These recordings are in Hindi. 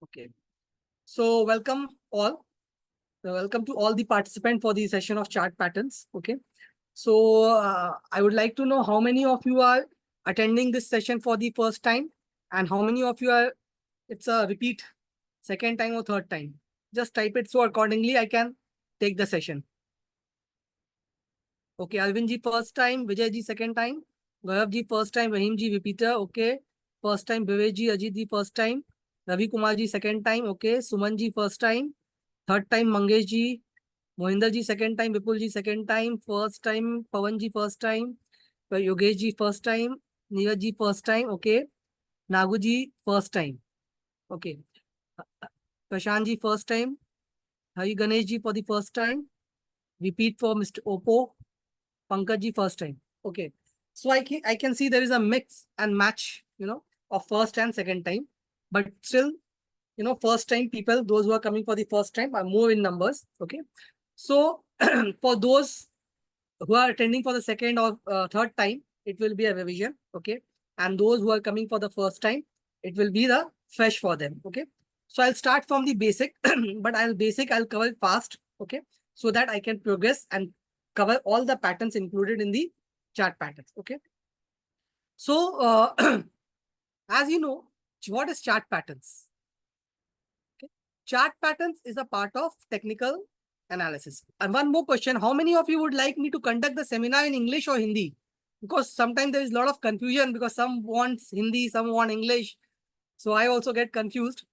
Okay. So welcome all. Welcome to all the participants for the session of chart patterns. Okay. So I would like to know how many of you are attending this session for the first time and how many of you are, it's a repeat, second time or third time. Just type it so accordingly I can take the session. Okay, Alvin ji first time, Vijay ji second time, Gaurav ji first time, Rahim ji repeater. Okay, first time, Bhivesh ji, Ajit ji first time, Ravi Kumar ji second time. Okay, Suman ji first time, third time Mangesh ji, Mohinder ji second time, Vipul ji second time, first time Pawan ji first time, Yogesh ji first time, Neeraj ji first time. Okay, Nagu ji first time. Okay, Prashant ji first time, Hari Ganesh ji for the first time, repeat for Mr. Oppo, Pankaj ji first time. Okay. So I can see there is a mix and match, of first and second time. But still, first time people, those who are coming for the first time are more in numbers. Okay. So for those who are attending for the second or third time, it will be a revision. Okay. And those who are coming for the first time, it will be the fresh for them. Okay. So I'll start from the basic, but I'll cover it fast. Okay. So that I can progress and cover all the patterns included in the chart patterns. Okay. So as you know, what is chart patterns? Okay. Chart patterns is a part of technical analysis. And one more question, how many of you would like me to conduct the seminar in English or Hindi? Because sometimes there is a lot of confusion because some want Hindi, some want English. So I also get confused.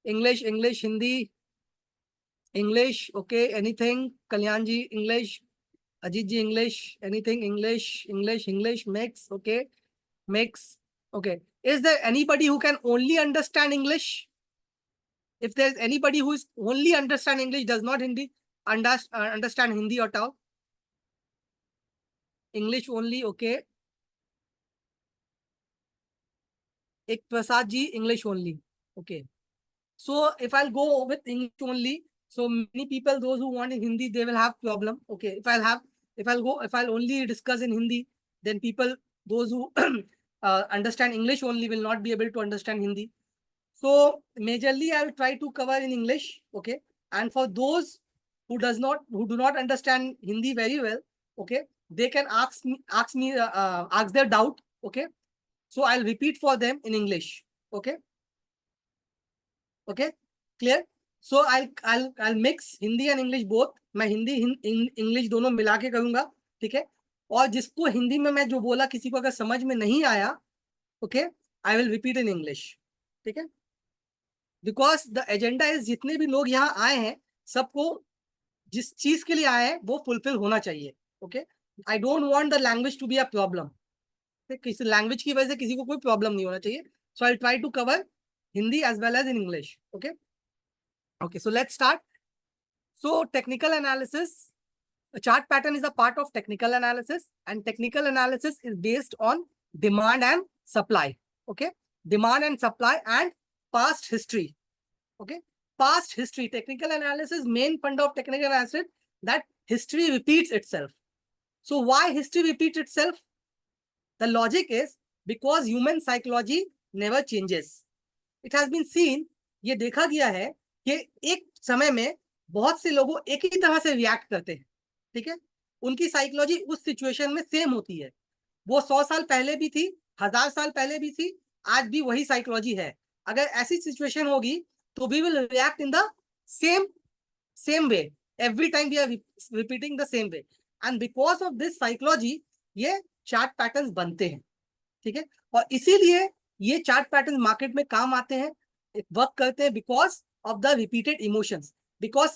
English, Hindi, English, okay, anything, Kalyanji, English, Ajit ji, English, anything, English, mix, okay, mix, okay. Is there anybody who can only understand English? If there's anybody who is only understand English, does not understand Hindi at all? English only, okay. Ek Prasad ji, English only, okay. So if I'll go with English only, so many people, those who want in Hindi, they will have problem. Okay, if I'll only discuss in Hindi, then people, those who understand English only will not be able to understand Hindi. So majorly I will try to cover in English. Okay, and for those who do not understand Hindi very well, okay, they can ask their doubt. Okay, so I'll repeat for them in English. Okay. Okay, clear? So I'll mix Hindi and English both. मैं हिंदी इंग्लिश दोनों मिला के करूंगा, ठीक है? और जिसको हिंदी में मैं जो बोला किसी को अगर समझ में नहीं आया, okay, I will repeat in English, ठीक है? बिकॉज द एजेंडा इज जितने भी लोग यहाँ आए हैं सबको जिस चीज के लिए आए हैं वो फुलफिल होना चाहिए. Okay, I don't want the language to be a problem. किसी लैंग्वेज की वजह से किसी को कोई प्रॉब्लम नहीं होना चाहिए. So I try to cover Hindi as well as in English. Okay. Okay. So let's start. So technical analysis, a chart pattern is a part of technical analysis, and technical analysis is based on demand and supply. Okay. Demand and supply and past history. Okay. Past history. Technical analysis, main fund of technical analysis, that history repeats itself. So why history repeats itself? The logic is because human psychology never changes. It has been seen, ये देखा गया है कि एक समय में बहुत से लोग एक ही तरह से रिएक्ट करते हैं, ठीक है? उनकी साइकोलॉजी उस सिचुएशन में सेम होती है. वो 100 साल पहले भी थी, 1000 साल पहले भी थी, आज भी वही साइकोलॉजी है. अगर ऐसी सिचुएशन होगी तो we will react in the same way. Every time we are repeating the same way, and because of this psychology ये चार्ट पैटर्न्स बनते हैं, ठीक है? और इसीलिए ये चार्ट पैटर्न मार्केट में काम आते हैं, वर्क करते हैं, because of the repeated emotions. Because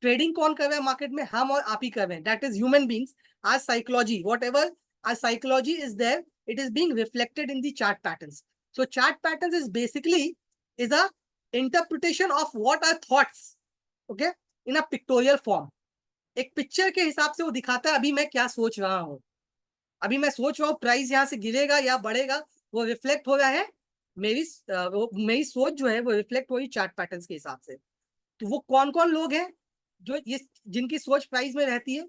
trading कौन कर रहा है मार्केट में? हम और आप ही कर रहे हैं. That is human beings. आज साइकोलॉजी, वॉट एवर आज psychology is there, it is being reflected in the chart patterns. So chart patterns is basically is a interpretation of what are thoughts, okay, in a pictorial form. एक पिक्चर के हिसाब से वो दिखाता है अभी मैं क्या सोच रहा हूँ. अभी मैं सोच रहा हूँ प्राइस यहाँ से गिरेगा या बढ़ेगा, वो रिफ्लेक्ट हो रहा है मेरी सोच जो है वो रिफ्लेक्ट हो रही चार्ट पैटर्न्स के हिसाब से. तो वो कौन कौन लोग हैं जो ये जिनकी सोच प्राइस में रहती है?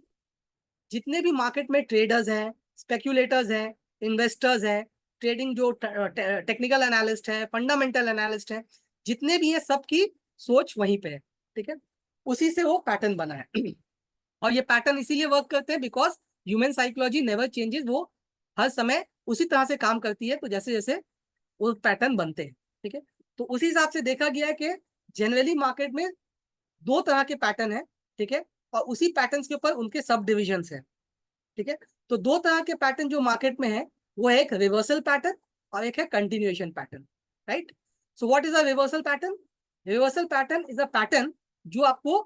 जितने भी मार्केट में ट्रेडर्स हैं, स्पेक्यूलेटर्स हैं, इन्वेस्टर्स हैं, ट्रेडिंग जो टेक्निकल एनालिस्ट हैं, फंडामेंटल एनालिस्ट हैं, जितने भी है सबकी सोच वहीं पे है, ठीक है। उसी से वो पैटर्न बना है और ये पैटर्न इसीलिए वर्क करते हैं because human psychology never changes, वो हर समय उसी तरह से काम करती है, तो जैसे जैसे वो पैटर्न बनते हैं, ठीक है। तो उसी हिसाब से देखा गया है कि जनरली मार्केट में दो तरह के पैटर्न है, ठीक है, और उसी पैटर्न्स के ऊपर उनके सब डिविजन्स है, ठीक है। तो दो तरह के पैटर्न जो मार्केट में है वो है एक रिवर्सल पैटर्न और एक है continuation pattern, right. So what is a reversal pattern? Reversal pattern is a pattern जो आपको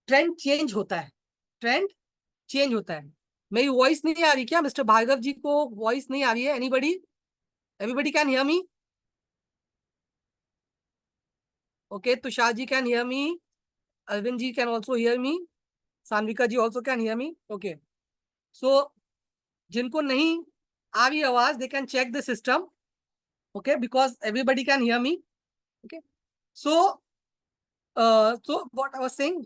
ट्रेंड चेंज होता है, ट्रेंड चेंज होता है। मेरी वॉइस नहीं आ रही क्या? मिस्टर भार्गव जी को वॉइस नहीं आ रही है? Anybody? Everybody can hear me? Okay, Tushar ji can hear me, Arvind ji can also hear me, Sanvika ji also can hear me. Okay, so जिनको नहीं आ रही आवाज they can check the system, okay, because everybody can hear me, okay. So what I was saying,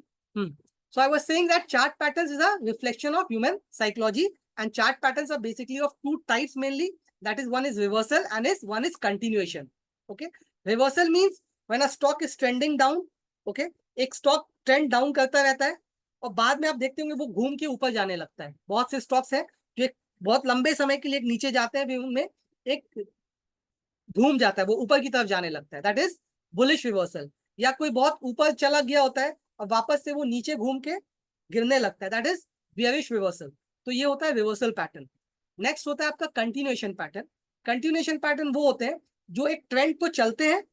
so I was saying that chart patterns is a reflection of human psychology, and chart patterns are basically of two types mainly, that is one is reversal and one is continuation, okay. Reversal means when a stock is trending down, okay, एक स्टॉक ट्रेंड डाउन करता रहता है और बाद में आप देखते होंगे वो घूम के ऊपर जाने लगता है। बहुत से स्टॉक्स हैं जो एक बहुत लंबे समय के लिए नीचे जाते हैं, फिर उनमें एक घूम जाता है, वो ऊपर की तरफ जाने लगता है, दैट इज बुलिश रिवर्सल। या कोई बहुत ऊपर चला गया होता है और वापस से वो नीचे घूम के गिरने लगता है, दैट इज बियरिश रिवर्सल। तो ये होता है रिवर्सल पैटर्न। नेक्स्ट होता है आपका कंटिन्यूएशन पैटर्न। कंटिन्यूएशन पैटर्न वो होते हैं जो एक ट्रेंड को चलते हैं,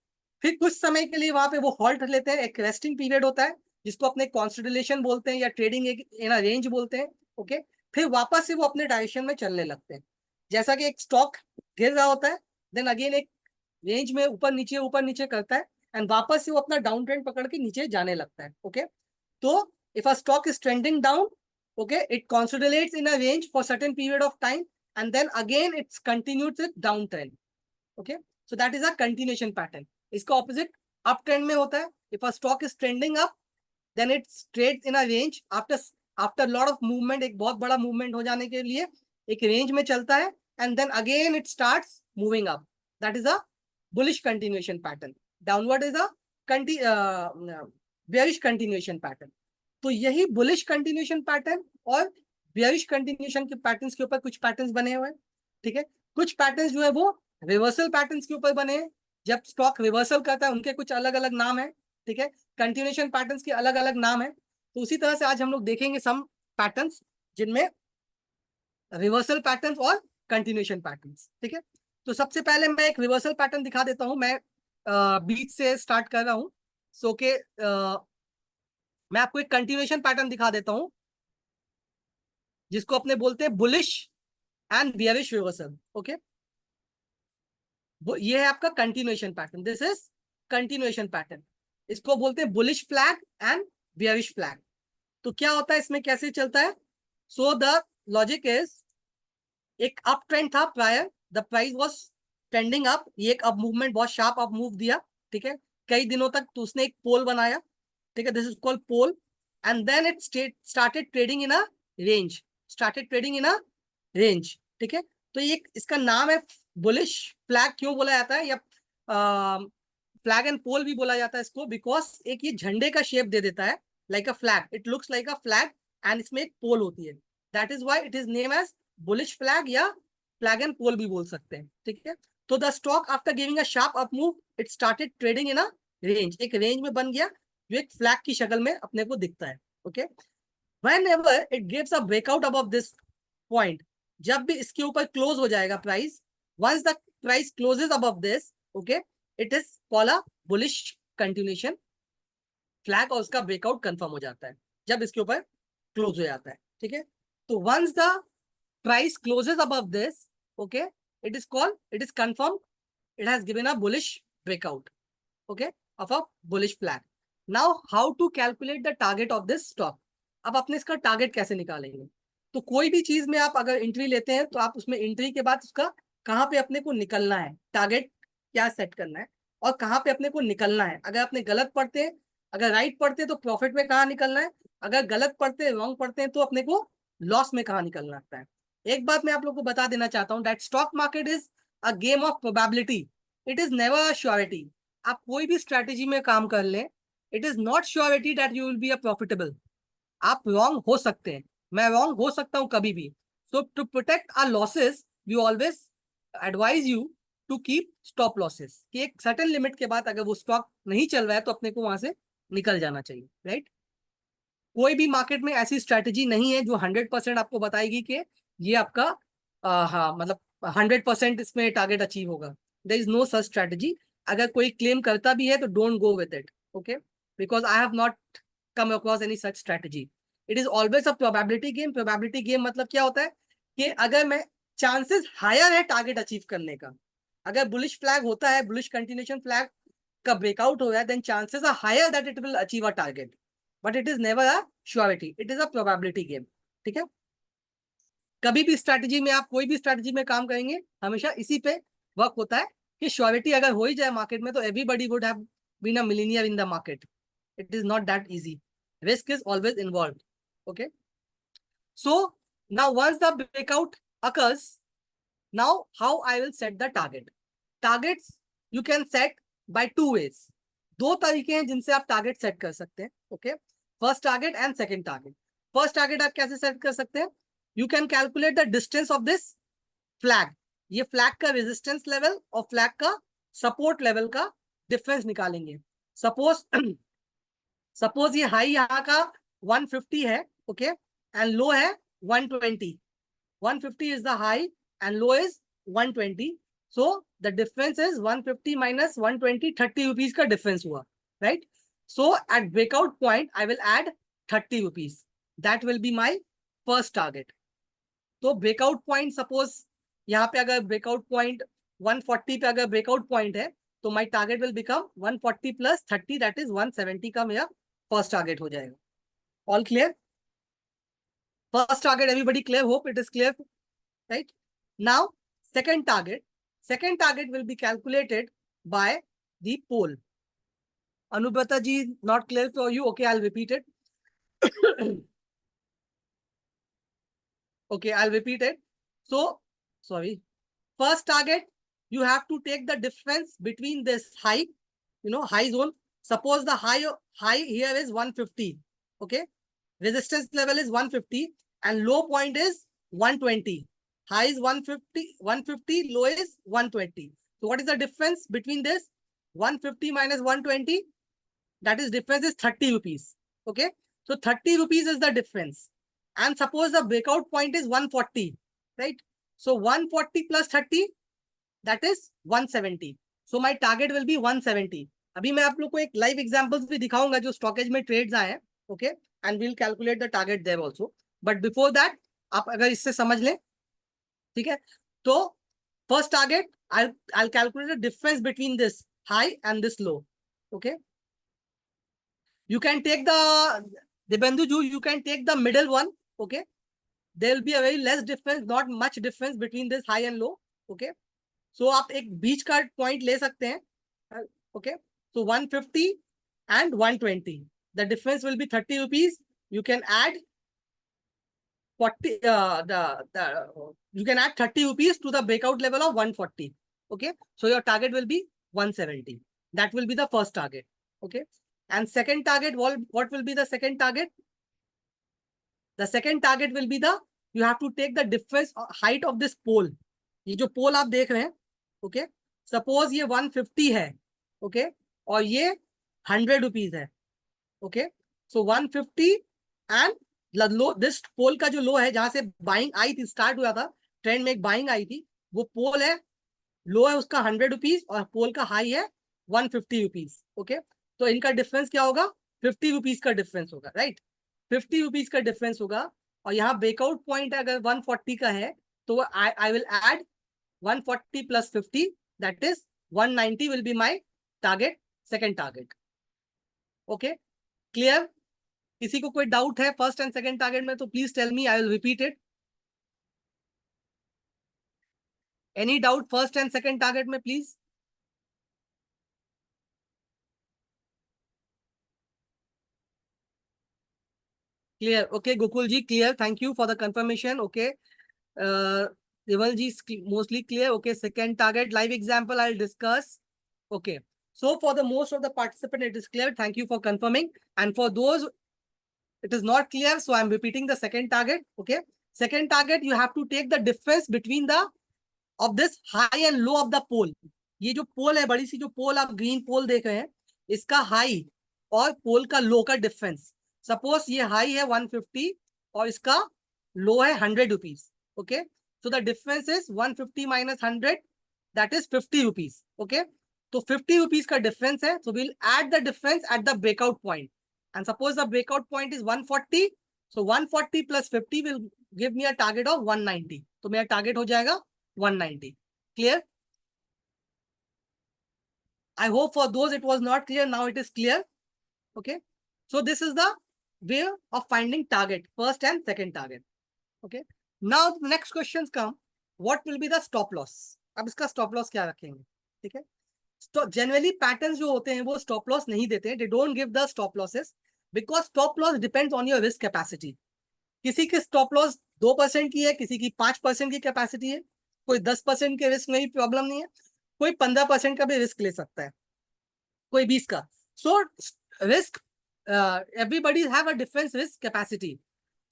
फिर कुछ समय के लिए वहां पे वो हॉल्ट लेते हैं, एक रेस्टिंग पीरियड होता है जिसको अपने कॉन्सोलिडेशन बोलते हैं या ट्रेडिंग इन अ रेंज बोलते हैं, ओके। फिर वापस से वो अपने डायरेक्शन में चलने लगते हैं। जैसा कि एक स्टॉक गिर रहा होता है, देन अगेन एक रेंज में ऊपर नीचे करता है एंड वापस से वो अपना डाउन ट्रेंड पकड़ के नीचे जाने लगता है, ओके। तो if a stock is trending down, okay, it consolidates in a range for certain period of time and then again it's continued with downtrend, okay. So that is a continuation pattern. इसका opposite uptrend में होता है, if a stock is trending up then it trades in a range after lot of movement, एक बहुत बड़ा movement हो जाने के लिए एक range में चलता है and then again it starts moving up, that is a bullish continuation pattern. Downward is a bearish continuation pattern. तो यही बुलिश कंटिन्यूएशन पैटर्न और बियरिश कंटिन्यूएशन के पैटर्न्स के ऊपर कुछ पैटर्न्स बने हुए हैं, ठीक है। कुछ पैटर्न्स जो है वो रिवर्सल पैटर्न्स के ऊपर बने हैं, जब स्टॉक रिवर्सल करता है उनके कुछ अलग अलग नाम है, ठीक है। कंटिन्यूएशन पैटर्न्स के अलग अलग नाम है। तो उसी तरह से आज हम लोग देखेंगे सम पैटर्न्स जिनमें रिवर्सल पैटर्न्स और कंटिन्यूएशन पैटर्न्स, ठीक है। तो सबसे पहले मैं एक रिवर्सल पैटर्न दिखा देता हूं, मैं बीच से स्टार्ट कर रहा हूं। सो के मैं आपको एक कंटिन्यूएशन पैटर्न दिखा देता हूं जिसको अपने बोलते हैं bullish and bearish reversal, okay. ये है आपका continuation pattern, this is continuation pattern. इसको बोलते हैं bullish flag and bearish flag. तो क्या होता है इसमें, कैसे चलता है? सो द लॉजिक इज, एक अप ट्रेंड था prior, the price was trending up, ये एक अप मूवमेंट बहुत शार्प अप मूव दिया, ठीक है, कई दिनों तक। तो उसने एक पोल बनाया, ठीक है, this is called pole, and then it started trading in a range, started trading in a range, ठीक है। तो ये इसका नाम है बुलिश फ्लैग। क्यों बोला जाता है, या फ्लैग एंड पोल भी बोला जाता है इसको, बिकॉज एक ये झंडे का शेप दे देता है, like a flag, it looks like a flag, and इसमें एक पोल होती है, that is why it is name as bullish flag या फ्लैग एंड पोल भी बोल सकते हैं, ठीक है। तो the stock after giving a sharp up move it started trading in a range, एक रेंज में बन गया जो एक फ्लैग की शक्ल में अपने को दिखता है, okay. Whenever it gives a breakout above this point, जब भी इसके ऊपर क्लोज हो जाएगा price, once the price closes above this, okay, it is called a bullish continuation flag और उसका ब्रेकआउट कंफर्म हो जाता है जब इसके ऊपर क्लोज हो जाता है, ठीक है। तो once the price closes above this, okay, it is confirmed, it has given a bullish breakout, okay, of a bullish flag. Now how to calculate the target of this stock? अब अपने इसका टारगेट कैसे निकालेंगे? तो कोई भी चीज में आप अगर एंट्री लेते हैं तो आप उसमें एंट्री के बाद उसका कहाँ पे अपने को निकलना है, टारगेट क्या सेट करना है और कहाँ पे अपने को निकलना है। अगर अपने गलत पढ़ते हैं, अगर राइट पढ़ते हैं तो प्रॉफिट में कहाँ निकलना है, अगर गलत पढ़ते हैं, रॉन्ग पढ़ते हैं तो अपने को लॉस में कहाँ निकलना लगता है। एक बात मैं आप लोग को बता देना चाहता हूँ, that stock market is a game of probability, it is never a surety. आप कोई भी स्ट्रेटेजी में काम कर लें, it is not surety that you will be a profitable. आप रॉन्ग हो सकते हैं, मैं रॉन्ग हो सकता हूं कभी भी। So to protect our losses we always advise you to keep stop losses, कि एक सर्टेन लिमिट के बाद अगर वो स्टॉक नहीं चल रहा है तो अपने को वहां से निकल जाना चाहिए, राइट। कोई भी मार्केट में ऐसी स्ट्रैटेजी नहीं है जो 100% आपको बताएगी कि ये आपका हाँ मतलब 100% इसमें टारगेट अचीव होगा। There is no such strategy. अगर कोई क्लेम करता भी है तो don't go with it, okay, because I have not come across any such strategy. It is always a probability game. Probability game मतलब क्या होता है कि अगर मैं चांसेस हायर है टारगेट अचीव करने का, अगर बुलिश फ्लैग होता है, बुलिश कंटिन्यूएशन फ्लैग का ब्रेकआउट हो रहा है, then chances are higher that it will achieve a target, but it is never a surety, it is a probability game, ठीक है। कभी भी स्ट्रैटेजी में, आप कोई भी स्ट्रैटेजी में काम करेंगे, हमेशा इसी पे वर्क होता है कि श्योरिटी अगर हो ही जाए मार्केट में तो everybody would have been a millionaire in the market. It is not that easy, risk is always involve, okay. So now once the breakout occurs, now how I will set the target. Targets you can set by two ways. दो तरीके हैं जिनसे आप टारगेट सेट कर सकते हैं, okay. First target and second target. First target आप कैसे सेट कर सकते हैं? You can calculate the distance of this flag. ये फ्लैग का रेजिस्टेंस लेवल और फ्लैग का सपोर्ट लेवल का डिफरेंस निकालेंगे। सपोज सपोज ये हाई यहाँ का 150 है, ओके, एंड लो है 120। 150 is the high and low is 120. So the difference is 150 minus 120, 30 rupees का difference हुआ, right? So at breakout point, I will add 30 rupees. That will be my first target. तो breakout point suppose यहाँ पे अगर breakout point 140 पे अगर breakout point है, तो my target will become 140 plus 30, that is 170 का मेरा first target हो जाएगा। All clear? First target, everybody clear? Hope it is clear. Right now, second target will be calculated by the pole. Anubrata ji, not clear for you? Okay, I'll repeat it. Okay, I'll repeat it. So, sorry. First target, you have to take the difference between this high, high zone. Suppose the high here is 150. Okay, resistance level is 150 and low point is 120. High is 150, low is 120. So what is the difference between this? 150 minus 120, that is difference is 30 rupees. Okay, so 30 rupees is the difference. And suppose the breakout point is 140, right? So 140 plus 30, that is 170. So my target will be 170. अभी मैं आप लोग को एक लाइव एग्जांपल्स भी दिखाऊंगा जो स्टॉकेज में ट्रेड्स आए हैं, okay, and will calculate the target there also. But before that आप अगर इससे समझ लें, ठीक है, तो first target I'll calculate the difference between this high and this low, okay. You can take the you can take the middle one, okay. There will be a very less difference, not much difference between this high and low, okay. So आप एक बीच का पॉइंट ले सकते हैं, okay. So 150 and 120, the difference will be 30 rupees. You can add 40 you can add 30 rupees to the breakout level of 140, okay. So your target will be 170. That will be the first target, okay. And second target, what will be the second target? The second target will be the, you have to take the difference height of this pole. ये जो पोल आप देख रहे हैं, ओके, सपोज ये 150 है, ओके, और ये 100 रुपीज है, okay. So 150 and low, this pole का जो लो है जहां से बाइंग आई थी, स्टार्ट हुआ था ट्रेंड में, एक बाइंग आई थी, वो पोल है, लो है उसका 100 रुपीज और पोल का हाई है 150 रुपीज, ओके। तो इनका डिफरेंस क्या होगा? 50 रुपीज का डिफरेंस होगा, राइट। 50 रुपीज का डिफरेंस होगा, और यहाँ ब्रेकआउट पॉइंट अगर 140 का है तो I will add 140 plus 50, that is 190 will be my target, second target. Okay, clear? किसी को कोई डाउट है फर्स्ट एंड सेकंड टारगेट में तो please tell me, I will repeat it. Any doubt first and second target में please? Clear? Okay Gokul ji clear, thank you for the confirmation, okay. Deval ji mostly clear, okay. Second target live example I'll discuss, okay. So for the most of the participant, it is clear. Thank you for confirming. And for those it is not clear, so I'm repeating the second target. Okay, second target, you have to take the difference between the of this high and low of the pole. ये जो पोल है, बड़ी सी जो पोल आप ग्रीन पोल देख रहे हैं, इसका हाई और पोल का लो का डिफरेंस. सपोज ये हाई है 150 और इसका लो है 100 rupees. Okay, so the difference is 150 minus 100, that is 50 rupees. Okay, तो 50 रुपीज का डिफरेंस है. So will add the difference at the breakout point. And suppose the breakout point is 140, so 140 plus 50 will give me a target of 190. तो मेरा टारगेट हो जाएगा 190. Clear? I hope for those it was not clear, now it is clear. Okay, so this is the way of finding target, first and second target. Okay, now the next questions come. What will be the stop loss? अब इसका stop loss क्या रखेंगे? ठीक है, तो जनरली पैटर्न्स जो होते हैं वो स्टॉप लॉस नहीं देते हैं. They don't give the stop losses because stop loss depends on your risk capacity. किसी की स्टॉप लॉस 2% की है, किसी की 5% की कैपेसिटी है, कोई 10% के रिस्क में भी प्रॉब्लम नहीं है, कोई 15% का भी रिस्क ले सकता है, कोई 20 का. So risk everybody have a different risk capacity,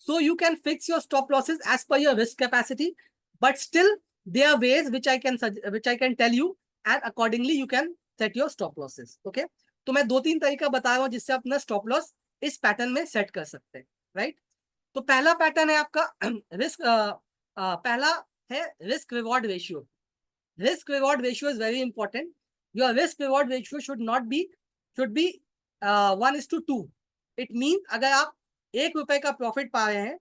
so you can fix your stop losses as per your risk capacity, but still there are ways which I can tell you, and accordingly you can set your stop losses. Okay, तो मैं 2-3 तरीका बता रहा हूँ जिससे अपना स्टॉप लॉस इस पैटर्न में सेट कर सकते हैं. राइट, तो पहला पैटर्न है आपका रिस्क, पहला है risk reward ratio. Risk reward ratio is very important. Your risk reward ratio should be 1:2. It mean अगर आप 1 रुपए का प्रॉफिट पा रहे हैं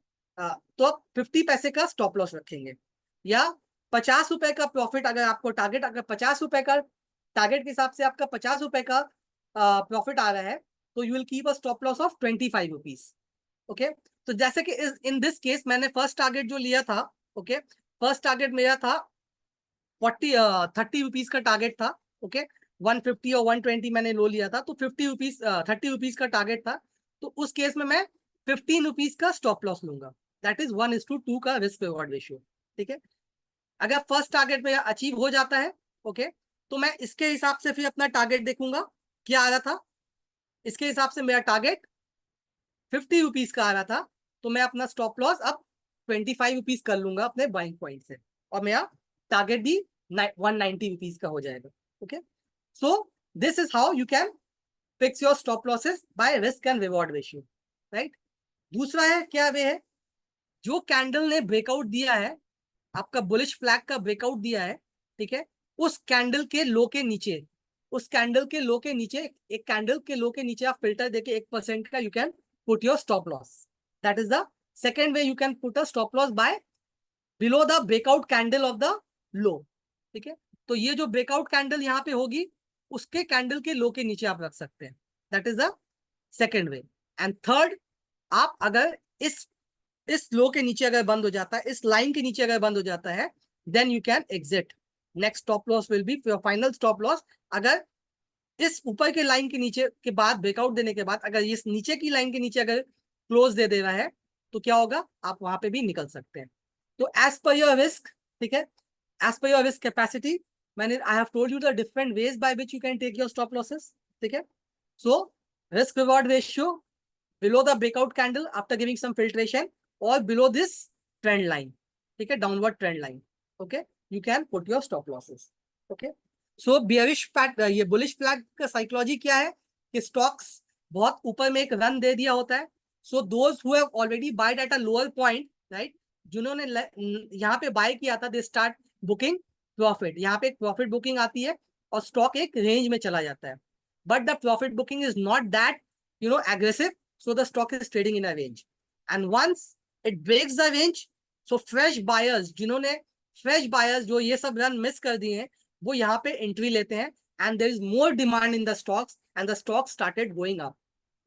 तो आप 50 पैसे का स्टॉप लॉस रखेंगे, या 50 रुपए का प्रॉफिट अगर आपको टारगेट, अगर 50 रुपए का टारगेट के हिसाब से आपका 50 रुपए का प्रॉफिट आ रहा है, तो you will keep a stop loss of 25 rupees. Okay, तो जैसे कि इन दिस केस मैंने फर्स्ट टारगेट जो लिया था, ओके, फर्स्ट टारगेट मेरा था 30 रुपीज का टारगेट था. ओके, 150 और 120 मैंने लो लिया था, तो 30 रुपीज का टारगेट था. तो उस केस में मैं 15 रुपीज का स्टॉप लॉस लूंगा. दैट इज 1:2 का रिस्क रिवॉर्ड रेशियो. ठीक है, अगर फर्स्ट टारगेट में अचीव हो जाता है, ओके, तो मैं इसके हिसाब से फिर अपना टारगेट देखूंगा क्या आ रहा था. इसके हिसाब से मेरा टारगेट 50 रुपीज का आ रहा था, तो मैं अपना स्टॉप लॉस अब 25 रुपीज कर लूंगा अपने बाइंग पॉइंट से, और मेरा टारगेट भी 190 रुपीज का हो जाएगा. Okay, so this is how you can fix your stop losses by risk and reward ratio. Right, दूसरा है क्या वे है, जो कैंडल ने ब्रेकआउट दिया है, आपका बुलिश फ्लैग का ब्रेकआउट दिया है, ठीक है, उस कैंडल के लो के नीचे, उस कैंडल के लो के नीचे, एक कैंडल के लो के नीचे आप फिल्टर देके 1% का you can put your stop loss. That is the second way you can put a stop loss by below the breakout candle of the low. ठीक है, तो ये जो ब्रेकआउट कैंडल यहाँ पे होगी, उसके कैंडल के लो के नीचे आप रख सकते हैं. That is the second way. And third, आप अगर इस लो के नीचे अगर बंद हो जाता है, इस लाइन के नीचे अगर बंद हो जाता है, then you can exit. Next stop loss will be your final stop loss. अगर इस ऊपर के लाइन के नीचे के बाद ब्रेकआउट देने के बाद अगर इस नीचे की लाइन के नीचे अगर क्लोज दे रहा है, तो क्या होगा, आप वहां पे भी निकल सकते हैं. तो एज पर योर रिस्क, ठीक है, as per your risk capacity, मैंने I have told you the different ways by which you can take your stop losses. ठीक है, so risk reward ratio below the breakout candle after giving some filtration or below this trend line, ठीक है, downward trend line. Okay, you can put your stop losses. Okay, so bearish ये bullish flag का साइकोलॉजी क्या है कि स्टॉक्स बहुत ऊपर में एक रन दे दिया होता है. so those who have already bought at a lower point, right, जिन्होंने यहाँ पे बाय किया था, they start booking profit. यहाँ पे एक प्रॉफिट बुकिंग आती है और स्टॉक एक रेंज में चला जाता है, but the profit booking is not that aggressive. So the stock is trading in a range, and once it breaks the range, so fresh buyers, जिन्होंने fresh buyers जो ये सब रन मिस कर दिए हैं, वो यहाँ पे एंट्री लेते हैं, and there is more demand in the stocks, and the stock started going up.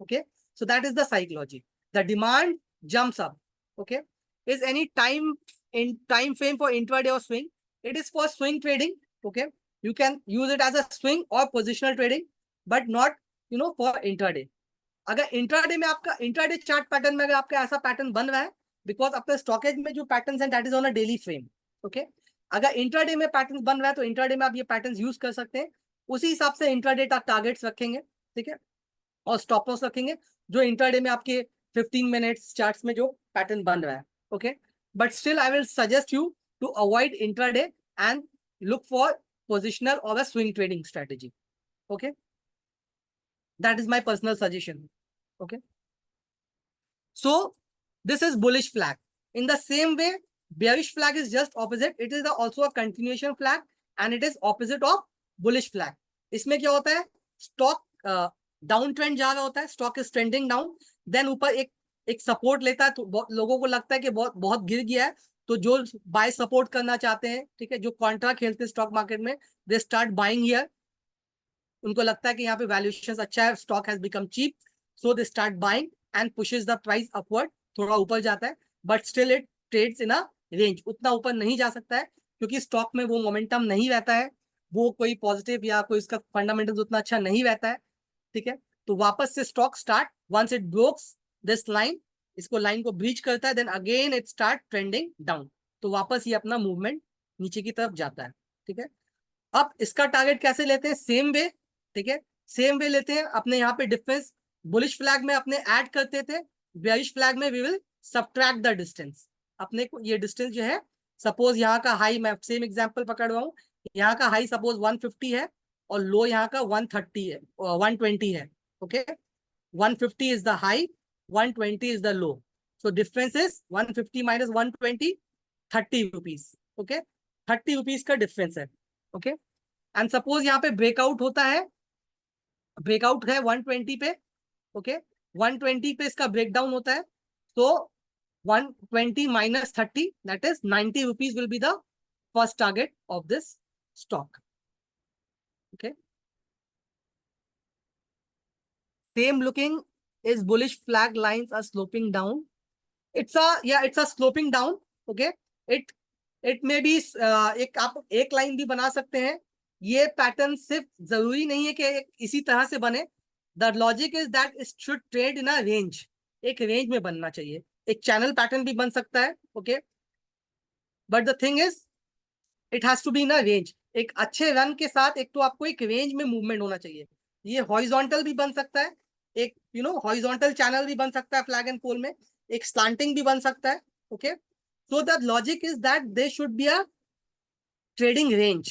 Okay, so that is the psychology. The demand jumps up. Okay, is any time frame for intraday or swing? It is for swing trading. Okay, you can use it as a swing or positional trading, but not for intraday. अगर इंट्राडे में आपका इंट्राडे चार्ट पैटर्न में अगर आपका ऐसा पैटर्न बन रहा है, बिकॉज अपने स्टॉकेज में जो पैटर्न्स हैं that is on a daily frame. Okay, अगर इंट्राडे में पैटर्न बन रहा है तो इंट्राडे में आप ये पैटर्न्स यूज कर सकते हैं. उसी हिसाब से इंट्राडे टारगेट्स रखेंगे, ठीक है, और स्टॉप लॉस रखेंगे जो इंट्राडे में आपके 15 मिनट्स चार्ट्स में जो पैटर्न बन रहा है, okay. But still I will suggest you to avoid intraday and look for positional or a swing trading strategy, okay, that is my personal suggestion, okay. So this is bullish flag. In the same way, bearish flag is just opposite. It is also a continuation flag and it is opposite of bullish flag. इसमें क्या होता है, स्टॉक डाउन ट्रेंड जा रहा होता है, stock is trending down, then ऊपर एक सपोर्ट लेता है, तो लोगों को लगता है कि बहुत बहुत गिर गया है, तो जो बाय सपोर्ट करना चाहते हैं, ठीक है, जो कॉन्ट्रा खेलते हैं स्टॉक मार्केट में, दे स्टार्ट बाइंग हियर। उनको लगता है कि यहाँ पे वैल्यूएशन अच्छा है, stock has become cheap, so they start buying and pushes the price upward, थोड़ा ऊपर जाता है, but still it trades in a range, उतना ऊपर नहीं जा सकता है क्योंकि स्टॉक में वो मोमेंटम नहीं रहता है, वो कोई पॉजिटिव या कोई इसका फंडामेंटल उतना अच्छा नहीं रहता है, ठीक है। तो वापस से stock start, once it brokes this line, इसको लाइन को ब्रीच करता है, then again it start trending down, तो वापस ये अपना मूवमेंट नीचे की तरफ जाता है, ठीक है। अब इसका टारगेट कैसे लेते हैं, सेम वे, ठीक है, सेम वे लेते हैं, अपने यहाँ पे डिफरेंस बुलिश फ्लैग में अपने ऐड करते थे, बेयरिश फ्लैग में we will subtract the distance. अपने को ये डिस्टेंस जो है, सपोज यहाँ का हाई, मैं सेम एग्जांपल पकड़ रहा हूँ, यहाँ का हाई सपोज 150 है और लो यहाँ का 130 है, 120 है, okay. 150 is the high, 120 is the low, so difference is 150 minus 120, 30 rupees, okay, 30 rupees का डिफरेंस है, ओके। एंड सपोज यहाँ पे ब्रेकआउट होता है, ब्रेकआउट है 120 पे, ओके, 120 पे इसका ब्रेकडाउन होता है, तो 120 minus 30, that is 90 rupees will be the first target of this stock, okay. Same looking is bullish flag lines are sloping down. It's a sloping down, okay. It may be एक आप एक लाइन भी बना सकते हैं, ये पैटर्न सिर्फ जरूरी नहीं है कि इसी तरह से बने, the logic is that it should trade in a range, एक रेंज में बनना चाहिए, एक चैनल पैटर्न भी बन सकता है, okay, but the thing is it has to be in a range, एक अच्छे रन के साथ एक तो आपको एक रेंज में मूवमेंट होना चाहिए, ये हॉरिजॉन्टल भी बन सकता है, एक हॉरिजॉन्टल चैनल भी बन सकता है फ्लैग एंड पोल में, एक स्लांटिंग भी बन सकता है, okay. So the logic is that they should be a trading range,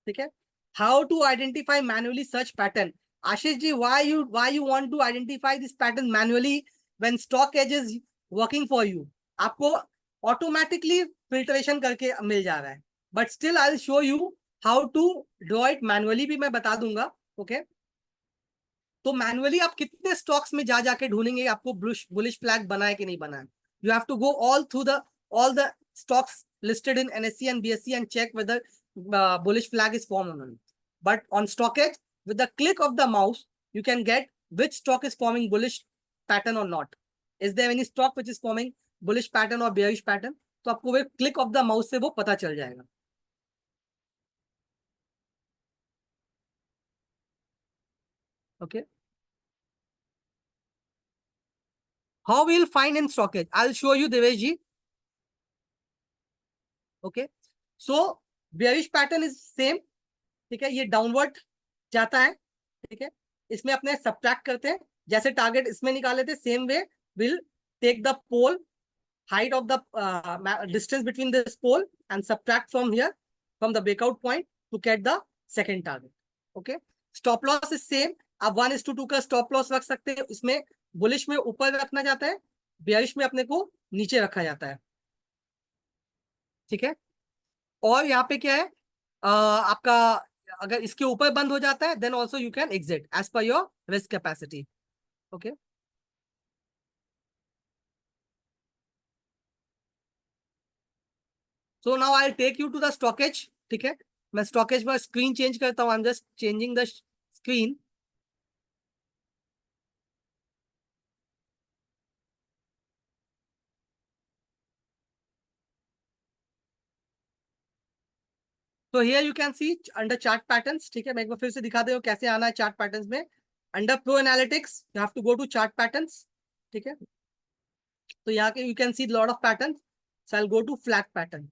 ठीक है। How to identify manually such pattern, Ashish ji, why you want to identify this pattern manually when stock edge is working for you, आपको ऑटोमेटिकली फिल्ट्रेशन करके मिल जा रहा है, but still I will show you how to draw it manually, भी मैं बता दूंगा, ओके। तो मैनुअली आप कितने स्टॉक्स में जा जाके ढूंढेंगे आपको बुलिश फ्लैग बना है कि नहीं बना है, you have to go all the stocks listed in NSE and BSE and check whether bullish flag is formed or not. But on StockEdge, with the click of the mouse, you can get which stock is forming bullish pattern or not. Is there any stock which is forming bullish pattern or bearish pattern? तो आपको वो क्लिक ऑफ द माउस से वो पता चल जाएगा, okay. How will find in StockEdge, I will show you Devesh ji, okay. So bearish pattern is same, ठीक है, ये डाउनवर्ड जाता है, ठीक है, इसमें अपने सब्ट्रैक्ट करते हैं, जैसे टारगेट इसमें निकाले थे, same way will take the pole height of the distance between this pole and subtract from here, from the breakout point to get the second target, okay. Stop loss is same, आप 1:2 का stop loss रख सकते हैं, इसमें बुलिश में ऊपर रखना जाता है, बेयरिश में अपने को नीचे रखा जाता है, ठीक है। और यहाँ पे क्या है, आपका अगर इसके ऊपर बंद हो जाता है, then also you can exit as per your risk capacity, okay. So now I take you to the StockEdge, ठीक है, मैं स्टॉकेज पर स्क्रीन चेंज करता हूँ, I am just changing the screen. तो here you can see under chart patterns, ठीक है, मैं एक बार फिर से दिखा दे हो कैसे आना है चार्ट पैटर्न्स में, under pro analytics you have to go to chart patterns, ठीक है। तो यहाँ के you can see lot of pattern, so I will go to flag pattern,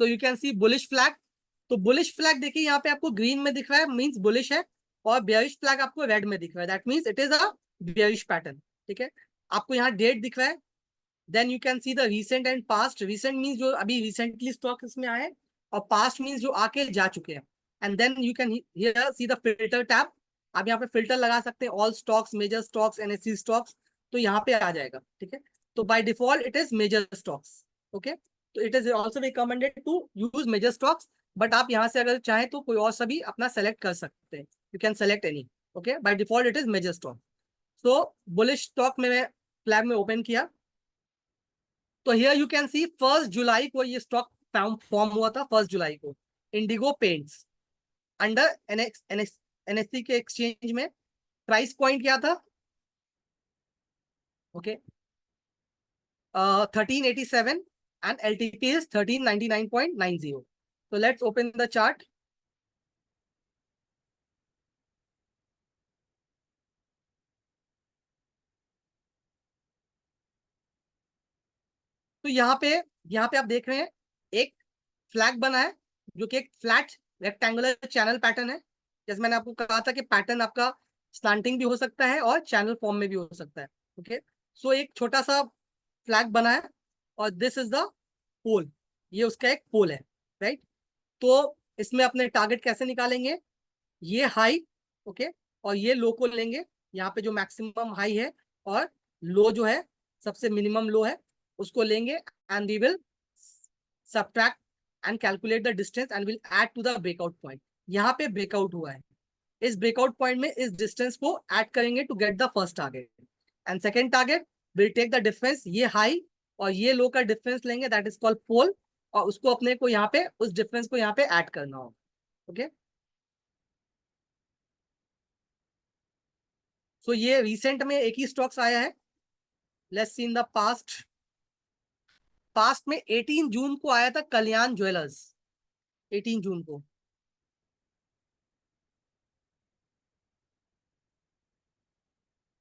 so you can see bullish flag. तो बुलिश फ्लैग देखिए यहाँ पे आपको ग्रीन में दिख रहा है, मींस बुलिश है, और बेयरिश फ्लैग आपको रेड में दिख रहा है, that means it is a bearish pattern. ठीक है, आपको यहाँ डेट दिख रहा है। Then you can see the recent and past. Recent means जो अभी रिसेंटली स्टॉक इसमें आए, और पास्ट मींस जो आके जा चुके हैं। And then you can here see the filter tab. आप यहाँ पे फिल्टर लगा सकते हैं, all stocks, major stocks, NSC stocks, तो यहाँ पे आ जाएगा। ठीक है, तो by default it is major stocks. Okay, तो it is also recommended to use major stocks, but आप यहाँ से अगर चाहें तो कोई और सभी अपना सेलेक्ट कर सकते हैं, you can select any. Okay, by default it is major stock. सो बुलिश स्टॉक में मैं फ्लैग में ओपन किया, तो हियर यू कैन सी 1 जुलाई को ये स्टॉक फॉर्म हुआ था, 1 जुलाई को, इंडिगो पेंट्स अंडर एनएससी के एक्सचेंज में। प्राइस पॉइंट क्या था? Okay, 1387, and LTP is 1399.90. So let's open the chart. तो यहाँ पे आप देख रहे हैं एक फ्लैग बना है, जो कि एक फ्लैट रेक्टेंगुलर चैनल पैटर्न है। जैसे मैंने आपको कहा था कि पैटर्न आपका स्लांटिंग भी हो सकता है और चैनल फॉर्म में भी हो सकता है। ओके, सो एक छोटा सा फ्लैग बना है, और दिस इज द पोल, ये उसका एक पोल है, राइट। तो इसमें अपने टारगेट कैसे निकालेंगे? ये हाई, ओके, और ये लो को लेंगे, यहाँ पे जो मैक्सिमम हाई है और लो जो है, सबसे मिनिमम लो है, उसको लेंगे, and we will subtract and calculate the distance and will add to the breakout point. यहाँ पे ब्रेकआउट हुआ है, इस ब्रेकआउट पॉइंट में इस डिस्टेंस को ऐड करेंगे to get the first target, and second target will take the difference, ये हाई और ये लो का डिफरेंस लेंगे, दैट इज कॉल्ड पोल, और उसको अपने को यहाँ पे उस डिफरेंस को यहाँ पे ऐड करना होगा। ओके, सो ये रिसेंट में एक ही स्टॉक्स आया है। Let's see in the past. Past में 18 जून को आया था कल्याण ज्वेलर्स, 18 जून को।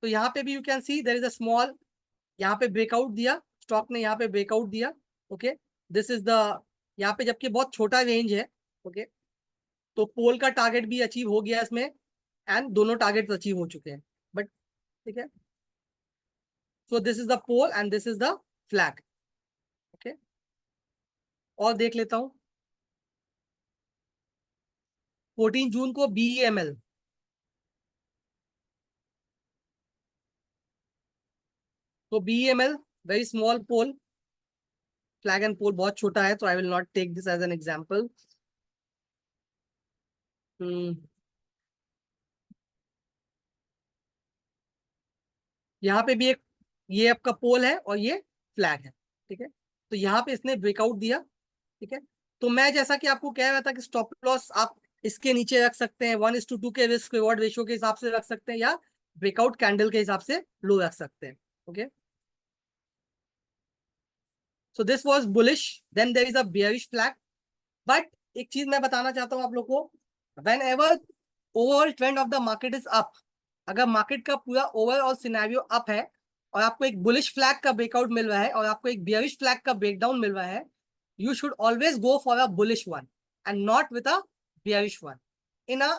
तो यहाँ पे भी you can see there is a small, यहाँ पे ब्रेकआउट दिया स्टॉक ने, यहाँ पे ब्रेकआउट दिया। ओके, दिस इज द, यहाँ पे जबकि बहुत छोटा रेंज है। ओके, तो पोल का टारगेट भी अचीव हो गया इसमें, एंड दोनों टारगेट अचीव हो चुके हैं, बट ठीक है। So this is the pole and this is the flag. Okay, और देख लेता हूँ। 14 जून को BEML, तो BEML very small pole, flag and pole बहुत छोटा है, तो I will not take this as an example. यहाँ पे भी एक, ये आपका पोल है और ये फ्लैग है। ठीक है, तो यहाँ पे इसने ब्रेकआउट दिया। ठीक है, तो मैं जैसा कि आपको कह रहा था कि स्टॉप लॉस आप इसके नीचे रख सकते हैं, 1:2 के रिस्क रिवॉर्ड रेशियो के हिसाब से रख सकते हैं, या ब्रेकआउट कैंडल के हिसाब से लो रख सकते हैं। Okay, so this was bullish, then there is a bearish flag. But एक चीज मैं बताना चाहता हूँ आप लोग को, whenever overall trend of the market is up, अगर मार्केट का पूरा ओवरऑल सिनेरियो अप है, और आपको एक बुलिश फ्लैग का ब्रेकआउट मिल रहा है, और आपको एक बियरिश फ्लैग का ब्रेकडाउन मिल रहा है, you should always go for a bullish one and not with a bearish one. In a,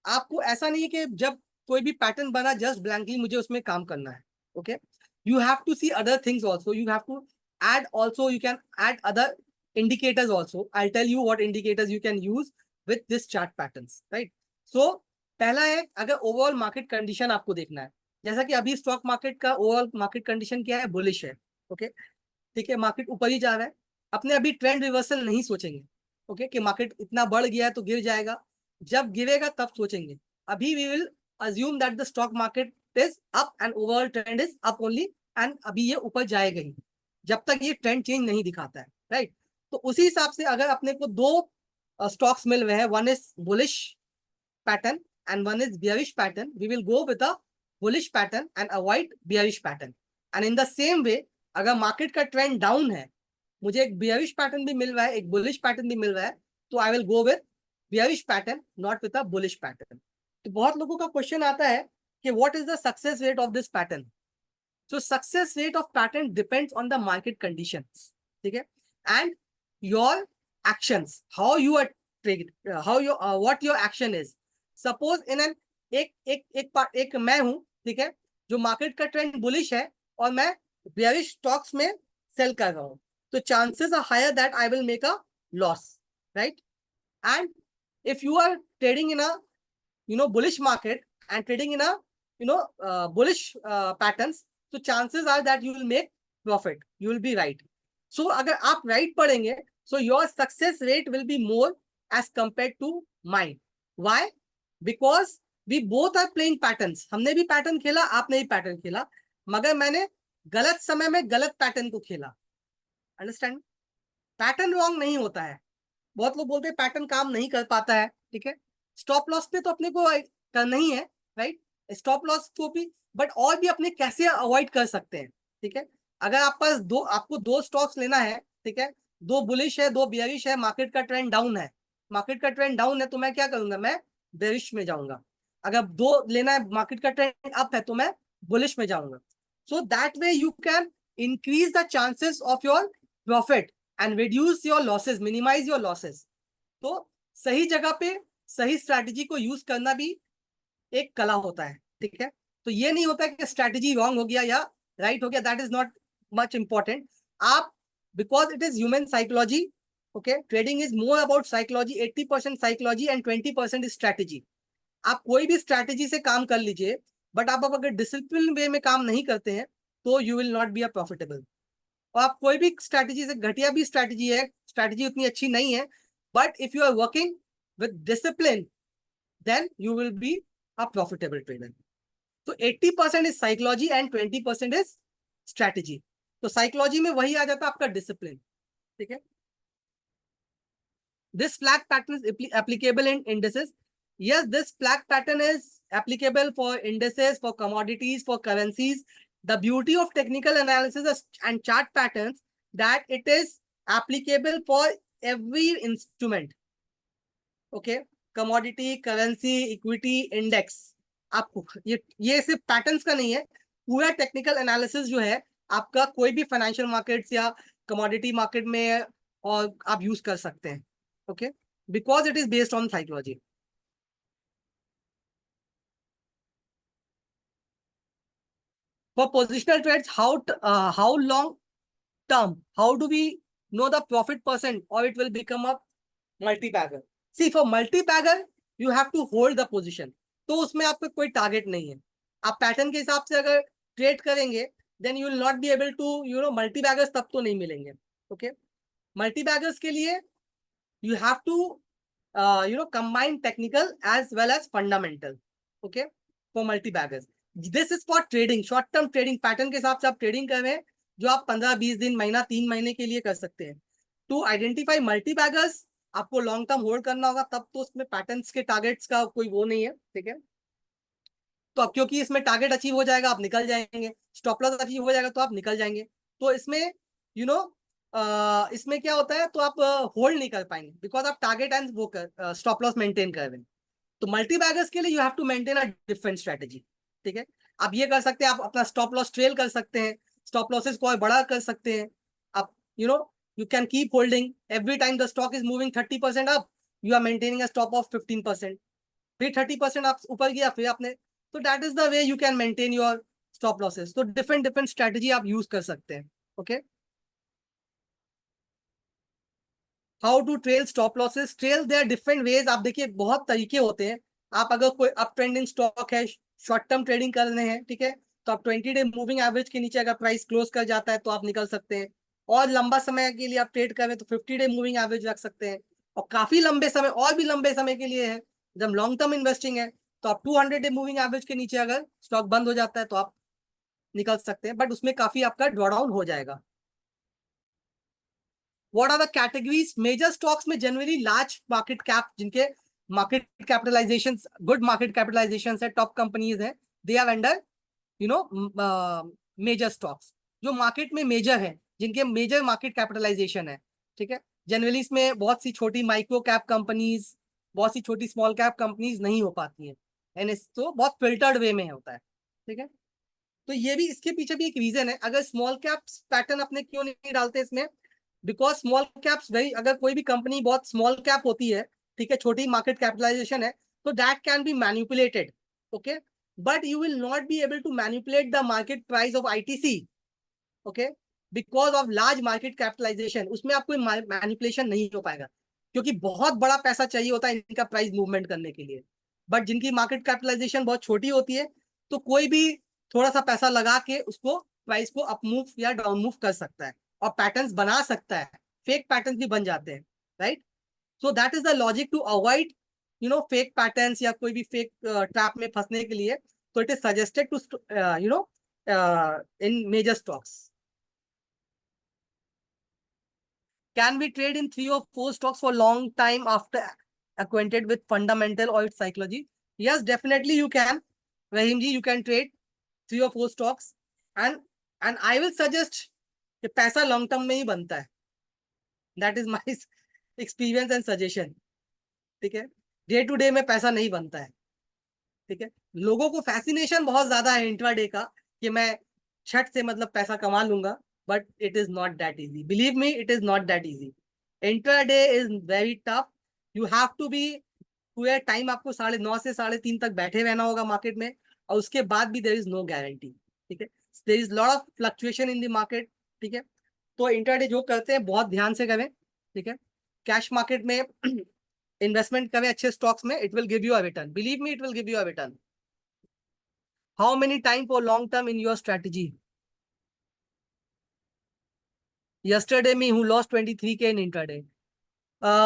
आपको ऐसा नहीं है कि जब कोई भी पैटर्न बना जस्ट ब्लैंकली मुझे उसमें काम करना है। Okay, you have to see other things also, you have to add also, you can add other indicators also. I'll tell you what indicators you can use with this chart patterns, right? So पहला है, अगर ओवरऑल मार्केट कंडीशन आपको देखना है, जैसा कि अभी स्टॉक मार्केट का ओवरऑल मार्केट कंडीशन क्या है, बुलिश है। ओके, ठीक है, मार्केट ऊपर ही जा रहा है, अपने अभी ट्रेंड रिवर्सल नहीं सोचेंगे। ओके, कि मार्केट इतना बढ़ गया है तो गिर जाएगा, जब गिरेगा तब सोचेंगे। अभी we will assume that the stock market is up and overall trend is up only, and अभी ये ऊपर जाएगा ही जब तक ये ट्रेंड चेंज नहीं दिखाता है, राइट। तो उसी हिसाब से अगर अपने को दो स्टॉक्स मिल रहे हैं, one is bullish pattern and one is bearish pattern, we will go with a bullish pattern and avoid bearish pattern. And in the same way, अगर मार्केट का ट्रेंड डाउन है, मुझे एक bearish पैटर्न भी मिल रहा है, एक bullish पैटर्न भी मिल रहा है, तो I will go with bearish pattern, not with a bullish pattern. तो बहुत लोगों का क्वेश्चन आता है कि what is the success rate of this pattern. So success rate of pattern depends on the market conditions, ठीक है, and your actions, how you are trade, how you what your action is. Suppose in an एक मैं हूं, ठीक है, जो मार्केट का ट्रेंड बुलिश है और मैं बेयरिश स्टॉक्स में सेल कर रहा हूं, तो chances are higher that I will make a loss, right? And if you are trading in a bullish market and trading in a bullish patterns, so chances are that you will make profit, you will be right. So अगर आप right पढ़ेंगे, so your success rate will be more as compared to mine. Why? Because we both are playing patterns. हमने भी पैटर्न खेला, आपने भी पैटर्न खेला, मगर मैंने गलत समय में गलत पैटर्न को खेला। अंडरस्टैंड? पैटर्न रॉन्ग नहीं होता है। बहुत लोग बोलते हैं पैटर्न काम नहीं कर पाता है, ठीक है। स्टॉप लॉस पे तो अपने को करना ही है, राइट? स्टॉप लॉस को भी, बट और भी अपने कैसे अवॉइड कर सकते हैं, ठीक है। अगर आप पास आपको दो स्टॉक्स लेना है, ठीक है, दो बुलिश है, दो बेयरिश है, मार्केट का ट्रेंड डाउन है, मार्केट का ट्रेंड डाउन है, तो मैं क्या करूंगा, मैं बेयरिश में जाऊंगा। अगर दो लेना है, मार्केट का ट्रेंड अप है, तो मैं बुलिश में जाऊंगा। So that way you can increase the chances of your profit and reduce your losses, minimise your losses. तो सही जगह पे सही स्ट्रैटेजी को यूज करना भी एक कला होता है, ठीक है। तो ये नहीं होता कि स्ट्रैटेजी रॉन्ग हो गया या राइट हो गया, that is not much important. आप, because it is human psychology, okay, trading is more about psychology, 80% psychology and 20% is strategy. आप कोई भी स्ट्रैटेजी से काम कर लीजिए, बट आप अगर डिसिप्लिन वे में काम नहीं करते हैं, तो you will not B a profitable. और आप कोई भी स्ट्रैटेजी से, घटिया भी स्ट्रैटेजी है, स्ट्रैटेजी उतनी अच्छी नहीं है, but if you are working with discipline, then you will be a profitable trader. तो 80% is psychology and 20% is strategy. तो साइकोलॉजी में वही आ जाता है आपका डिसिप्लिन, ठीक है। This flag pattern is applicable in indices. Yes, this flag pattern is applicable for indices, for commodities, for currencies. The beauty of technical analysis and chart patterns that it is applicable for every instrument. Okay, commodity, currency, equity, index. आपको ये सिर्फ पैटर्न्स का नहीं है, पूरा टेक्निकल एनालिसिस जो है आपका कोई भी फाइनेंशियल मार्केट्स या कमोडिटी मार्केट में और आप यूज कर सकते हैं, okay, because it is based on psychology. For positional trades, how long term, how do we know the profit percent, or it will become a multi-bagger? See, for multi-bagger, you have to hold the position. तो उसमें आपका कोई टारगेट नहीं है। आप पैटर्न के हिसाब से अगर ट्रेड करेंगे, then you will not be able to, multi-baggers तब तो नहीं मिलेंगे, ओके। multi-baggers के लिए you have to combine technical as well as fundamental, okay, for multi-baggers. This is for trading, short term trading, pattern के हिसाब से आप ट्रेडिंग कर रहे हैं, जो आप 15-20 दिन, महीना, 3 महीने के लिए कर सकते हैं। टू आइडेंटिफाई मल्टी बैगर्स, आपको लॉन्ग टर्म होल्ड करना होगा, तब तो उसमें पैटर्न्स के टारगेट्स का कोई वो नहीं है, ठीक है। तो अब क्योंकि इसमें टारगेट अचीव हो जाएगा, आप निकल जाएंगे, स्टॉप लॉस अचीव हो जाएगा तो आप निकल जाएंगे। तो इसमें इसमें क्या होता है, तो आप होल्ड नहीं कर पाएंगे, बिकॉज आप टारगेट एंड वो कर स्टॉप लॉस मेंटेन कर रहे हैं। तो मल्टी बैगर्स के लिए you have to maintain a different strategy, ठीक है। आप ये कर सकते हैं, आप अपना स्टॉप लॉस ट्रेल कर सकते हैं, स्टॉप लॉसेस को और बड़ा कर सकते हैं। आप you can keep holding, every time the stock is moving 30% up, you are maintaining a stop of 15%, फिर 30% आप ऊपर गया, फिर आपने, तो that is the way you can maintain your stop losses. तो डिफरेंट डिफरेंट स्ट्रेटेजी आप यूज कर सकते हैं, ओके। How to trail stop losses, trail there different ways. आप देखिए बहुत तरीके होते हैं। आप अगर कोई अप ट्रेंडिंग स्टॉक है, शॉर्ट टर्म ट्रेडिंग कर रहे हैं, ठीक है, तो आप 20 डे मूविंग एवरेज के नीचे अगर प्राइस क्लोज कर जाता है तो आप निकल सकते हैं। और लंबा समय के लिए आप ट्रेड कर रहे हैं तो 50 डे मूविंग एवरेज रख सकते हैं। और काफी लंबे समय, और भी लंबे समय के लिए है, जब लॉन्ग टर्म इन्वेस्टिंग है, तो आप 200 डे मूविंग एवरेज के नीचे अगर स्टॉक बंद हो जाता है तो आप निकल सकते हैं, बट उसमें काफी आपका ड्रॉडाउन हो जाएगा। What are the categories? Major stocks में जनरली लार्ज मार्केट कैप, जिनके market capitalisation, good market capitalisation है, टॉप कंपनीज है, they are under major stocks. जो मार्केट में मेजर है, जिनके मेजर मार्केट कैपिटलाइजेशन है, ठीक है। जनरली इसमें बहुत सी छोटी माइक्रो कैप कंपनीज, बहुत सी छोटी स्मॉल कैप कंपनीज नहीं हो पाती है, एंड तो बहुत फिल्टर्ड वे में होता है, ठीक है। तो ये भी, इसके पीछे भी एक रीजन है। अगर स्मॉल कैप पैटर्न अपने क्यों नहीं डालते इसमें, बिकॉज स्मॉल कैप्स भाई, अगर कोई भी कंपनी बहुत स्मॉल कैप होती है, ठीक है, छोटी मार्केट कैपिटलाइजेशन है, तो that can be manipulated, okay, but you will not be able to manipulate the market price of ITC, okay, because of large market capitalisation. उसमें आपको मैनिपुलेशन नहीं हो पाएगा, क्योंकि बहुत बड़ा पैसा चाहिए होता है इनका प्राइस मूवमेंट करने के लिए। बट जिनकी मार्केट कैपिटलाइजेशन बहुत छोटी होती है, तो कोई भी थोड़ा सा पैसा लगा के उसको प्राइस को अप मूव या डाउन मूव कर सकता है, और पैटर्न्स बना सकता है, फेक पैटर्न्स भी बन जाते हैं, right. So that is the logic to avoid fake patterns या कोई भी फेक ट्रैप में फंसने के लिए। तो it is suggested to in major stocks. Can we trade in 3 or 4 stocks for long time after acquainted with fundamental or its psychology? Yes, definitely you can. Rahim ji, you can trade 3 or 4 stocks, and I will suggest कि पैसा लॉन्ग टर्म में ही बनता है। That is my experience and suggestion, ठीक है। डे टू डे में पैसा नहीं बनता है, ठीक है। लोगों को फैसिनेशन बहुत ज्यादा है इंट्राडे का, कि मैं छठ से मतलब पैसा कमा लूंगा, but it is not that easy, believe me, it is not that easy. Intraday is very tough. You have to be पूरे टाइम, आपको 9:30 से 3:30 तक बैठे रहना होगा मार्केट में, और उसके बाद भी देयर इज नो गारंटी, ठीक है। There is lot of fluctuation in the market, ठीक है। तो इंट्राडे जो करते हैं बहुत ध्यान से करें, ठीक है। कैश मार्केट में इन्वेस्टमेंट करें अच्छे स्टॉक्स में, it will give you a return, believe me, it will give you a return. How many time for long term in your strategy? Yesterday me who lost 23K in intraday.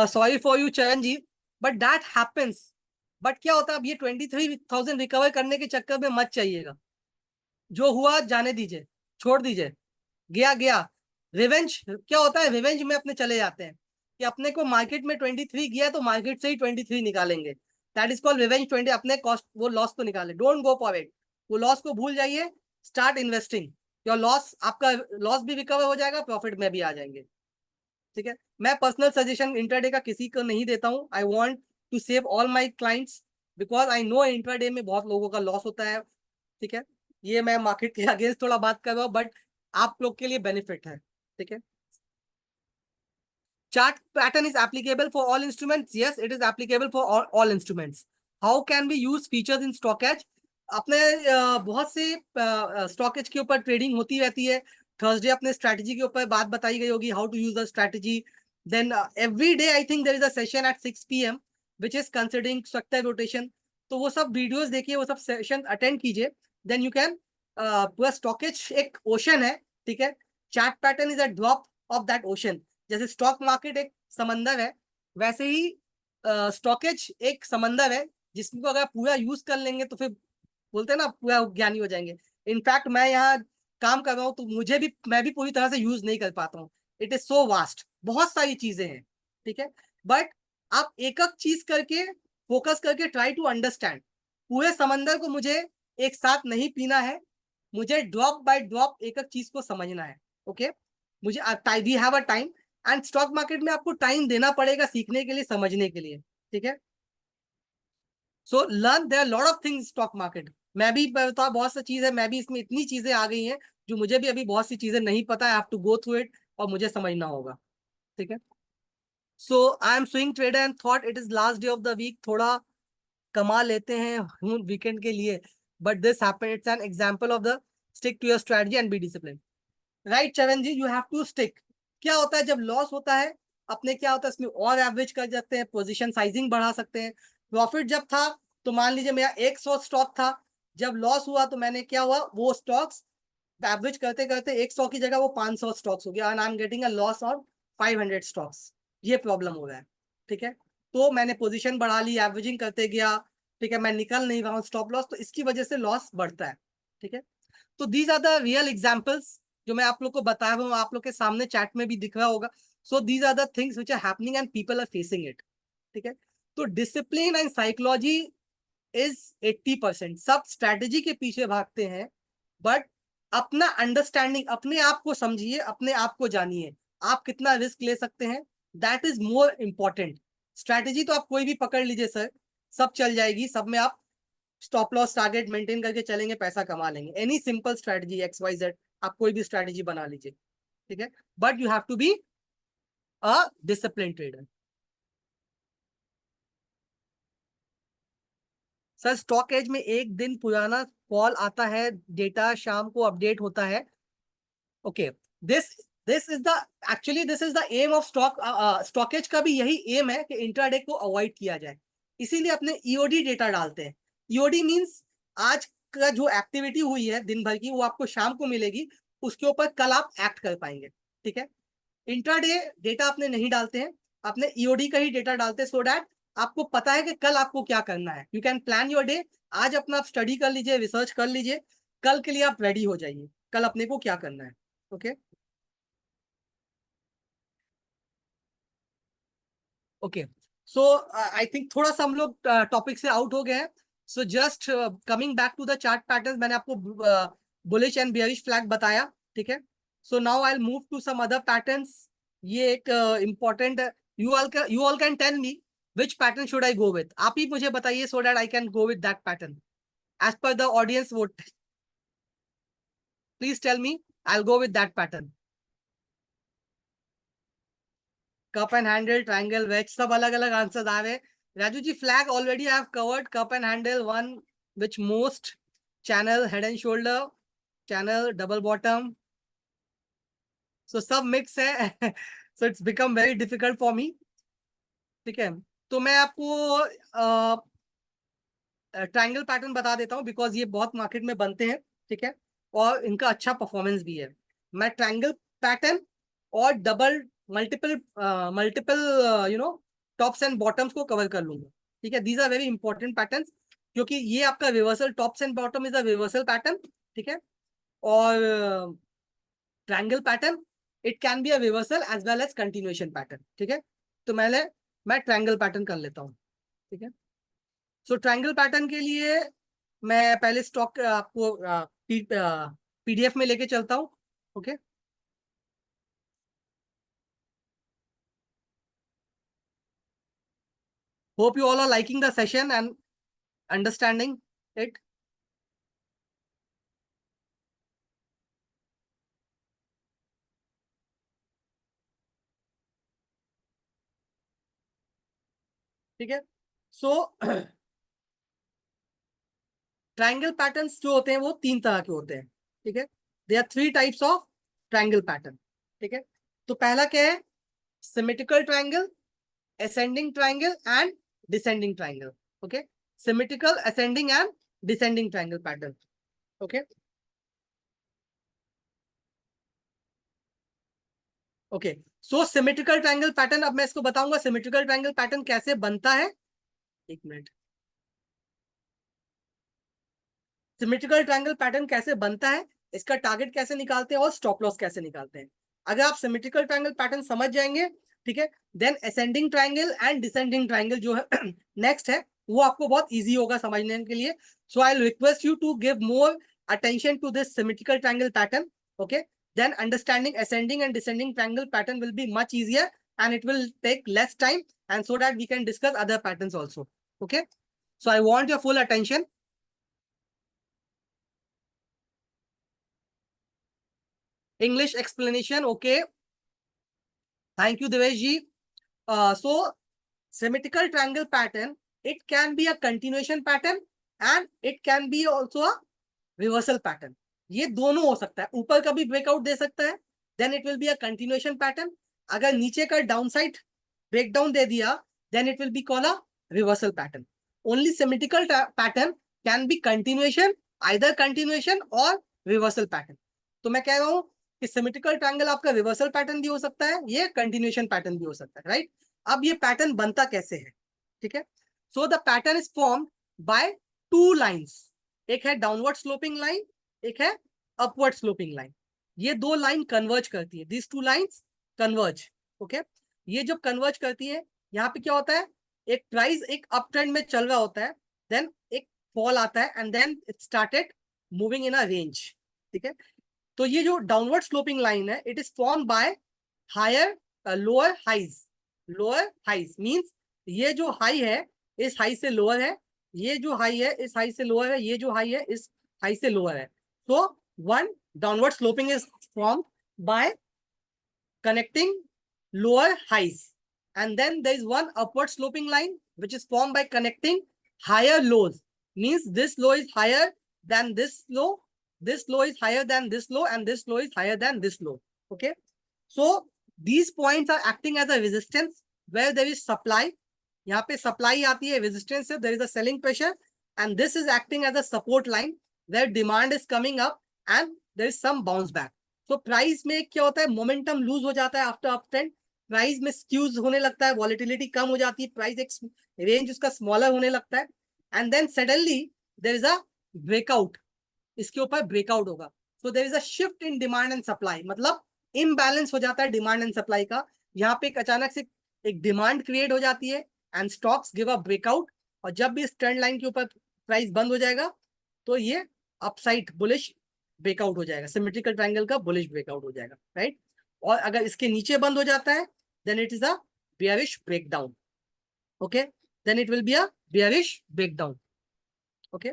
Sorry for you Charan ji, but that happens. But क्या होता है, अब ये 23,000 रिकवर करने के चक्कर में मत चाहिएगा। जो हुआ जाने दीजिए, छोड़ दीजिए, गया गया। रिवेंज क्या होता है, रिवेंज में अपने चले जाते हैं कि अपने को मार्केट में 23 गया तो मार्केट से ही 23 निकालेंगे। That is called revenge 20। अपने कॉस्ट वो लॉस को निकाले, डोंट गो फॉर इट। वो लॉस को भूल जाइए, स्टार्ट इन्वेस्टिंग। योर लॉस, आपका लॉस भी रिकवर हो जाएगा, प्रॉफिट में भी आ जाएंगे, ठीक है। मैं पर्सनल सजेशन इंट्राडे का किसी को नहीं देता हूँ। I want to save all my clients, because I know intraday में बहुत लोगों का लॉस होता है, ठीक है। ये मैं मार्केट के अगेंस्ट थोड़ा बात कर रहा हूँ, बट आप लोग के लिए बेनिफिट है, ठीक है। Chart pattern is applicable for all instruments. Yes, it is applicable for all instruments. How can we use features in stock edge? अपने बहुत से स्टॉक एज के ऊपर ट्रेडिंग होती रहती है। थर्सडे अपने स्ट्रैटेजी के ऊपर बात बताई गई होगी, how to use the strategy. Then every day I think there is a session at 6 PM which is considering structure rotation. तो वो सब वीडियोस देखिए, वो सब सेशन अटेंड कीजिए, देन यू कैन। पूरा स्टॉक एज एक ओशन है, ठीक है। Chart pattern is a drop of that ocean. जैसे स्टॉक मार्केट एक समंदर है, वैसे ही स्टॉकेज एक समंदर है, जिसको अगर पूरा यूज कर लेंगे तो फिर बोलते हैं ना पूरा ज्ञानी हो जाएंगे। इनफैक्ट मैं यहाँ काम कर रहा हूँ तो मैं भी पूरी तरह से यूज नहीं कर पाता हूँ। इट इज सो वास्ट, बहुत सारी चीजें हैं, ठीक है। बट आप एक एक चीज करके फोकस करके ट्राई टू अंडरस्टैंड। पूरे समंदर को मुझे एक साथ नहीं पीना है, मुझे ड्रॉप बाय ड्रॉप एक एक चीज को समझना है, ओके। मुझे we have a time, and stock market में आपको टाइम देना पड़ेगा सीखने के लिए, समझने के लिए, ठीक है। So learn, there lot of things stock market. मैं भी बता, बहुत सी चीज है, मैं भी इसमें इतनी चीजें आ गई हैं जो मुझे भी अभी बहुत सी चीजें नहीं पता है। I have to go through it, और मुझे समझना होगा, ठीक है। So I am swing trader and thought it is last day of the week, थोड़ा कमा लेते हैं वीकेंड के लिए, but this happen, it's an example of the stick to your strategy and be discipline. Right Charan ji, you have to stick. क्या होता है जब लॉस होता है, अपने क्या होता है इसमें और एवरेज कर सकते हैं, पोजीशन साइजिंग बढ़ा सकते हैं। प्रॉफिट जब था तो मान लीजिए मेरा 100 स्टॉक था, जब लॉस हुआ तो मैंने क्या हुआ, वो स्टॉक्स एवरेज करते करते 100 की जगह वो 500 स्टॉक्स हो गया, and I am getting a loss on 500 stocks. ये प्रॉब्लम हो रहा है, ठीक है। तो मैंने पोजीशन बढ़ा ली, एवरेजिंग करते गया, ठीक है, मैं निकल नहीं रहा हूँ स्टॉप लॉस, तो इसकी वजह से लॉस बढ़ता है, ठीक है। तो these are the real examples जो मैं आप लोग को बताया हूँ, आप लोग के सामने चैट में भी दिख रहा होगा। So these are the things which are happening and people are facing it, ठीक है। तो डिसिप्लिन एंड साइकोलॉजी इज 80%। सब स्ट्रैटेजी के पीछे भागते हैं, बट अपना अंडरस्टैंडिंग, अपने आप को समझिए, अपने आप को जानिए, आप कितना रिस्क ले सकते हैं, that is more important. Strategy तो आप कोई भी पकड़ लीजिए सर, सब चल जाएगी, सब में आप स्टॉप लॉस टारगेट मेंटेन करके चलेंगे, पैसा कमा लेंगे। एनी सिंपल स्ट्रैटेजी XYZ, आप कोई भी स्ट्रैटेजी बना लीजिए, ठीक है। But you have to be a discipline trader. Sir StockEdge में एक दिन पुराना कॉल आता है, डेटा शाम को अपडेट होता है। Okay, this this is the actually this is the aim of StockEdge का भी यही एम है कि इंट्राडे को अवॉइड किया जाए, इसीलिए अपने ईओडी डेटा डालते हैं। ईओडी मींस आज का जो एक्टिविटी हुई है दिन भर की वो आपको शाम को मिलेगी, उसके ऊपर कल आप एक्ट कर पाएंगे। ठीक है, इंट्राडे डेटा अपने नहीं डालते हैं, अपने ईओडी का ही डेटा डालते हैं, सो दैट आपको पता है कि कल आपको क्या करना है। You can plan your day. आज अपना आप स्टडी कर लीजिए, रिसर्च कर लीजिए, कल के लिए आप रेडी हो जाइए, कल अपने को क्या करना है। Okay okay, so I think थोड़ा सा हम लोग टॉपिक से आउट हो गए हैं। So just coming back to the chart pattern, मैंने आपको बुलिश एंड बियरिश फ्लैग बताया। ठीक है, so now I will move to some other patterns. ये एक important, you all can tell me which pattern should I go with. आप ही मुझे बताइए so that I can go with that pattern as per the audience vote. Please tell me, I will go with that pattern. Cup and handle, triangle, wedge, सब अलग अलग आंसर्स आ रहे हैं। Raju ji, flag already I have covered, cup and handle one which most, channel head and shoulder, channel double bottom, so सब मिक्स है। So it's become very difficult for me. ठीक है, तो मैं आपको ट्रायंगल पैटर्न बता देता हूँ, बिकॉज ये बहुत मार्केट में बनते हैं। ठीक है, और इनका अच्छा परफॉर्मेंस भी है। मैं ट्रायंगल पैटर्न और double multiple multiple you know tops and bottoms को कवर कर लूंगा। ठीक है, these are very important patterns, क्योंकि ये आपका reversal, tops and bottom is a reversal pattern. ठीक है, और triangle pattern it can be a reversal as well as continuation pattern. ठीक है, तो मैं ट्रायंगल पैटर्न कर लेता हूँ। ठीक है, सो ट्रायंगल पैटर्न के लिए मैं पहले स्टॉक आपको पीडीएफ में लेके चलता हूँ। Okay, hope you all are liking the session and understanding it. ठीक है, सो ट्रायंगल पैटर्न्स जो होते हैं वो तीन तरह के होते हैं। ठीक है, they are three types of triangle pattern. ठीक है, तो पहला क्या है, symmetrical triangle, ascending triangle and descending triangle. Okay, symmetrical, ascending and descending triangle pattern. Okay, okay, so symmetrical triangle pattern, अब मैं इसको बताऊंगा symmetrical triangle pattern कैसे बनता है। एक मिनट, सिमेट्रिकल ट्रायंगल पैटर्न कैसे बनता है, इसका टारगेट कैसे निकालते हैं और स्टॉप लॉस कैसे निकालते हैं। अगर आप सिमेट्रिकल ट्रायंगल पैटर्न समझ जाएंगे, ठीक है, then ascending triangle and descending triangle जो है नेक्स्ट है, वो आपको बहुत इजी होगा समझने के लिए। So I request you to give more attention to this symmetrical triangle pattern. Okay, then understanding ascending and descending triangle pattern will be much easier, and it will take less time, and so that we can discuss other patterns also. Okay, so I want your full attention. English explanation, okay. Thank you, Devesh ji. So, symmetrical triangle pattern, it can be a continuation pattern and it can be also a reversal pattern. ये दोनों हो सकता है, ऊपर का भी ब्रेकआउट दे सकता है, then it will be a continuation pattern. अगर नीचे का डाउन साइड ब्रेकडाउन दे दिया, then it will be call a reversal pattern. Only symmetrical pattern can be continuation, either continuation और रिवर्सल पैटर्न। तो मैं कह रहा हूँ कि सिमेट्रिकल ट्रायंगल आपका रिवर्सल पैटर्न भी हो सकता है, ये कंटिन्यूएशन पैटर्न भी हो सकता है, राइट। अब ये पैटर्न बनता कैसे है, ठीक है। So the pattern is formed by two lines, एक है डाउनवर्ड स्लोपिंग लाइन, एक है अपवर्ड स्लोपिंग लाइन। ये दो लाइन कन्वर्ज करती है, this two lines converge. Okay, ये जब कन्वर्ज करती है, यहाँ पे क्या होता है, एक प्राइस एक अप ट्रेंड में चल रहा होता है, देन एक फॉल आता है and then it started moving in a range. ठीक है, तो ये जो डाउनवर्ड स्लोपिंग लाइन है, it is form by higher lower highs. Lower highs means ये जो हाई है इस हाई से लोअर है, ये जो हाई है इस हाई से लोअर है, ये जो हाई है इस हाई से लोअर है। So one downward sloping is form bye connecting lower highs, and then there is one upward sloping line which is formed by connecting higher lows. Means this low is higher than this low is higher than this low, and this low is higher than this low. Okay, so these points are acting as a resistance where there is supply. यहाँ पे supply आती है, resistance है, there is a selling pressure, and this is acting as a support line where demand is coming up and there is some bounce back. तो प्राइस में क्या होता है, मोमेंटम लूज हो जाता है आफ्टर अप ट्रेंड, प्राइस में स्क्यूज होने लगता है, वॉलेटिलिटी कम हो जाती है, प्राइस एक रेंज उसका स्मॉलर होने लगता है, and then suddenly there is a breakout, इसके ऊपर ब्रेकआउट होगा. So there is a shift in demand and supply, मतलब इम्बैलेंस हो जाता है डिमांड एंड सप्लाई का. यहाँ पे एक अचानक से एक डिमांड क्रिएट हो जाती है and stocks give a breakout, और जब भी इस ट्रेंड लाइन के ऊपर प्राइस बंद हो जाएगा तो ये अपसाइड बुलिश ब्रेकआउट हो जाएगा, सिमेट्रिकल ट्रायंगल का बुलिश ब्रेकआउट हो जाएगा, राइट. और अगर इसके नीचे बंद हो जाता है then it is a bearish breakdown. Okay, then it will be a bearish breakdown. Okay,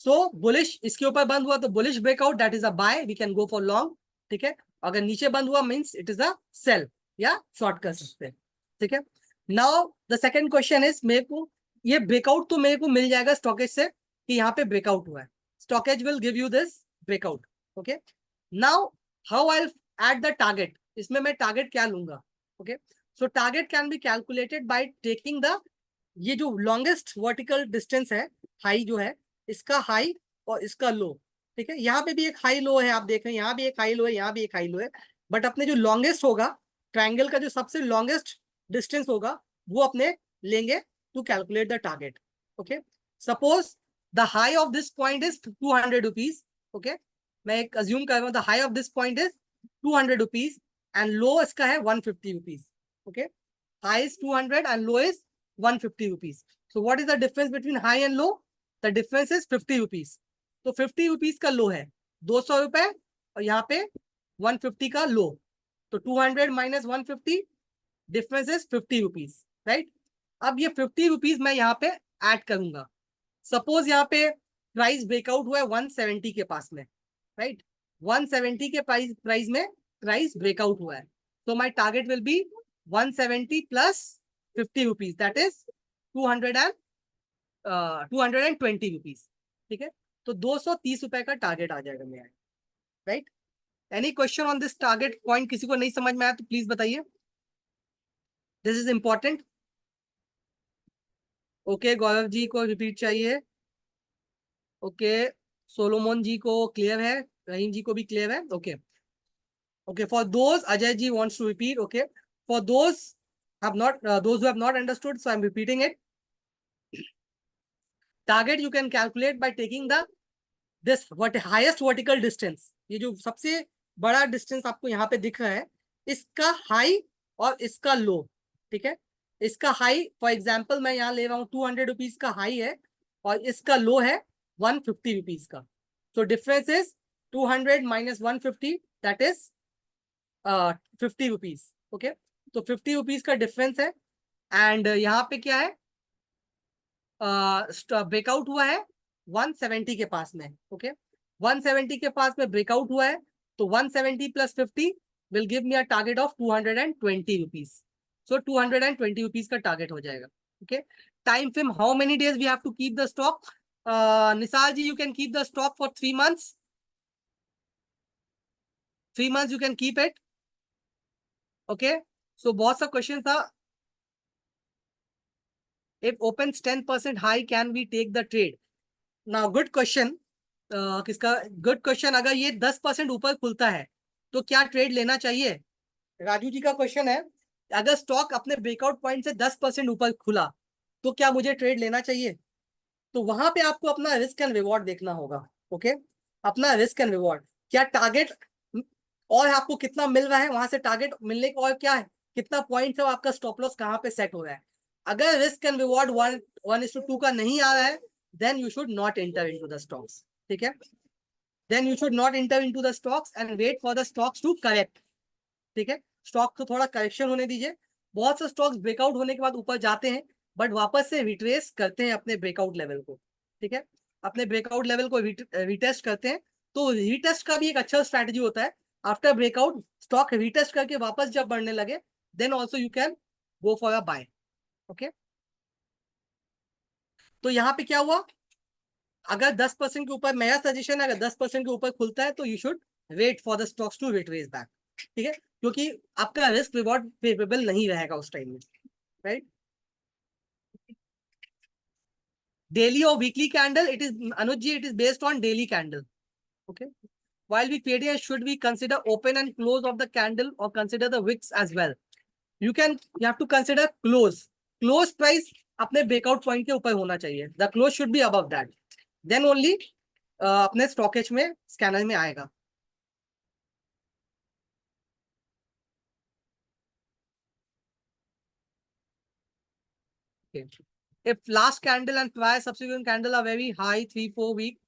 so bullish इसके ऊपर बंद हुआ तो bullish breakout, that is a buy, we can go for long. ठीक है, अगर नीचे बंद हुआ means it is a sell या शॉर्ट कर सकते हैं. ठीक है, now the second question is, मेरे को ये ब्रेकआउट तो मेरे को मिल जाएगा स्टॉकेज से कि यहाँ पे ब्रेकआउट हुआ है, stockage will give you this breakout. Okay, now how I at the target, इसमें मैं टारगेट क्या लूंगा. Okay, so target can be calculated by taking the, ये जो लॉन्गेस्ट वर्टिकल डिस्टेंस है, हाई जो है, इसका हाई और इसका लो. ठीक है, यहाँ पे भी एक हाई लो है, आप देख रहे हैं यहाँ भी एक हाई लो है, यहाँ भी एक हाई लो है, बट अपने जो लॉन्गेस्ट होगा ट्रायंगल का, जो सबसे लॉन्गेस्ट डिस्टेंस होगा वो अपने लेंगे to calculate the target. Okay, suppose the high of this point is 200 rupees. Okay, मैं एक अज्यूम कर रहा हूँ the high of this point is 200 rupees and low इसका है 150 rupees. Okay, high is 200 and low is 150 rupees. So what is the difference between high and low, the difference is 50 rupees. तो 50 रुपीज का लो है 200 रुपए, और यहाँ पे 150 का लो, तो 200 minus 150, difference is 50 rupees, right. अब ये 50 रुपीज मैं यहाँ पे ऐड करूंगा. सपोज यहाँ पे प्राइस ब्रेकआउट हुआ है 170 के पास में, राइट. 170 के प्राइस में प्राइस ब्रेकआउट हुआ है, तो my target will be 170 plus 50 rupees, that is 220 rupees. ठीक है, तो 230 रुपए का टारगेट आ जाएगा मेरा, right. Any question on this target point, किसी को नहीं समझ में आया तो प्लीज बताइए, this is important. Okay, Gaurav ji को रिपीट चाहिए. ओके, सोलोमोन जी को क्लियर है, रहीम जी को भी क्लियर है. Okay, okay, for those, Ajay ji wants to repeat. Okay, for those have not those who have not understood, so I'm repeating it. Target you can calculate by taking the this what highest vertical distance, ये जो सबसे बड़ा डिस्टेंस आपको यहाँ पे दिख रहा है, इसका हाई और इसका लो. ठीक है, इसका हाई फॉर एग्जांपल मैं यहाँ ले रहा हूँ 200 रुपीज का हाई है, और इसका लो है 150 रुपीज का. तो difference is 200 minus 150, that is 50 rupees. Okay, तो 50 रुपीज का डिफरेंस है, एंड यहाँ पे क्या है, ब्रेकआउट हुआ है 170 के पास में. ओके, 170 के पास में ब्रेकआउट हुआ है, तो 170 plus 50 will give me a target of 220 rupees. So 220 rupees का टारगेट हो जाएगा. Okay, time frame, how many days we have to keep the stock. Nisar ji, you can keep the stock for 3 months. 3 months you can keep it. Okay, so बहुत सा क्वेश्चन था. If opens 10% high, can we take the trade? Now good question. किसका गुड क्वेश्चन, अगर ये 10% ऊपर खुलता है तो क्या ट्रेड लेना चाहिए, राजू जी का क्वेश्चन है. अगर स्टॉक अपने ब्रेकआउट पॉइंट से 10% ऊपर खुला तो क्या मुझे ट्रेड लेना चाहिए. तो वहां पे आपको अपना रिस्क एंड रिवॉर्ड देखना होगा. ओके, अपना रिस्क एंड रिवॉर्ड, क्या टारगेट और आपको कितना मिल रहा है वहां से, टारगेट मिलने का और क्या है, कितना पॉइंट है, आपका स्टॉप लॉस कहाँ पे सेट हो रहा है. अगर रिस्क एंड रिवॉर्ड 1:2 का नहीं आ रहा है, then you should not enter into the stocks. ठीक है, then you should not enter into the stocks and wait for the stocks to correct. ठीक है, स्टॉक को थोड़ा करेक्शन होने दीजिए. बहुत से स्टॉक्स ब्रेकआउट होने के बाद ऊपर जाते हैं, बट वापस से रिट्रेस करते हैं अपने ब्रेकआउट लेवल को. ठीक है, अपने ब्रेकआउट लेवल को रिटेस्ट करते हैं. तो रिटेस्ट का भी एक अच्छा स्ट्रैटेजी होता है. आफ्टर ब्रेकआउट स्टॉक रिटेस्ट करके वापस जब बढ़ने लगे, then also you can go for a buy. Okay, तो यहाँ पे क्या हुआ, अगर 10% के ऊपर, मेरा सजेशन है, अगर 10% के ऊपर खुलता है तो you should wait for the stocks to retrace back, ठीक है, क्योंकि आपका रिस्क रिवॉर्ड फेवरेबल नहीं रहेगा उस टाइम में, राइट। डेली और weekly candle, it is Anuj ji, it is based on daily candle. Okay, while we trading, should we consider open and close of the candle or consider the wicks as well? You have to consider close price अपने breakout point के ऊपर होना चाहिए. The close should be above that, then only अपने stockage में scanner में आएगा. Okay. If last candle and prior subsequent candle are very high 3-4 week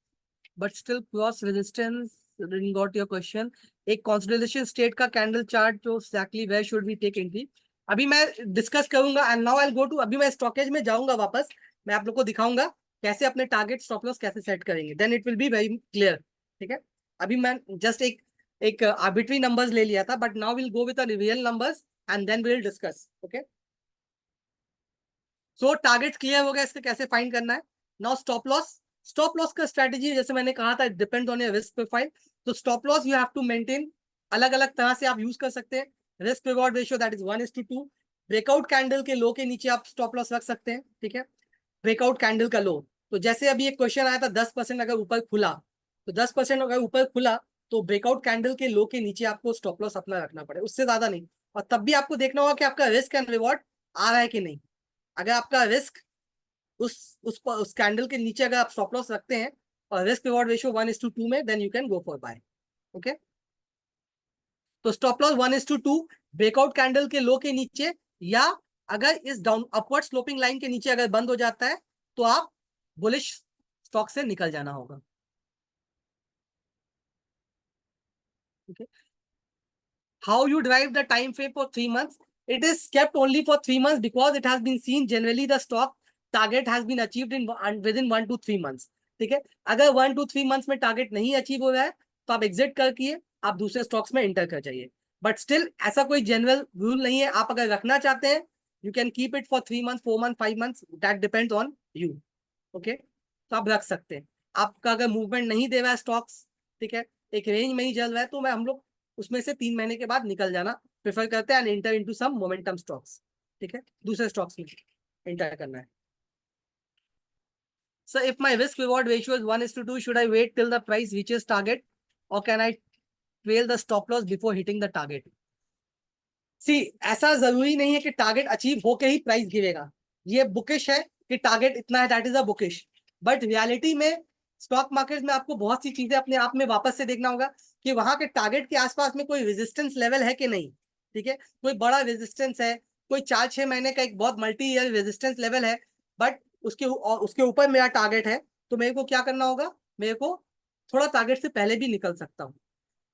but still cross resistance, didn't got your question. एक consolidation state का candle chart जो exactly where should we take entry, अभी मैं डिस्कस करूंगा. And now I go to, अभी मैं स्टॉकेज में जाऊंगा वापस, मैं आप लोग को दिखाऊंगा कैसे अपने टारगेट स्टॉप लॉस कैसे सेट करेंगे, then it will be very clear. ठीक है, अभी मैं जस्ट एक एक आर्बिट्री नंबर्स ले लिया था, but now will go with real numbers and then will discuss. Okay, so target clear हो गया, इसके कैसे फाइंड करना है. नाउ स्टॉप लॉस का स्ट्रेटेजी जैसे मैंने कहा था, depend on your risk profile. तो stop loss you have to maintain, अलग अलग तरह से आप यूज कर सकते हैं. Risk reward ratio that is 1:2. Breakout candle के लो के नीचे आप स्टॉप लॉस रख सकते हैं. ठीक है, ब्रेकआउट कैंडल का लो, तो जैसे अभी एक क्वेश्चन आया था 10% अगर ऊपर खुला, तो 10% अगर ऊपर खुला तो ब्रेकआउट कैंडल के लो के नीचे आपको स्टॉप लॉस अपना रखना पड़े, उससे ज्यादा नहीं. और तब भी आपको देखना होगा कि आपका रिस्क एंड रिवॉर्ड आ रहा है कि नहीं. अगर आपका रिस्क उस कैंडल के नीचे अगर आप स्टॉप लॉस रखते हैं और रिस्क रिवॉर्ड रेशियो 1:2 में, then you can go for buy. Okay, तो स्टॉप लॉस 1:2 ब्रेकआउट कैंडल के लो के नीचे, या अगर इस डाउन अपवर्ड स्लोपिंग लाइन के नीचे अगर बंद हो जाता है तो आप बुलिश स्टॉक से निकल जाना होगा. Okay. How you derive the time frame for 3 months? It is kept only for 3 months because it has been seen generally the stock target has been achieved in within 1 to 3 months. ठीक है, अगर 1 to 3 months में टारगेट नहीं अचीव हो रहा है तो आप एग्जिट करके आप दूसरे स्टॉक्स में इंटर कर जाइए. बट स्टिल ऐसा कोई जनरल रूल नहीं है. आप अगर रखना चाहते हैं you can keep it for 3 months, 4 months, 5 months, that depends on you. Okay, तो आप रख सकते हैं. आपका अगर मूवमेंट नहीं दे रहा है स्टॉक्स, ठीक है, एक रेंज में ही चल रहा है, तो मैं हम लोग उसमें से 3 महीने के बाद निकल जाना प्रेफर करते हैं and enter into some momentum stocks. ठीक है, दूसरे स्टॉक्स में इंटर करना है. So if my risk reward ratio is 1:2, should I wait till the price reaches target or can I trail the stop loss before hitting the target? सी, ऐसा जरूरी नहीं है कि टारगेट अचीव होके ही प्राइस गिरेगा. ये बुकिश है कि टारगेट इतना है, that is a bookish. But reality में स्टॉक मार्केट में आपको बहुत सी चीजें अपने आप में वापस से देखना होगा कि वहां के टारगेट के आसपास में कोई रेजिस्टेंस लेवल है कि नहीं. ठीक है, कोई बड़ा रेजिस्टेंस है, कोई 4-6 महीने का एक बहुत मल्टी ईयर रेजिस्टेंस लेवल है, बट उसके ऊपर मेरा टारगेट है, तो मेरे को क्या करना होगा, मेरे को थोड़ा टारगेट से पहले भी निकल सकता हूँ.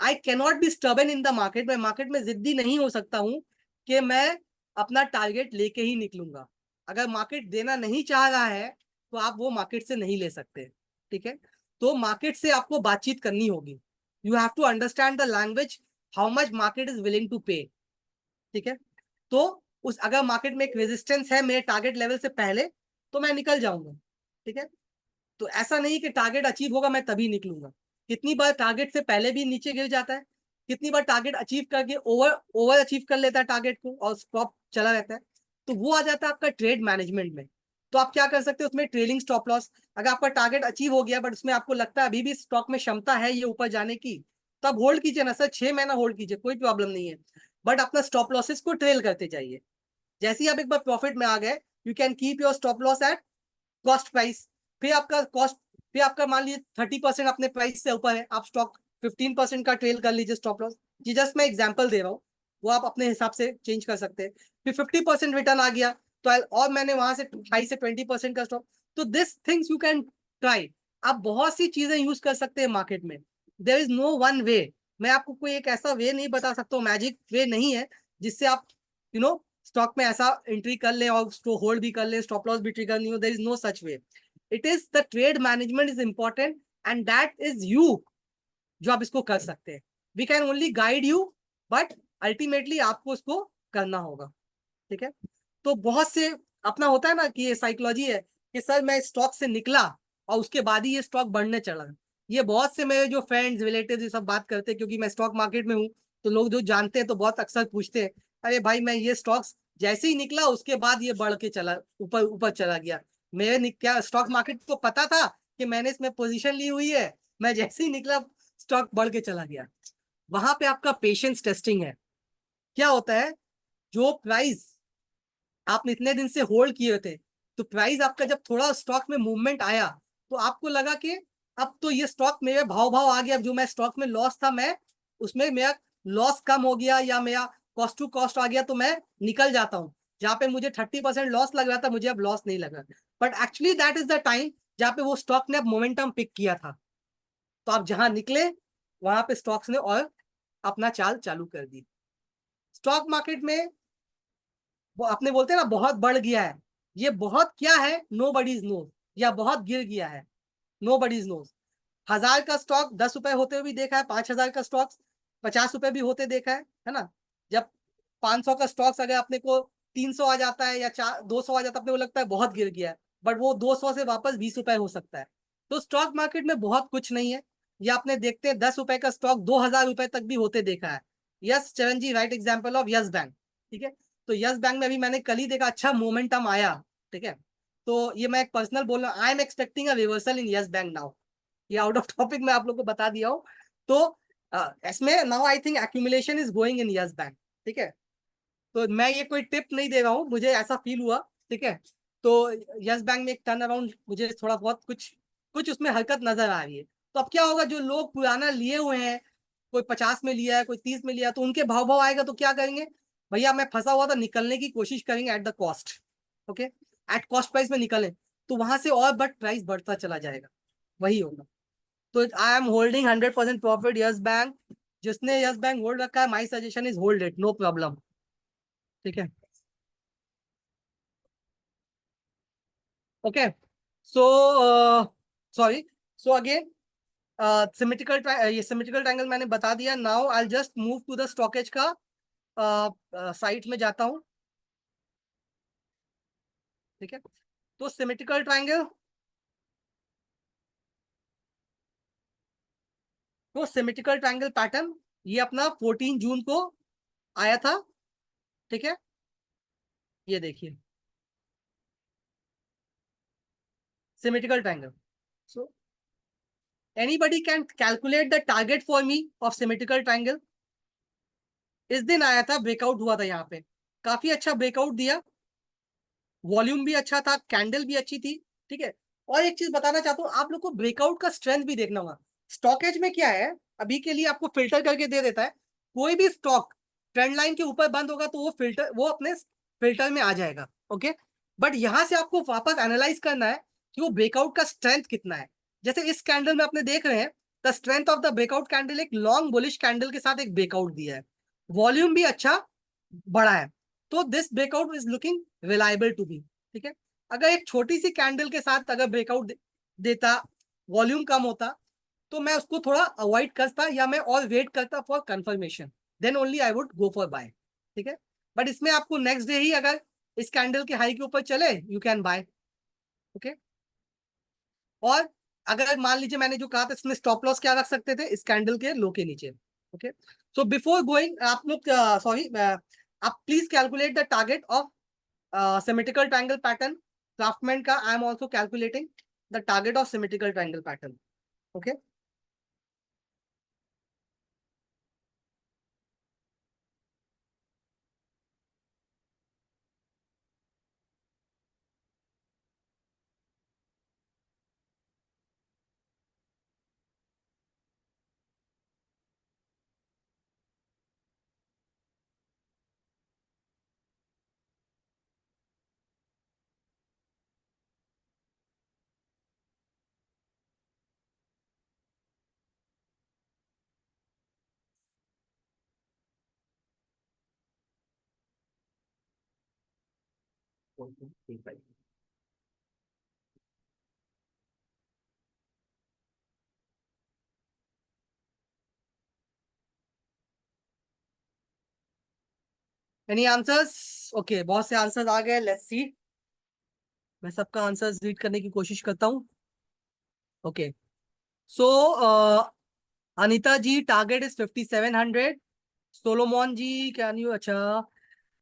I cannot be stubborn in the market. मैं मार्केट में जिद्दी नहीं हो सकता हूं कि मैं अपना टारगेट लेके ही निकलूंगा. अगर मार्केट देना नहीं चाह रहा है तो आप वो मार्केट से नहीं ले सकते. ठीक है, तो मार्केट से आपको बातचीत करनी होगी. You have to understand the language, how much market is willing to pay. ठीक है, तो उस अगर मार्केट में एक रेजिस्टेंस है मेरे टारगेट लेवल से पहले, तो मैं निकल जाऊंगा. ठीक है, तो ऐसा नहीं कि टारगेट अचीव होगा मैं तभी निकलूंगा. कितनी बार टारगेट से पहले भी नीचे गिर जाता है, कितनी बार टारगेट अचीव करके ओवर ओवर अचीव कर लेता है टारगेट को और स्टॉप चला रहता है. तो वो आ जाता है आपका ट्रेड मैनेजमेंट में. तो आप क्या कर सकते हो उसमें, ट्रेलिंग स्टॉप लॉस. अगर आपका टारगेट अचीव हो गया बट उसमें आपको लगता है अभी भी स्टॉक में क्षमता है ये ऊपर जाने की, तो आप होल्ड कीजिए ना सर, 6 महीना होल्ड कीजिए, कोई प्रॉब्लम नहीं है. बट अपना स्टॉप लॉसेस को ट्रेल करते जाइए. जैसे ही आप एक बार प्रॉफिट में आ गए, you can keep your stop loss at cost price. फिर आपका कॉस्ट, फिर आपका मान लीजिए 30% अपने प्राइस से ऊपर है, आप स्टॉक 15% का ट्रेल कर लीजिए स्टॉप लॉस. ये जस्ट मैं एग्जांपल दे रहा हूँ, वो आप अपने हिसाब से चेंज कर सकते हैं. फिर 50% रिटर्न आ गया तो और मैंने वहां से 5 से 20% का स्टॉक. तो this things you can try. आप बहुत सी चीजें यूज कर सकते हैं मार्केट में. There is no one way. मैं आपको कोई एक ऐसा वे नहीं बता सकता हूँ, मैजिक वे नहीं है जिससे आप स्टॉक में ऐसा एंट्री कर ले और उसको होल्ड भी कर ले, स्टॉप लॉस भी ट्रिगर नहीं हो. There is no such way. It is the trade management is important and that is you, जो आप इसको कर सकते हैं. We can only guide you, but ultimately आपको इसको करना होगा। ठीक है। तो बहुत से अपना होता है ना कि ये साइकोलॉजी है कि सर मैं स्टॉक से निकला और उसके बाद ही ये स्टॉक बढ़ने चला। ये बहुत से मेरे जो फ्रेंड्स रिलेटिव ये सब बात करते हैं, क्योंकि मैं स्टॉक मार्केट में हूँ। तो लोग जो जानते हैं तो बहुत अक्सर पूछते हैं, अरे भाई मैं ये स्टॉक्स जैसे ही निकला उसके बाद ये बढ़ के चला, ऊपर ऊपर चला गया। क्या स्टॉक मार्केट को पता था कि मैंने इसमें पोजीशन ली हुई है, मैं जैसे ही निकला स्टॉक बढ़ के चला गया। वहां पे आपका पेशेंस टेस्टिंग है। क्या होता है, जो प्राइस आपने इतने दिन से होल्ड किए थे, तो प्राइस आपका जब थोड़ा स्टॉक में मूवमेंट आया, तो आपको लगा कि अब तो ये स्टॉक मेरे भाव भाव आ गया, जो मैं स्टॉक में लॉस था मैं उसमें मेरा लॉस कम हो गया, या मेरा कॉस्ट टू कॉस्ट आ गया, तो मैं निकल जाता हूँ। जहाँ पे मुझे 30% लॉस लग रहा था, मुझे अब लॉस नहीं लग रहा। But actually that is the time जहाँ पे वो स्टॉक ने अब मोमेंटम पिक किया था। तो आप जहां निकले वहां पे स्टॉक्स ने और अपना चाल चालू कर दी। स्टॉक मार्केट में वो अपने बोलते हैं ना बहुत बढ़ गया है, ये बहुत क्या है, नो बडीज नो, या बहुत गिर गया है, नो बडीज नो। 1,000 का स्टॉक 10 रुपए होते हुए भी देखा है, 5,000 का स्टॉक 50 रुपए भी होते देखा है ना। जब 500 का स्टॉक्स अगर अपने को 300 आ जाता है या 200 आ जाता है, अपने को लगता है बहुत गिर गया है, बट वो 200 से वापस 20 रुपए हो सकता है। तो स्टॉक मार्केट में बहुत कुछ नहीं है। ये आपने देखते हैं 10 रुपए का स्टॉक 2,000 रुपए तक भी होते देखा है। Yes Charan ji, right example of Yes Bank. ठीक है। तो यस बैंक में अभी मैंने कल ही देखा अच्छा मोमेंटम आया। ठीक है। तो ये मैं एक पर्सनल बोल रहा हूँ, I am expecting a reversal in yes bank now. ये आउट ऑफ टॉपिक मैं आप लोग को बता दिया हूँ। तो इसमें now I think accumulation is going in yes Bank. ठीक है। तो मैं ये कोई टिप नहीं दे रहा हूँ, मुझे ऐसा फील हुआ। ठीक है। तो यस बैंक में एक टर्न अराउंड मुझे थोड़ा बहुत कुछ कुछ उसमें हरकत नजर आ रही है। तो अब क्या होगा, जो लोग पुराना लिए हुए हैं, कोई 50 में लिया है, कोई 30 में लिया है, तो उनके भाव भाव आएगा तो क्या करेंगे, भैया मैं फंसा हुआ था, निकलने की कोशिश करेंगे at the cost. Okay. At cost price में निकलें, तो वहां से और बट प्राइस बढ़ता चला जाएगा, वही होगा। तो I am holding 100% profit Yes Bank. जिसने यस बैंक होल्ड रखा है, my suggestion is hold it, no problem. ठीक है। Okay. So sorry. So again symmetrical, ये सिमेट्रिकल ट्रायंगल मैंने बता दिया। Now I just move to the StockEdge का साइट में जाता हूँ। ठीक है। तो सिमेट्रिकल ट्रायंगल, तो सिमेट्रिकल ट्रायंगल पैटर्न ये अपना 14 जून को आया था। ठीक है। ये देखिए symmetrical triangle. So anybody can calculate the target for me of symmetrical triangle. इस दिन आया था, ब्रेकआउट हुआ था यहाँ पे, काफी अच्छा ब्रेकआउट दिया, वॉल्यूम भी अच्छा था, कैंडल भी अच्छी थी। ठीक है। और एक चीज बताना चाहता हूँ, आप लोग को ब्रेकआउट का स्ट्रेंथ भी देखना होगा। स्टॉकेज में क्या है, अभी के लिए आपको फिल्टर करके दे देता है। कोई भी स्टॉक ट्रेंड लाइन के ऊपर बंद होगा तो वो अपने फिल्टर में आ जाएगा। ओके। बट यहां से आपको वापस एनालाइज करना है कि वो ब्रेकआउट का स्ट्रेंथ कितना है। जैसे इस कैंडल में अपने देख रहे हैं, the strength of the breakout candle, एक लॉन्ग बुलिश कैंडल के साथ एक ब्रेकआउट दिया है, वॉल्यूम भी अच्छा बड़ा है। तो this breakout is looking reliable to be. ठीक है। अगर एक छोटी सी कैंडल के साथ अगर ब्रेकआउट देता, वॉल्यूम कम होता, तो मैं उसको थोड़ा अवॉइड करता, या मैं और वेट करता for confirmation, then only I would go for buy. ठीक है। बट इसमें आपको नेक्स्ट डे ही अगर इस कैंडल के हाई के ऊपर चले, यू कैन बाय। ओके। और अगर मान लीजिए मैंने जो कहा था, इसमें स्टॉप लॉस क्या रख सकते थे, इस कैंडल के लो के नीचे। ओके। सो बिफोर गोइंग आप लोग सॉरी, आप please calculate the target of symmetrical triangle pattern, Craftman का I am also calculating the target of symmetrical triangle pattern. Okay. Any answers? Okay, बहुत से आंसर्स आ गए, लेट्स सी। मैं सबका आंसर्स रीड करने की कोशिश करता हूँ। Okay, so Anita ji target is 5700। Solomon ji can you, अच्छा,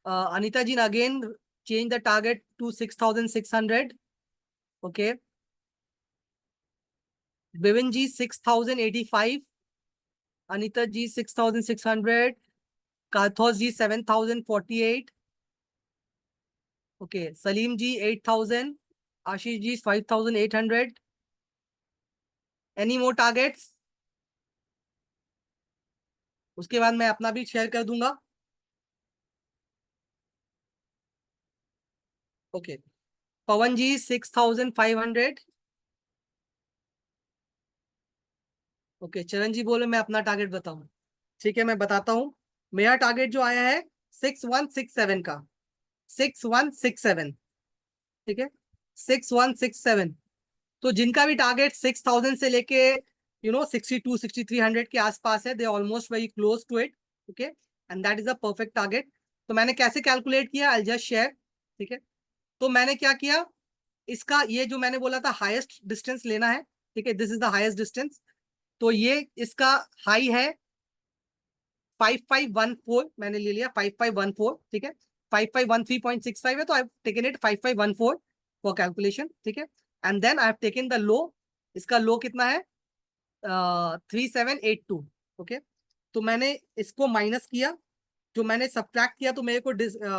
Anita ji again change the target to 6600. Okay, Bivin ji 6085, Anita ji 6600, Karthos ji 7048. Okay, Salim ji 8000, Ashish ji 5800. Any more targets? उसके बाद मैं अपना भी शेयर कर दूंगा। ओके, पवन जी 6500। ओके, चरण जी बोले मैं अपना टारगेट बताऊं। ठीक है, मैं बताता हूं। मेरा टारगेट जो आया है 6167 का, 6167। ठीक है, 6167। तो जिनका भी टारगेट 6000 से लेके 62 6300 के आसपास है, they almost very close to it. Okay, and that is a perfect target. तो मैंने कैसे कैलकुलेट किया, आई जस्ट शेयर। ठीक है, तो मैंने क्या किया, इसका ये जो मैंने बोला था हाईएस्ट डिस्टेंस लेना है। ठीक है, this is the highest distance. तो ये इसका हाई है 5514, मैंने ले लिया 5514। ठीक है, 5513.65 है, तो I taken it 5514 for calculation. ठीक है, and then I have taken the low. इसका लो कितना है, 3782। ओके, तो मैंने इसको माइनस किया, जो मैंने सब्ट्रैक्ट किया, तो मेरे को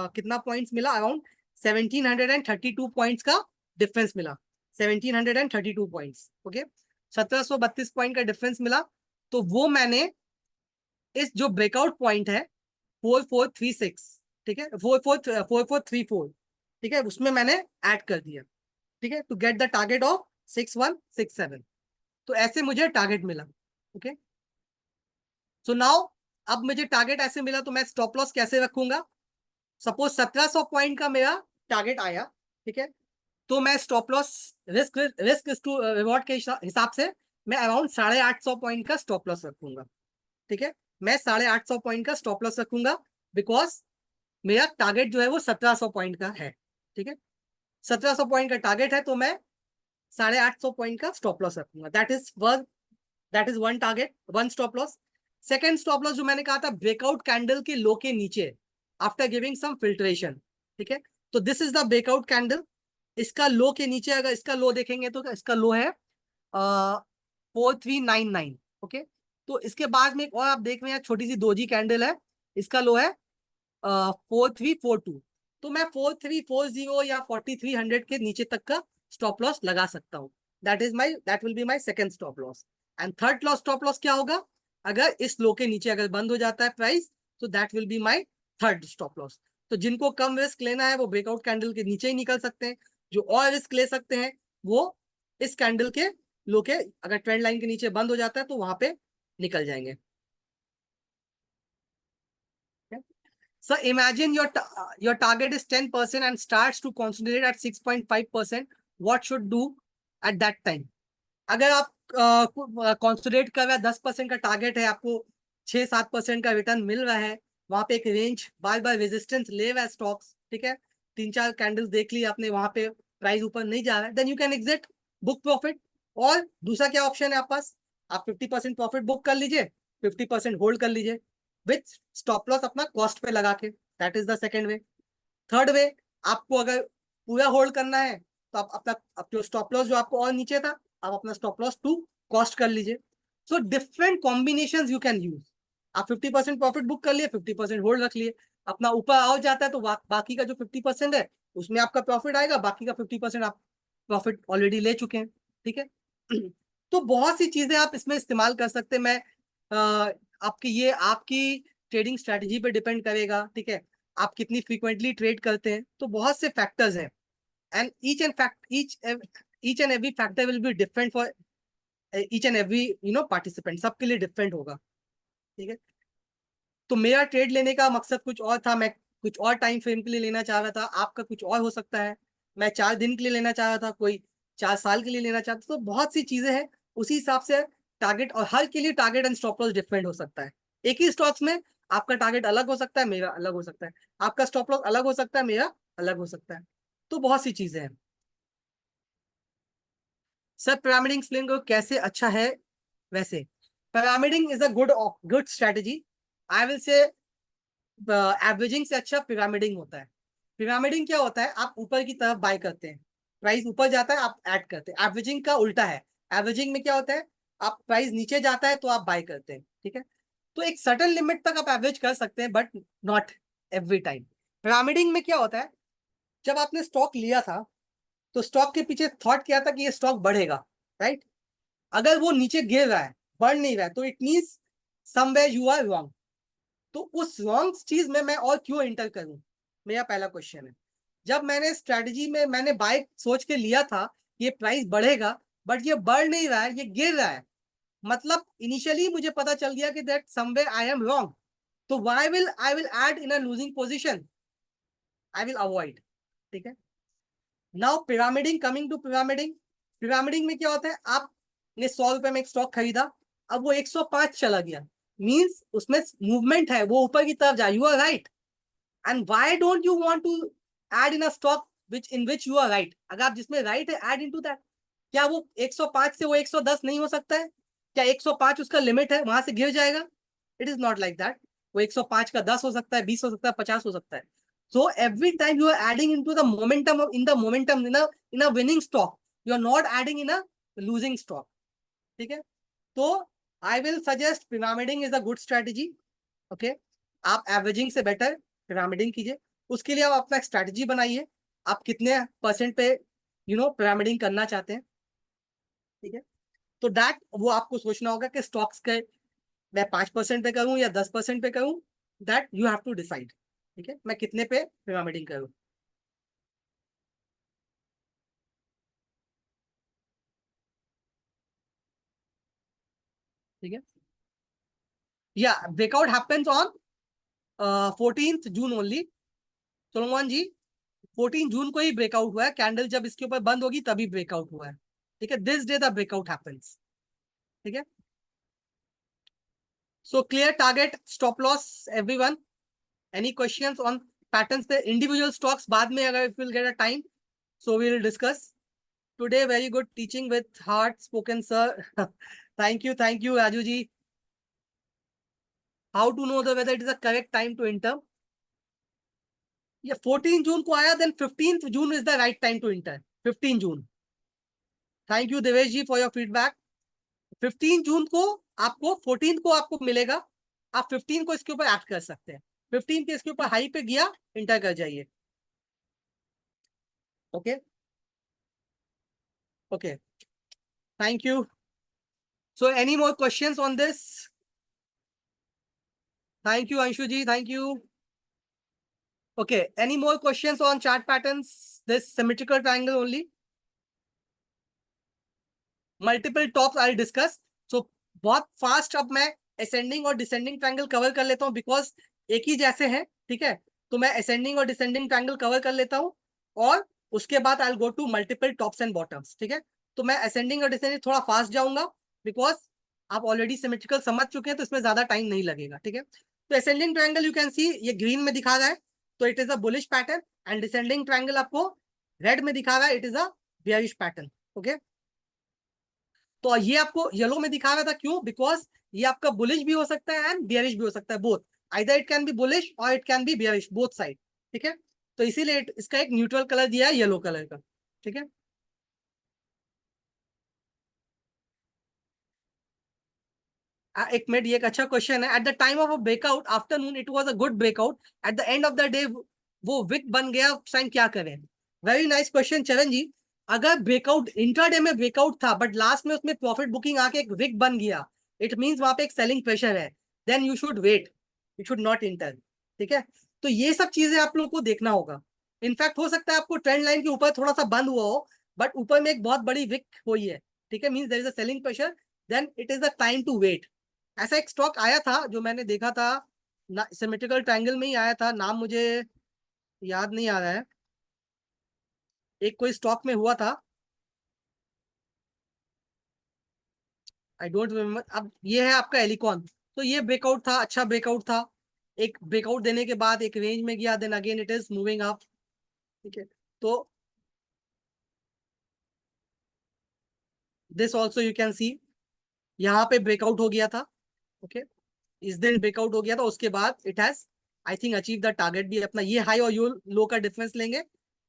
कितना पॉइंट्स मिला, अराउंड 1732 पॉइंट्स का डिफरेंस मिला। 1732 पॉइंट्स। ओके, 1732 पॉइंट का डिफरेंस मिला। तो वो मैंने इस जो ब्रेकआउट पॉइंट है 4436, ठीक है, 4434, ठीक है, उसमें मैंने ऐड कर दिया। ठीक है, to get the target of 6167। तो ऐसे मुझे टारगेट मिला। ओके, सो नाउ अब मुझे टारगेट ऐसे मिला, तो मैं स्टॉप लॉस कैसे रखूंगा। सपोज 1700 पॉइंट का मेरा टारगेट आया। ठीक है, तो मैं stop loss risk risk to reward के हिसाब से मैं अराउंड 850 पॉइंट का स्टॉप लॉस रखूंगा। ठीक है, मैं 850 पॉइंट का स्टॉप लॉस रखूंगा, बिकॉज मेरा टारगेट जो है वो 1700 पॉइंट का है। ठीक है, 1700 पॉइंट का टारगेट है, तो मैं 850 पॉइंट का स्टॉप लॉस रखूंगा। That is one target, one stop loss. Second stop loss जो मैंने कहा था, ब्रेकआउट कैंडल के लो के नीचे आफ्टर गिविंग सम फिल्ट्रेशन। ठीक है, तो this is the breakout candle. इसका लो के नीचे अगर इसका लो देखेंगे तो इसका लो है 4399। ओके, तो इसके बाद में एक और आप देख रहे हैं, छोटी सी दोजी कैंडल है, इसका लो है 4342। तो मैं 4340 या 4300 के नीचे तक का स्टॉप लॉस लगा सकता हूँ। That will be my second stop loss. And third loss stop loss क्या होगा, अगर इस लो के नीचे अगर बंद हो जाता है प्राइस, तो that will be my third stop loss. तो जिनको कम रिस्क लेना है वो ब्रेकआउट कैंडल के नीचे ही निकल सकते हैं। जो और रिस्क ले सकते हैं वो इस कैंडल के लो के अगर ट्रेंड लाइन के नीचे बंद हो जाता है तो वहां पे निकल जाएंगे। So imagine your target is 10% and starts to consolidate at 6.5%. What should do at that time? अगर आप कंसोलिडेट कर रहे हैं, 10% का टारगेट है, आपको 6-7% का रिटर्न मिल रहा है, वहां पे एक रेंज बार बार रेजिस्टेंस ले रहा है स्टॉक्स। ठीक है, 3-4 कैंडल्स देख ली आपने, वहां पे प्राइस ऊपर नहीं जा रहा है, then you can exit, book profit. और दूसरा क्या ऑप्शन है आप पास, आप 50% प्रॉफिट बुक कर लीजिए, 50% होल्ड कर लीजिए विथ स्टॉप लॉस अपना कॉस्ट पे लगा के। That is the second way. Third way, आपको अगर पूरा होल्ड करना है तो आप अपना जो स्टॉप लॉस जो आपको और नीचे था, आप अपना स्टॉप लॉस टू कॉस्ट कर लीजिए। So different combination you can use. आप 50% प्रॉफिट बुक कर लिए, 50% होल्ड रख लिए, अपना ऊपर आ जाता है तो बाकी का जो 50% है उसमें आपका प्रॉफिट आएगा, बाकी का 50% आप प्रॉफिट ऑलरेडी ले चुके हैं। ठीक है, तो बहुत सी चीजें आप इसमें इस्तेमाल कर सकते हैं। मैं आपकी ट्रेडिंग स्ट्रेटेजी पे डिपेंड करेगा। ठीक है, आप कितनी फ्रीक्वेंटली ट्रेड करते हैं, तो बहुत से फैक्टर्स हैं, and each and every factor will be different for each and every participant, सबके लिए डिफरेंट होगा। ठीक है, तो मेरा ट्रेड लेने का मकसद कुछ और था, मैं कुछ और टाइम फ्रेम के लिए लेना चाह रहा था, आपका कुछ और हो सकता है। मैं 4 दिन के लिए लेना चाह रहा था, कोई 4 साल के लिए लेना चाहता, तो बहुत सी चीजें हैं, उसी हिसाब से टारगेट, और हर के लिए target and stop loss different हो सकता है। एक ही स्टॉक्स में आपका टारगेट अलग हो सकता है, मेरा अलग हो सकता है, आपका स्टॉप लॉस अलग हो सकता है, मेरा अलग हो सकता है। तो बहुत सी चीजें हैं। सर पिरामिडिंग एक्सप्लेन करो कैसे अच्छा है। वैसे pyramiding is a good strategy. I will say averaging से अच्छा पिरामिडिंग होता है। पिरामिडिंग क्या होता है, आप ऊपर की तरफ बाय करते हैं, प्राइस ऊपर जाता है आप ऐड करते हैं। एवरेजिंग का उल्टा है। एवरेजिंग में क्या होता है, आप प्राइस नीचे जाता है तो आप बाय करते हैं, ठीक है। तो एक सर्टन लिमिट तक आप एवरेज कर सकते हैं, but not every time. Pyramiding में क्या होता है, जब आपने स्टॉक लिया था तो स्टॉक के पीछे थॉट किया था कि ये स्टॉक बढ़ेगा, राइट। अगर वो नीचे गिर रहा है, बढ़ नहीं रहा है, तो it means somewhere you are wrong. तो उस रॉन्ग चीज में मैं और क्यों एंटर करूं, मेरा पहला क्वेश्चन है। जब मैंने स्ट्रेटजी में मैंने बाय सोच के लिया था ये प्राइस बढ़ेगा, बट ये बढ़ नहीं रहा है, ये गिर रहा है, मतलब इनिशियली मुझे पता चल गया कि that somewhere I am wrong. तो I will add in a losing position, I will avoid, ठीक है। Now pyramiding, coming to pyramiding. Pyramiding में क्या होता है, आपने 100 रुपए में एक स्टॉक खरीदा, अब वो 105 चला गया, मीन्स उसमें मूवमेंट है, वो ऊपर की तरफ जाए, you are right. And why don't you want to add in a stock which in which you are right. अगर आप जिसमें राइट है, ऐड इनटू दैट। क्या वो 105 से वो 110 नहीं हो सकता है? क्या 105 उसका लिमिट है, वहां से गिर जाएगा? It is not like that. वो 105 का 10 हो सकता है, 20 हो सकता है, 50 हो सकता है। So every time you are adding into the momentum in the momentum in a winning stock, you are not adding in a losing stock, ठीक है। तो I will suggest pyramiding is a good strategy, okay. आप एवरेजिंग से बेटर पिरामिडिंग कीजिए। उसके लिए आप अपना एक स्ट्रेटेजी बनाइए, आप कितने परसेंट पे पिरामिडिंग करना चाहते हैं, ठीक है। तो दैट वो आपको सोचना होगा कि स्टॉक्स के मैं 5% पे करूं या 10% पे करूं, that you have to decide, ठीक है, मैं कितने पे पिरामिडिंग करूं, ठीक है। या breakout happens on 14 June only, Solman ji. 14 जून को ही ब्रेकआउट हुआ है, कैंडल जब इसके ऊपर बंद होगी तभी ब्रेकआउट हुआ है, ठीक है। This day the breakout happens, ठीक है। So clear target, stop loss, everyone. Any questions on patterns पे, इंडिविजुअल स्टॉक्स बाद में अगर will get a time, so we will discuss today. Very good teaching with heart spoken sir. Thank you Raju ji. How to know the whether it is a correct time to enter? ये 14 जून को आया, then 15 June is the right time to enter. 15 June. Thank you Devesh ji for your feedback. 15 जून को आपको, 14 को आपको मिलेगा, आप 15 को इसके ऊपर ऐड कर सकते हैं। 15 के इसके ऊपर हाई पे गया, इंटर कर जाइए, okay. Okay, thank you. So any more questions on this? Thank you Anshu ji, thank you. Okay, any more questions on chart patterns, this symmetrical triangle only, multiple tops I discuss. So बहुत फास्ट अब मैं असेंडिंग और डिसेंडिंग ट्रायंगल कवर कर लेता हूँ, बिकॉज एक ही जैसे हैं, ठीक है। तो मैं असेंडिंग और डिसेंडिंग ट्रायंगल कवर कर लेता हूँ, और उसके बाद I go to multiple tops and bottoms, ठीक है। तो मैं असेंडिंग और डिसेंडिंग थोड़ा फास्ट जाऊंगा, बिकॉज आप ऑलरेडी सिमेट्रिकल समझ चुके हैं, तो इसमें ज्यादा टाइम नहीं लगेगा, ठीक है। तो असेंडिंग ट्रायंगल यू कैन सी, ये ग्रीन में दिखा रहा है, तो it is a bullish pattern. And descending triangle आपको रेड में दिखा रहा है, it is a bearish pattern, okay. तो ये आपको येलो में दिखा रहा था, क्यों? बिकॉज ये आपका बुलिश भी हो सकता है एंड बियरिश भी हो सकता है, both. Either it can be bullish और it can be bearish, both side, ठीक है। तो इसीलिए इसका एक न्यूट्रल कलर दिया है, येलो कलर का, ठीक है। एक मिनट, ये एक अच्छा क्वेश्चन है। At the time of a breakout afternoon it was a good breakout, at the end of the day वो विक बन गया, उस टाइम क्या करें? वेरी नाइस क्वेश्चन चरण जी। अगर ब्रेकआउट इंट्राडे में ब्रेकआउट था, बट लास्ट में उसमें प्रॉफिट बुकिंग आके एक विक बन गया, इट मींस वहां पे एक सेलिंग प्रेशर है, then you should wait, you should not enter, ठीक है। तो ये सब चीजें आप लोगों को देखना होगा। इनफैक्ट हो सकता है आपको ट्रेंड लाइन के ऊपर थोड़ा सा बंद हुआ हो, बट ऊपर में एक बहुत बड़ी विक हुई है, ठीक है, means there is a selling pressure, then it is the time to wait. ऐसा एक स्टॉक आया था जो मैंने देखा था, सिमेट्रिकल ट्रायंगल में ही आया था, नाम मुझे याद नहीं आ रहा है, एक कोई स्टॉक में हुआ था, आई डोंट रिमेम्बर। अब ये है आपका एलिकॉन, तो ये ब्रेकआउट था, अच्छा ब्रेकआउट था, एक ब्रेकआउट देने के बाद एक रेंज में गया, then again it is moving up, ठीक है। तो this also you can see, यहाँ पे ब्रेकआउट हो गया था, ओके, इस दिन ब्रेकआउट हो गया था, उसके बाद it has I think achieve the target भी अपना। ये हाई और यो लो का डिफरेंस लेंगे,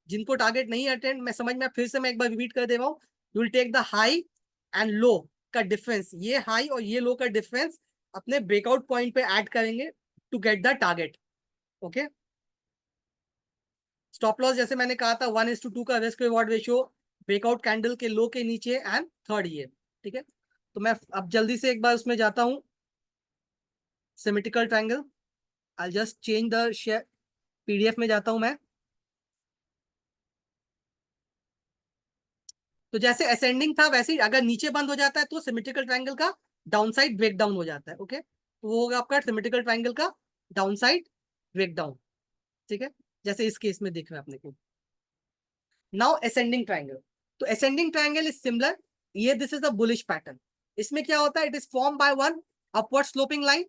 जिनको टारगेट नहीं अटेंड मैं समझ में, फिर से मैं एक बार रिपीट कर दे रहा हूँ, you will take the high and low का डिफरेंस, ये हाई और ये लो का डिफरेंस अपने ब्रेकआउट पॉइंट पे ऐड करेंगे to get the target, okay. Stop loss जैसे मैंने कहा था 1:2 का risk reward ratio, breakout candle के लो के नीचे एंड थर्ड ये, ठीक है। तो मैं अब जल्दी से एक बार उसमें जाता हूँ, symmetrical triangle, I just change the share, PDF में जाता हूं मैं। तो जैसे असेंडिंग था वैसे ही अगर नीचे बंद हो जाता है तो सिमेट्रिकल ट्रायंगल का डाउन साइड ब्रेक डाउन हो जाता है, ओके। तो वो होगा आपका सिमेट्रिकल ट्रायंगल का डाउन साइड ब्रेक डाउन, ठीक है, जैसे इस केस में देख रहे हैं अपने को। नाउ असेंडिंग ट्रायंगल, तो असेंडिंग ट्रायंगल इज सिमिलर, ये this is a bullish pattern. इसमें क्या होता है, it is form by one upward sloping line,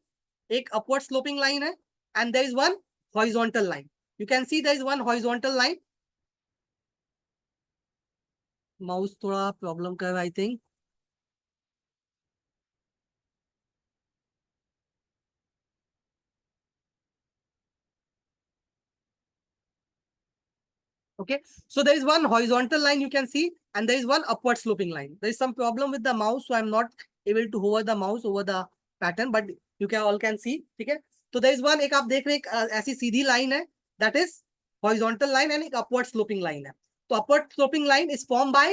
एक अपवर्ड स्लोपिंग लाइन है, and there is one horizontal line, you can see there is one horizontal line. Mouse थोड़ा प्रॉब्लम कर रहा है I think. Okay, so there is one horizontal line you can see, and there is one upward sloping line. There is some problem with the mouse, so I'm not able to hover the mouse over the pattern, but you can all can see, ठीक है। तो there is one, एक आप देख रहे हैं, ऐसी सीधी लाइन है, that is horizontal line, and एक upward sloping line है। तो upward sloping line is formed by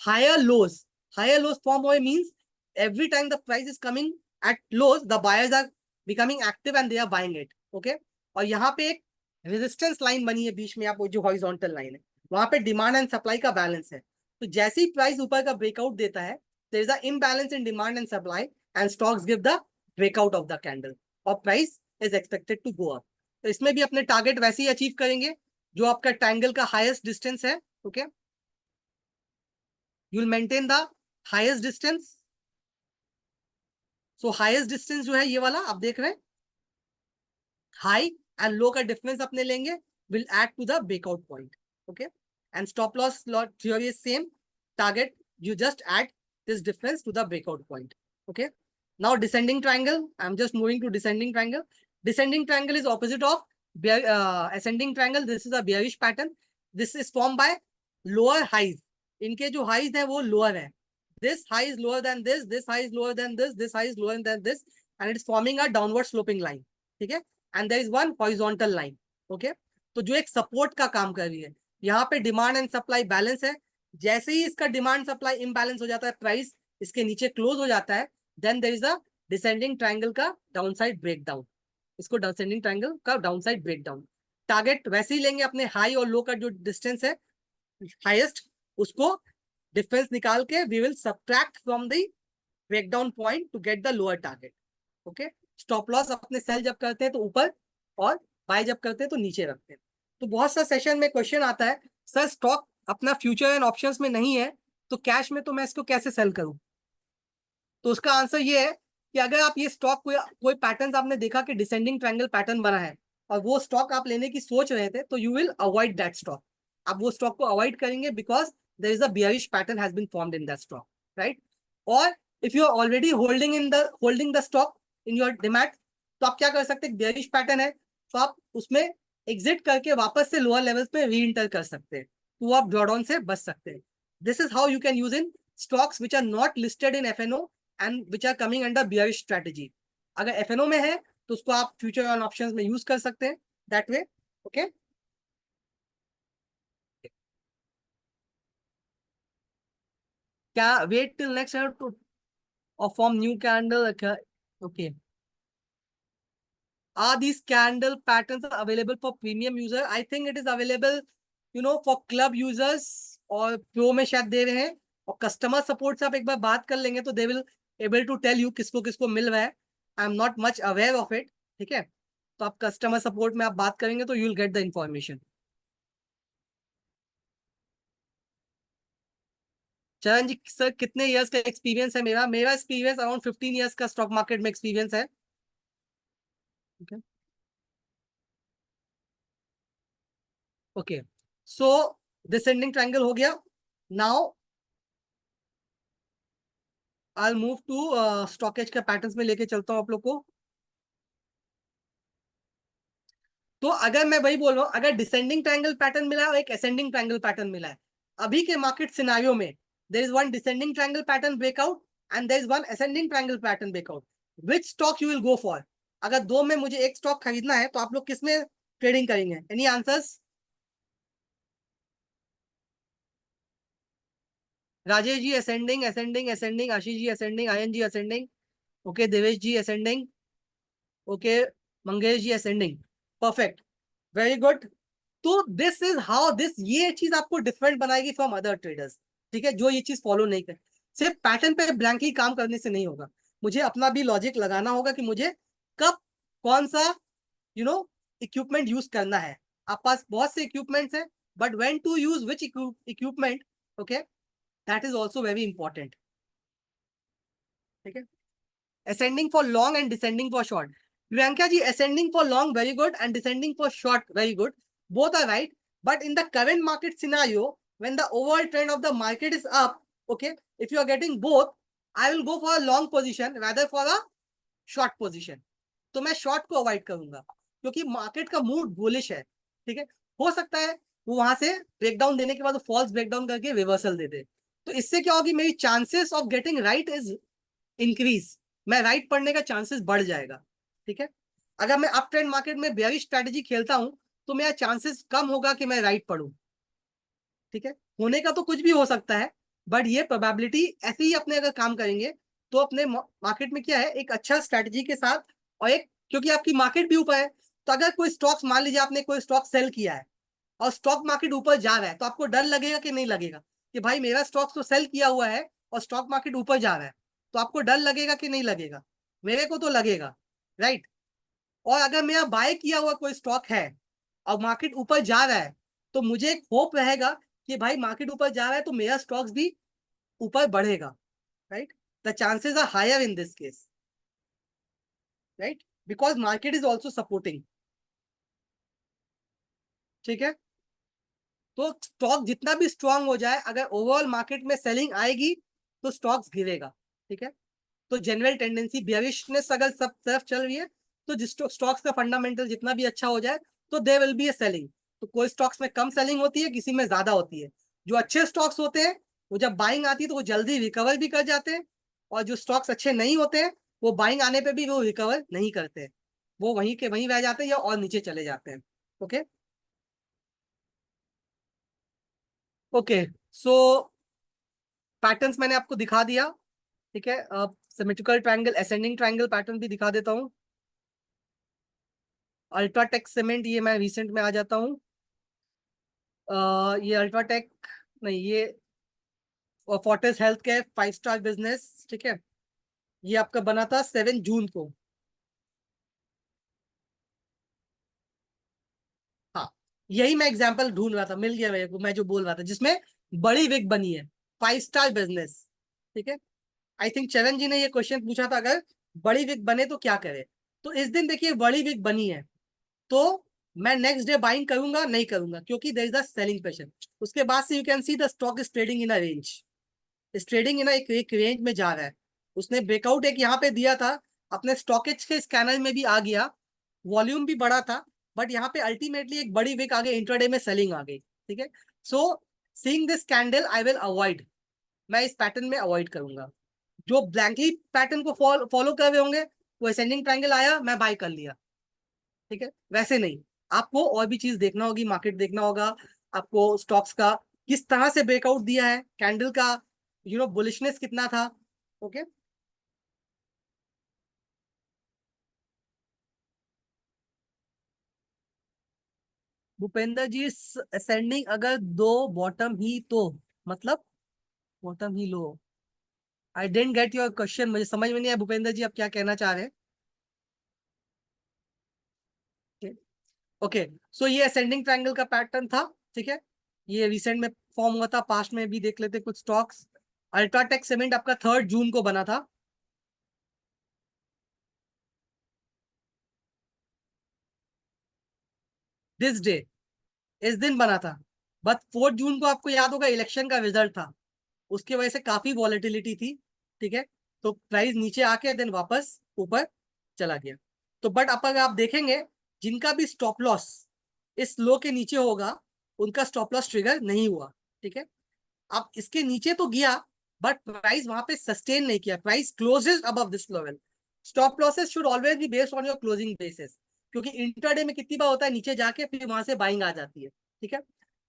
higher lows, higher lows form by means every time the price is coming at lows, the buyers are becoming active and they are buying it, okay। और यहाँ पे एक रेजिस्टेंस लाइन बनी है बीच में, आप जो हॉरिजॉन्टल लाइन है, वहां पे डिमांड एंड सप्लाई का बैलेंस है। तो जैसे ही प्राइस ऊपर का ब्रेकआउट देता है, there is a imbalance in demand and supply, and stocks give the breakout of the candle, और price is expected to go up. तो इसमें भी अपने टारगेट वैसे ही अचीव करेंगे, जो आपका ट्रायंगल का हाईएस्ट डिस्टेंस है, okay, you will maintain the highest distance. So highest distance जो है ये वाला आप देख रहे हैं, हाई एंड लो का डिफरेंस अपने लेंगे, will add to the breakout point, okay, and stop loss theory is same, target you just add this difference to the breakout point, okay। Now descending triangle, I'm just moving to descending triangle. Descending triangle is opposite of ascending triangle, this is a bearish pattern, this is formed by lower highs, इनके जो highs है वो lower है, this high is lower than this high is lower than this high is lower than this, and it is forming a downward sloping line, ठीक है, and there is one horizontal line, okay। तो जो एक सपोर्ट का काम कर रही है, यहाँ पे डिमांड एंड सप्लाई बैलेंस है, जैसे ही इसका डिमांड सप्लाई इम्बैलेंस हो जाता है, प्राइस इसके नीचे क्लोज हो जाता है, then there is a descending triangle का डाउन साइड ब्रेकडाउन, इसको डिसेंडिंग ट्रायंगल का डाउन साइड ब्रेकडाउन। टारगेट वैसे ही लेंगे अपने हाई और लो का जो डिस्टेंस है हाईएस्ट, उसको डिफरेंस निकाल के we will subtract from the breakdown point to get the lower target, okay. Stop loss अपने सेल जब करते हैं तो ऊपर, और बाय जब करते हैं तो नीचे रखते हैं। तो बहुत सा सेशन में क्वेश्चन आता है, सर स्टॉक अपना फ्यूचर एंड ऑप्शंस में नहीं है, तो कैश में तो मैं इसको कैसे सेल करूं। तो उसका आंसर ये है कि अगर आप ये स्टॉक कोई पैटर्न आपने देखा कि डिसेंडिंग ट्रायंगल पैटर्न बना है, और वो स्टॉक आप लेने की सोच रहे थे, तो you will avoid that stock, आप वो स्टॉक को अवॉइड करेंगे, because there is a bearish pattern has been formed in that stock, right. और if you are already holding the stock in your demat, तो आप क्या कर सकते हैं, बियरिश पैटर्न है तो आप उसमें एग्जिट करके वापस से लोअर लेवल्स पे री इंटर कर सकते हैं, तो आप ड्रॉडाउन से बच सकते हैं। This is how you can use in stocks which are not listed in FNO and which are coming under bearish strategy. अगर एफएनओ में है तो उसको आप फ्यूचर ऑन ऑप्शंस में यूज कर सकते हैं, दैट वे, ओके। क्या wait till next two or form new candle, okay, are these candle patterns are available for premium user? I think it is available, for club users, और pro में शायद दे रहे हैं, और कस्टमर सपोर्ट से आप एक बार बात कर लेंगे तो they will able to tell you किसको किसको मिल रहा है, I am not much aware of it, ठीक है। तो आप कस्टमर सपोर्ट में आप बात करेंगे तो you will get the information. Charan ji sir, कितने इयर्स का एक्सपीरियंस है मेरा, एक्सपीरियंस अराउंड 15 इयर्स का स्टॉक मार्केट में एक्सपीरियंस है, ठीक है। ओके, सो डिसेंडिंग ट्रायंगल हो गया. Now I move to StockEdge के पैटर्न्स में लेके चलता हूँ आप लोग को. तो अगर मैं वही बोल रहा हूँ, अगर डिसेंडिंग ट्रायंगल पैटर्न मिला है और एक असेंडिंग ट्रायंगल पैटर्न मिला है, अभी के मार्केट सिनारियो में there is one descending triangle pattern breakout and there is one ascending triangle pattern breakout. Which stock you will go for? अगर दो में मुझे एक स्टॉक खरीदना है तो आप लोग किस में ट्रेडिंग करेंगे? Any answers? Rajesh ji ascending ascending ascending, Ashish ji ascending, Ayan ji ascending, okay, Devesh ji ascending, okay, Mangesh ji ascending. Perfect, very good. तो दिस इज हाउ दिस, ये चीज आपको डिफरेंट बनाएगी फ्रॉम अदर ट्रेडर्स. ठीक है, जो ये चीज फॉलो नहीं कर, सिर्फ पैटर्न पे ब्लैंकली काम करने से नहीं होगा. मुझे अपना भी लॉजिक लगाना होगा कि मुझे कब कौन सा इक्विपमेंट यूज करना है. आप पास बहुत से इक्विपमेंट्स हैं, but when to use which equipment, okay, that is also very important. ठीक है, ascending for long and descending for short. Priyanka ji, ascending for long, very good, and descending for short, very good. Both are right. But in the current market scenario, when the overall trend of the market is up, okay, if you are getting both, I will go for a long position rather for a short position. तो मैं शॉर्ट को अवॉइड करूंगा क्योंकि मार्केट का मूड बुलिश है. ठीक है, हो सकता है वो वहां से ब्रेकडाउन देने के बाद फॉल्स ब्रेकडाउन करके रिवर्सल दे दे. तो इससे क्या होगी, मेरी chances of getting right is increase. मैं राइट पढ़ने का चांसेस बढ़ जाएगा. ठीक है, अगर मैं अप ट्रेंड मार्केट में बेयरिश स्ट्रेटेजी खेलता हूं तो मेरा चांसेस कम होगा कि मैं राइट पढ़ूं. ठीक है, होने का तो कुछ भी हो सकता है, बट ये प्रोबेबिलिटी ऐसे ही अपने अगर काम करेंगे तो अपने मार्केट में क्या है, एक अच्छा स्ट्रेटेजी के साथ, और एक क्योंकि आपकी मार्केट भी ऊपर है, तो अगर कोई स्टॉक्स, मान लीजिए आपने कोई स्टॉक सेल किया है और स्टॉक मार्केट ऊपर जा रहा है, तो आपको डर लगेगा कि नहीं लगेगा कि भाई मेरा स्टॉक तो सेल किया हुआ है और स्टॉक मार्केट ऊपर जा रहा है. तो आपको डर लगेगा कि नहीं लगेगा? मेरे को तो लगेगा, राइट. और अगर मेरा बाय किया हुआ कोई स्टॉक है और मार्केट ऊपर जा रहा है, तो मुझे एक होप रहेगा कि भाई मार्केट ऊपर जा रहा है तो मेरा स्टॉक्स भी ऊपर बढ़ेगा, right. The chances are higher in this case, right, because market is also supporting. ठीक है, तो स्टॉक जितना भी स्ट्रांग हो जाए, अगर ओवरऑल मार्केट में सेलिंग आएगी तो स्टॉक्स गिरेगा. ठीक है, तो जनरल टेंडेंसी बियरिशनेस अगर सब तरफ चल रही है, तो जिस स्टॉक्स का फंडामेंटल जितना भी अच्छा हो जाए तो they will be A selling. तो कोई स्टॉक्स में कम सेलिंग होती है, किसी में ज्यादा होती है. जो अच्छे स्टॉक्स होते हैं वो जब बाइंग आती है तो वो जल्दी रिकवर भी कर जाते हैं, और जो स्टॉक्स अच्छे नहीं होते हैं वो बाइंग आने पे भी वो रिकवर नहीं करते हैं, वो वहीं के वहीं रह जाते हैं या और नीचे चले जाते हैं. ओके, ओके, सो पैटर्न्स मैंने आपको दिखा दिया. ठीक है, अब symmetrical triangle, ascending triangle pattern भी दिखा देता हूँ. अल्ट्राटेक सीमेंट, ये मैं रिसेंट में आ जाता हूँ. ये अल्ट्राटेक नहीं, ये Fortis health care 5 star business. ठीक है, ये आपका बना था 7 जून को. हाँ, यही मैं एग्जांपल ढूंढ रहा था, मिल गया मेरे को, मैं जो बोल रहा था जिसमें बड़ी विग बनी है, 5 स्टार बिजनेस. ठीक है, आई थिंक चरण जी ने ये क्वेश्चन पूछा था, अगर बड़ी विग बने तो क्या करे. तो इस दिन देखिए बड़ी विग बनी है, तो मैं नेक्स्ट डे बाइंग करूंगा नहीं करूंगा, क्योंकि there is a selling pressure. उसके बाद से you can see the stock is trading in a range, is trading in एक रेंज में जा रहा है. उसने ब्रेकआउट एक यहाँ पे दिया था, अपने स्टॉकेज के स्कैनर में भी आ गया, वॉल्यूम भी बड़ा था, बट यहाँ पे अल्टीमेटली एक बड़ी विक आगे इंट्राडे में सेलिंग आ गई. ठीक है, सो seeing this candle I will avoid, मैं इस पैटर्न में अवॉइड करूंगा. जो ब्लैंकली पैटर्न को फॉलो कर रहे होंगे, वो असेंडिंग ट्रायंगल आया मैं बाय कर लिया. ठीक है, वैसे नहीं, आपको और भी चीज देखना होगी, मार्केट देखना होगा आपको, स्टॉक्स का किस तरह से ब्रेकआउट दिया है, कैंडल का बुलिशनेस कितना था. ओके, भूपेंद्र जी, असेंडिंग अगर दो बॉटम ही तो, मतलब bottom he low. I didn't get your question, मुझे समझ में नहीं आया भूपेंद्र जी आप क्या कहना चाह रहे हैं. ओके, सो ये असेंडिंग ट्रायंगल का पैटर्न था. ठीक है, ये रिसेंट में फॉर्म हुआ था, पास्ट में भी देख लेते कुछ स्टॉक्स. अल्ट्राटेक सीमेंट आपका 3 जून को बना था. दिस डे, इस दिन बना था, बट 4 जून को आपको याद होगा इलेक्शन का रिजल्ट था, उसकी वजह से काफी वॉलेटिलिटी थी, ठीक है। तो प्राइस नीचे आके देन वापस ऊपर चला गया। तो बट अब अगर आप देखेंगे, जिनका भी स्टॉप लॉस इस लो के नीचे होगा, उनका स्टॉप लॉस ट्रिगर नहीं हुआ, ठीक है। अब इसके नीचे तो गया, बट प्राइस वहां पे सस्टेन नहीं किया, price closes above this level. Stop losses should always be based on your closing basis, क्योंकि इंटरडे में कितनी बार होता है नीचे जाके फिर वहां से बाइंग आ जाती है, ठीक है,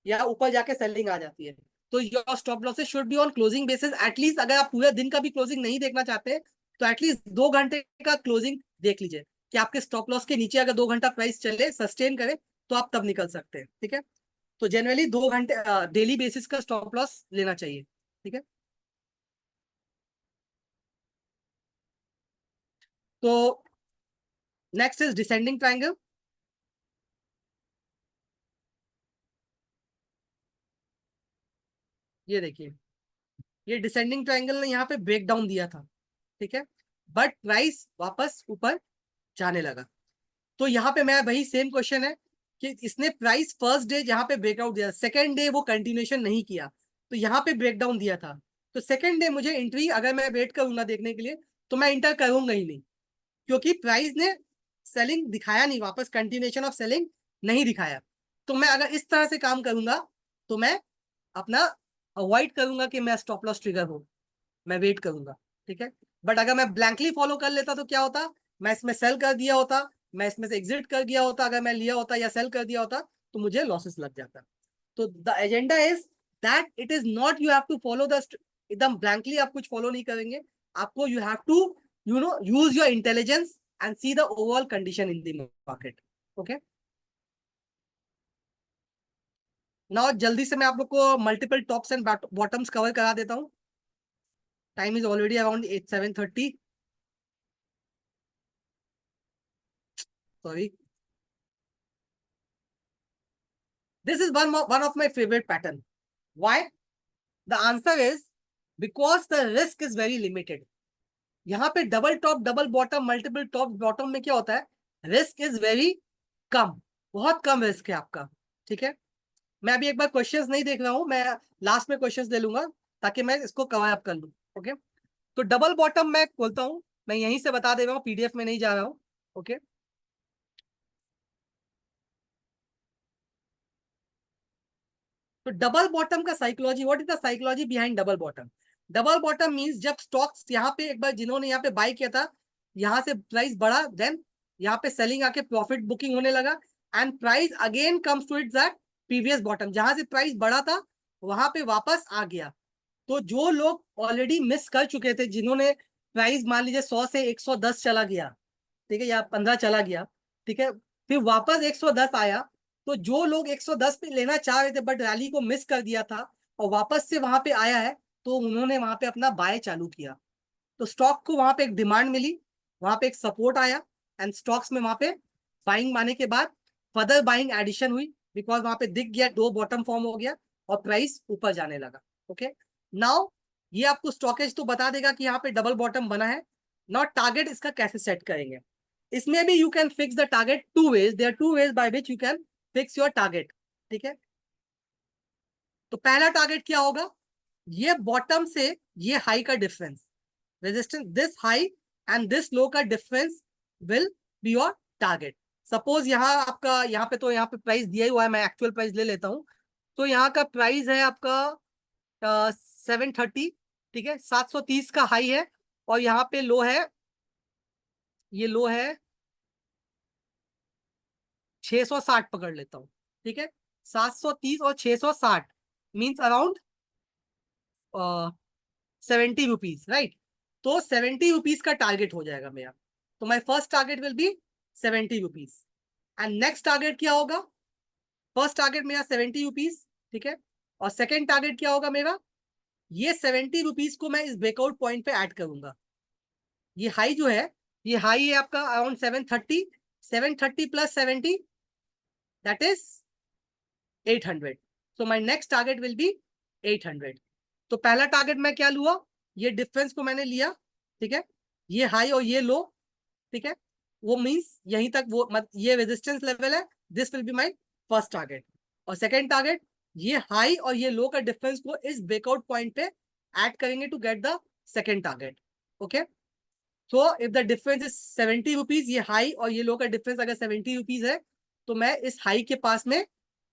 या ऊपर जाके सेलिंग आ जाती है। तो your stop losses should be on closing basis at least. अगर आप पूरे दिन का भी क्लोजिंग नहीं देखना चाहते तो एटलीस्ट 2 घंटे का क्लोजिंग देख लीजिए कि आपके स्टॉप लॉस के नीचे अगर 2 घंटा प्राइस चले सस्टेन करे तो आप तब निकल सकते हैं, ठीक है। तो जनरली 2 घंटे डेली बेसिस का स्टॉप लॉस लेना चाहिए, ठीक है। तो नेक्स्ट इज डिसेंडिंग ट्रायंगल। ये देखिए, ये डिसेंडिंग ट्रायंगल ने यहाँ पे ब्रेक डाउन दिया था, ठीक है, बट प्राइस वापस ऊपर जाने लगा। तो यहाँ पे मैं वही सेम क्वेश्चन है कि इसने प्राइस फर्स्ट डे जहाँ पे ब्रेकआउट दिया, सेकंड डे वो कंटिन्यूएशन नहीं किया, तो यहाँ पे ब्रेक डाउन दिया था। तो सेकंड डे मुझे एंट्री अगर मैं वेट करूंगा देखने के लिए तो मैं इंटर करूंगा ही नहीं, क्योंकि प्राइस ने सेलिंग दिखाया नहीं, वापस कंटिन्यूएशन ऑफ सेलिंग नहीं दिखाया। तो मैं अगर इस तरह से काम करूंगा तो मैं अपना अवॉइड करूंगा कि मैं स्टॉप लॉस ट्रिगर हो, मैं वेट करूंगा, ठीक है। बट अगर मैं ब्लैंकली फॉलो कर लेता तो क्या होता, मैं इसमें सेल कर दिया होता, मैं इसमें से एग्जिट कर दिया होता, अगर मैं लिया होता या सेल कर दिया होता तो मुझे लॉसेस लग जाता। तो the agenda is that it is not you have to follow the, एकदम ब्लैंकली आप कुछ फॉलो नहीं करेंगे, आपको you have to use your intelligence and see the overall condition in the market, okay. Now जल्दी से मैं आप लोग को multiple tops and bottoms cover करा देता हूँ। Time is already around 7:30, sorry. This is one of my favorite pattern. Why? The answer is because the risk is very limited. यहाँ पे double top double bottom multiple top bottom में क्या होता है, रिस्क इज वेरी कम, बहुत कम रिस्क है आपका, ठीक है। मैं अभी एक बार क्वेश्चंस नहीं देख रहा हूँ, मैं लास्ट में क्वेश्चंस ले लूंगा ताकि मैं इसको कवर अप कर लूँ, ओके। तो डबल बॉटम मैं बोलता हूँ, मैं यहीं से बता दे रहा हूँ, पीडीएफ में नहीं जा रहा हूँ, ओके। तो डबल बॉटम का psychology, what is the psychology behind double bottom? Double bottom means जब स्टॉक्स यहाँ पे एक बार जिन्होंने यहाँ पे बाय किया था, यहाँ से प्राइस बढ़ा, देन यहाँ पे सेलिंग आके प्रॉफिट बुकिंग होने लगा, and price again comes to its that previous bottom, जहां से प्राइस बढ़ा था वहां पे वापस आ गया। तो जो लोग ऑलरेडी मिस कर चुके थे, जिन्होंने प्राइस मान लीजिए 100 से 110 चला गया, ठीक है, या 15 चला गया, ठीक है, फिर वापस 110 आया, तो जो लोग 110 पे लेना चाह रहे थे बट रैली को मिस कर दिया था और वापस से वहां पे आया है, तो उन्होंने वहां पे अपना बाय चालू किया। तो स्टॉक को वहां पे एक डिमांड मिली, वहां पे एक सपोर्ट आया, एंड स्टॉक्स में वहां पे बाइंग आने के बाद फर्दर बाइंग एडिशन हुई, बिकॉज वहां पे दिख गया दो बॉटम फॉर्म हो गया और प्राइस ऊपर जाने लगा, ओके। नाउ ये आपको स्टॉकेज तो बता देगा कि यहाँ पे डबल बॉटम बना है। नाउ टारगेट इसका कैसे सेट करेंगे, इसमें भी you can fix the target two ways, there two ways by which you can fix your target, ठीक है। तो पहला टारगेट क्या होगा, ये बॉटम से ये हाई का difference, resistance this high and this low का difference will be your target. Suppose यहाँ आपका, यहाँ पे तो यहाँ पे प्राइस दिया ही हुआ है, मैं एक्चुअल प्राइस ले लेता हूँ। तो यहाँ का प्राइस है आपका 730, ठीक है, 730 का हाई है, और यहाँ पे लो है, ये लो है 660 पकड़ लेता हूँ, ठीक है। 730 और 660 मीन्स अराउंड 70 रुपीज, राइट। तो 70 रुपीज का टारगेट हो जाएगा मेरा। तो माई first target will be 70 rupees, and next target क्या होगा, फर्स्ट टारगेट मेरा 70 रुपीज, ठीक है, और सेकेंड टारगेट क्या होगा मेरा, ये 70 रुपीज को मैं इस ब्रेकआउट पॉइंट पे ऐड करूंगा। ये हाई जो है, ये हाई है आपका around 730, 730 plus 70 that is 800। So my next target will be 800। तो पहला टारगेट मैं क्या लूंगा, ये डिफरेंस को मैंने लिया, ठीक है, ये हाई और ये लो, ठीक है, वो मीन्स यहीं तक वो ये रेजिस्टेंस लेवल है, this will be my first target. और सेकंड टारगेट, ये हाई और ये लो का डिफरेंस को इस ब्रेकआउट पॉइंट पे ऐड करेंगे to get the second target. Okay, so if the difference is 70 rupees, ये हाई और ये लो का डिफरेंस अगर 70 रुपीज है, तो मैं इस हाई के पास में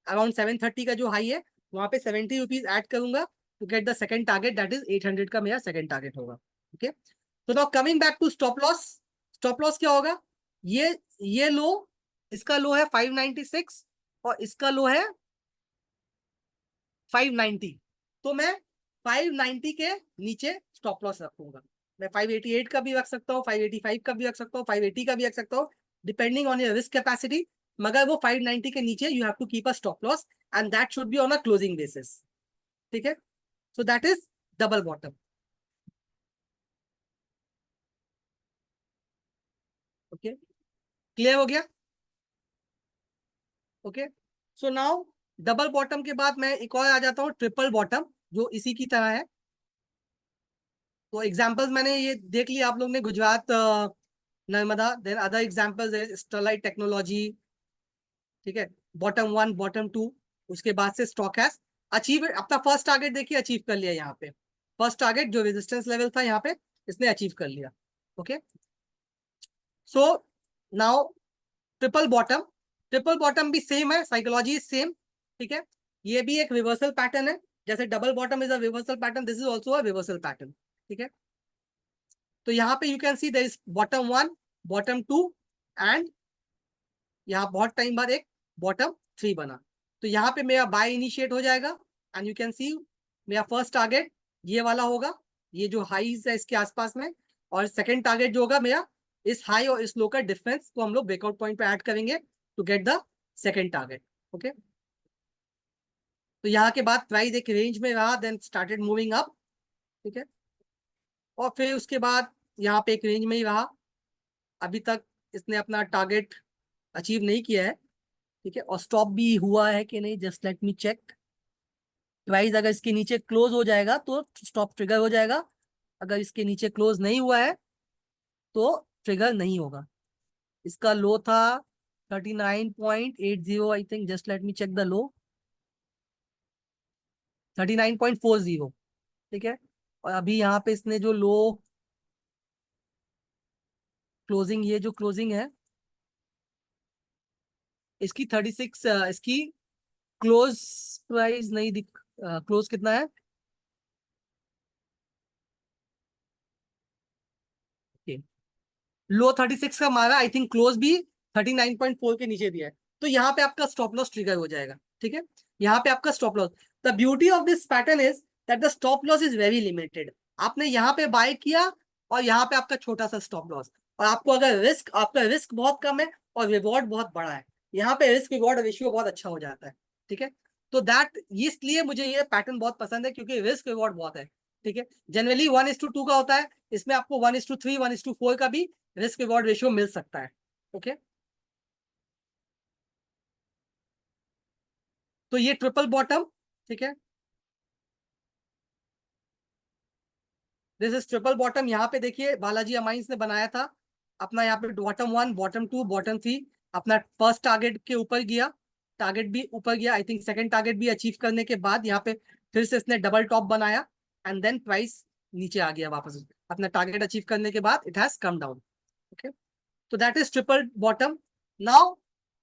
अराउंड 730 का जो हाई है वहां पे 70 रुपीज ऐड करूंगा to get the second target, that is 800 का मेरा सेकंड टारगेट होगा। ओके, तो now coming back to stop loss. Stop loss क्या होगा? ये लो, इसका लो है 596 और इसका लो है 590, तो मैं 590 के नीचे स्टॉप लॉस रखूंगा। मैं 588 का भी रख सकता हूँ, 585 का भी रख सकता हूँ, 580 का भी रख सकता हूँ, depending on your risk capacity. मगर वो 590 के नीचे you have to keep a stop loss and that should be on a closing basis. ठीक है, so that is double bottom. Okay, clear हो गया? Okay, so now double bottom के बाद मैं एक और आ जाता हूँ, ट्रिपल बॉटम, जो इसी की तरह है। तो एग्जांपल्स मैंने ये देख लिया आप लोग ने, Gujarat Narmada, then other examples है स्टरलाइट टेक्नोलॉजी। ठीक है, बॉटम वन बॉटम टू, उसके बाद से स्टॉक हैज अचीव अपना फर्स्ट टारगेट, देखिए अचीव कर लिया यहाँ पे। फर्स्ट टारगेट जो रेजिस्टेंस लेवल था यहाँ पे, इसने अचीव कर लिया। Okay, so now triple bottom. Triple bottom भी सेम है, साइकोलॉजी इज सेम। ठीक है, ये भी एक रिवर्सल पैटर्न है, जैसे double bottom is a reversal pattern, this is also a reversal pattern. ठीक है, तो यहाँ पे you can see there is bottom one, bottom two, and यहाँ बहुत टाइम बाद एक बॉटम थ्री बना। तो यहाँ पे मेरा बाय इनिशिएट हो जाएगा एंड यू कैन सी मेरा फर्स्ट टारगेट ये वाला होगा, ये जो हाईज है इसके आसपास में। और सेकंड टारगेट जो होगा मेरा, इस हाई और इस लो का डिफरेंस को हम लोग ब्रेकआउट पॉइंट पे ऐड करेंगे to get the second target. Okay, तो यहाँ के बाद प्राइस एक रेंज में रहा, देन स्टार्टेड मूविंग अप। ठीक है, और फिर उसके बाद यहाँ पे एक रेंज में ही रहा, अभी तक इसने अपना टारगेट अचीव नहीं किया है। ठीक है, और स्टॉप भी हुआ है कि नहीं, just let me check. Price अगर इसके नीचे क्लोज हो जाएगा तो स्टॉप ट्रिगर हो जाएगा, अगर इसके नीचे क्लोज नहीं हुआ है तो ट्रिगर नहीं होगा। इसका लो था 39.80, I think, just let me check the low, 39.40। ठीक है, और अभी यहाँ पे इसने जो लो क्लोजिंग, ये जो क्लोजिंग है इसकी 36, इसकी क्लोज प्राइस नहीं दिख, क्लोज कितना है? लो 36 का मारा, आई थिंक क्लोज भी 39.4 के नीचे दिया है, तो यहाँ पे आपका स्टॉप लॉस ट्रिगर हो जाएगा। ठीक है, यहाँ पे आपका stop loss, the beauty of this pattern is that the stop loss is very limited. आपने यहाँ पे बाय किया और यहाँ पे आपका छोटा सा स्टॉप लॉस, और आपको अगर रिस्क, आपका रिस्क बहुत कम है और रिवॉर्ड बहुत बड़ा है, यहाँ पे रिस्क रिवॉर्ड रेशियो बहुत अच्छा हो जाता है। ठीक है, तो दैट, इसलिए मुझे ये पैटर्न बहुत पसंद है, क्योंकि रिस्क रिवॉर्ड बहुत है। ठीक है, जनरली 1:2 का होता है, इसमें आपको 1:3, 1:4 का भी रिस्क रिवॉर्ड रेशियो मिल सकता है। ओके, तो ये ट्रिपल बॉटम। ठीक है, दिस इज ट्रिपल बॉटम। यहाँ पे देखिए बालाजी अमाइंस ने बनाया था अपना, यहाँ पे bottom one bottom two bottom three, अपना फर्स्ट टारगेट के ऊपर गया, टारगेट भी ऊपर गया, आई थिंक सेकंड टारगेट भी अचीव करने के बाद यहाँ पे फिर से इसने डबल टॉप बनाया एंड देन प्राइस नीचे आ गया वापस, अपना टारगेट अचीव करने के बाद it has come down. Okay, तो that is triple bottom. Now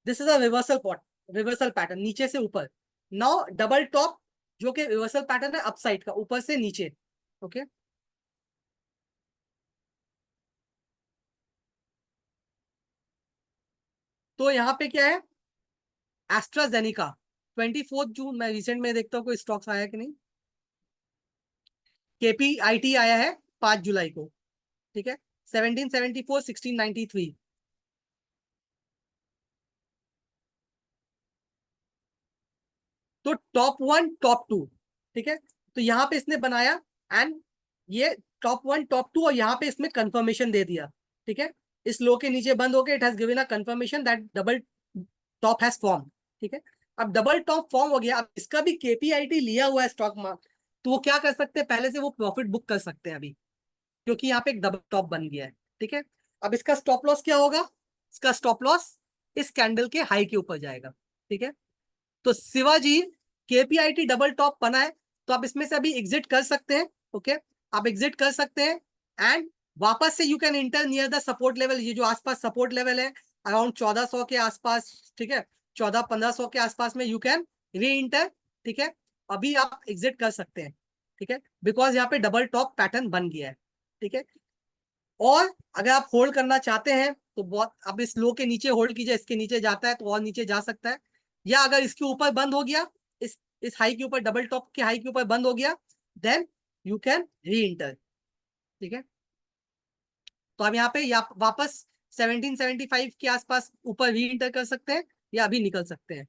this is a reversal pot, reversal pattern नीचे से ऊपर। नाउ डबल टॉप, जो कि रिवर्सल पैटर्न है अपसाइड का, ऊपर से नीचे। ओके, तो यहाँ पे क्या है, एस्ट्राजेनिका, 24 जून, मैं रिसेंट में देखता हूँ कोई स्टॉक्स आया कि नहीं। केपीआईटी आया है 5 जुलाई को। ठीक है, 1774, 1693। तो टॉप वन टॉप टू। ठीक है, तो यहाँ पे इसने बनाया एंड ये टॉप वन टॉप टू, और यहाँ पे इसमें कंफर्मेशन दे दिया। ठीक है, इस लो के नीचे बंद हो गया, it has given a confirmation that double top has form. ठीक है, अब डबल टॉप फॉर्म हो गया, अब इसका भी केपीआईटी लिया हुआ है स्टॉक में, तो वो क्या कर सकते हैं, पहले से वो प्रॉफिट बुक कर सकते हैं अभी, क्योंकि यहाँ पे एक डबल टॉप बन गया है। ठीक है, अब इसका स्टॉप लॉस क्या होगा? इसका स्टॉप लॉस इस कैंडल के हाई के ऊपर जाएगा। ठीक है, तो शिवाजी केपीआईटी डबल टॉप बना है, तो आप इसमें से अभी एग्जिट कर सकते हैं। ओके, आप एग्जिट कर सकते हैं एंड वापस से you can inter near the support level. ये जो आसपास सपोर्ट लेवल है अराउंड 1400 के आसपास, ठीक है, 1400-1500 के आसपास में यू कैन री इंटर। ठीक है, अभी आप एग्जिट कर सकते हैं। ठीक है, बिकॉज यहाँ पे डबल टॉप पैटर्न बन गया है। ठीक है, और अगर आप होल्ड करना चाहते हैं तो बहुत, अब इस लो के नीचे होल्ड कीजिए, इसके नीचे जाता है तो और नीचे जा सकता है, या अगर इसके ऊपर बंद हो गया, इस हाई के ऊपर, डबल टॉप के हाई के ऊपर बंद हो गया, देन यू कैन री इंटर। ठीक है, तो हम यहाँ पे या वापस 1775 के आसपास ऊपर री इंटर कर सकते हैं या अभी निकल सकते हैं।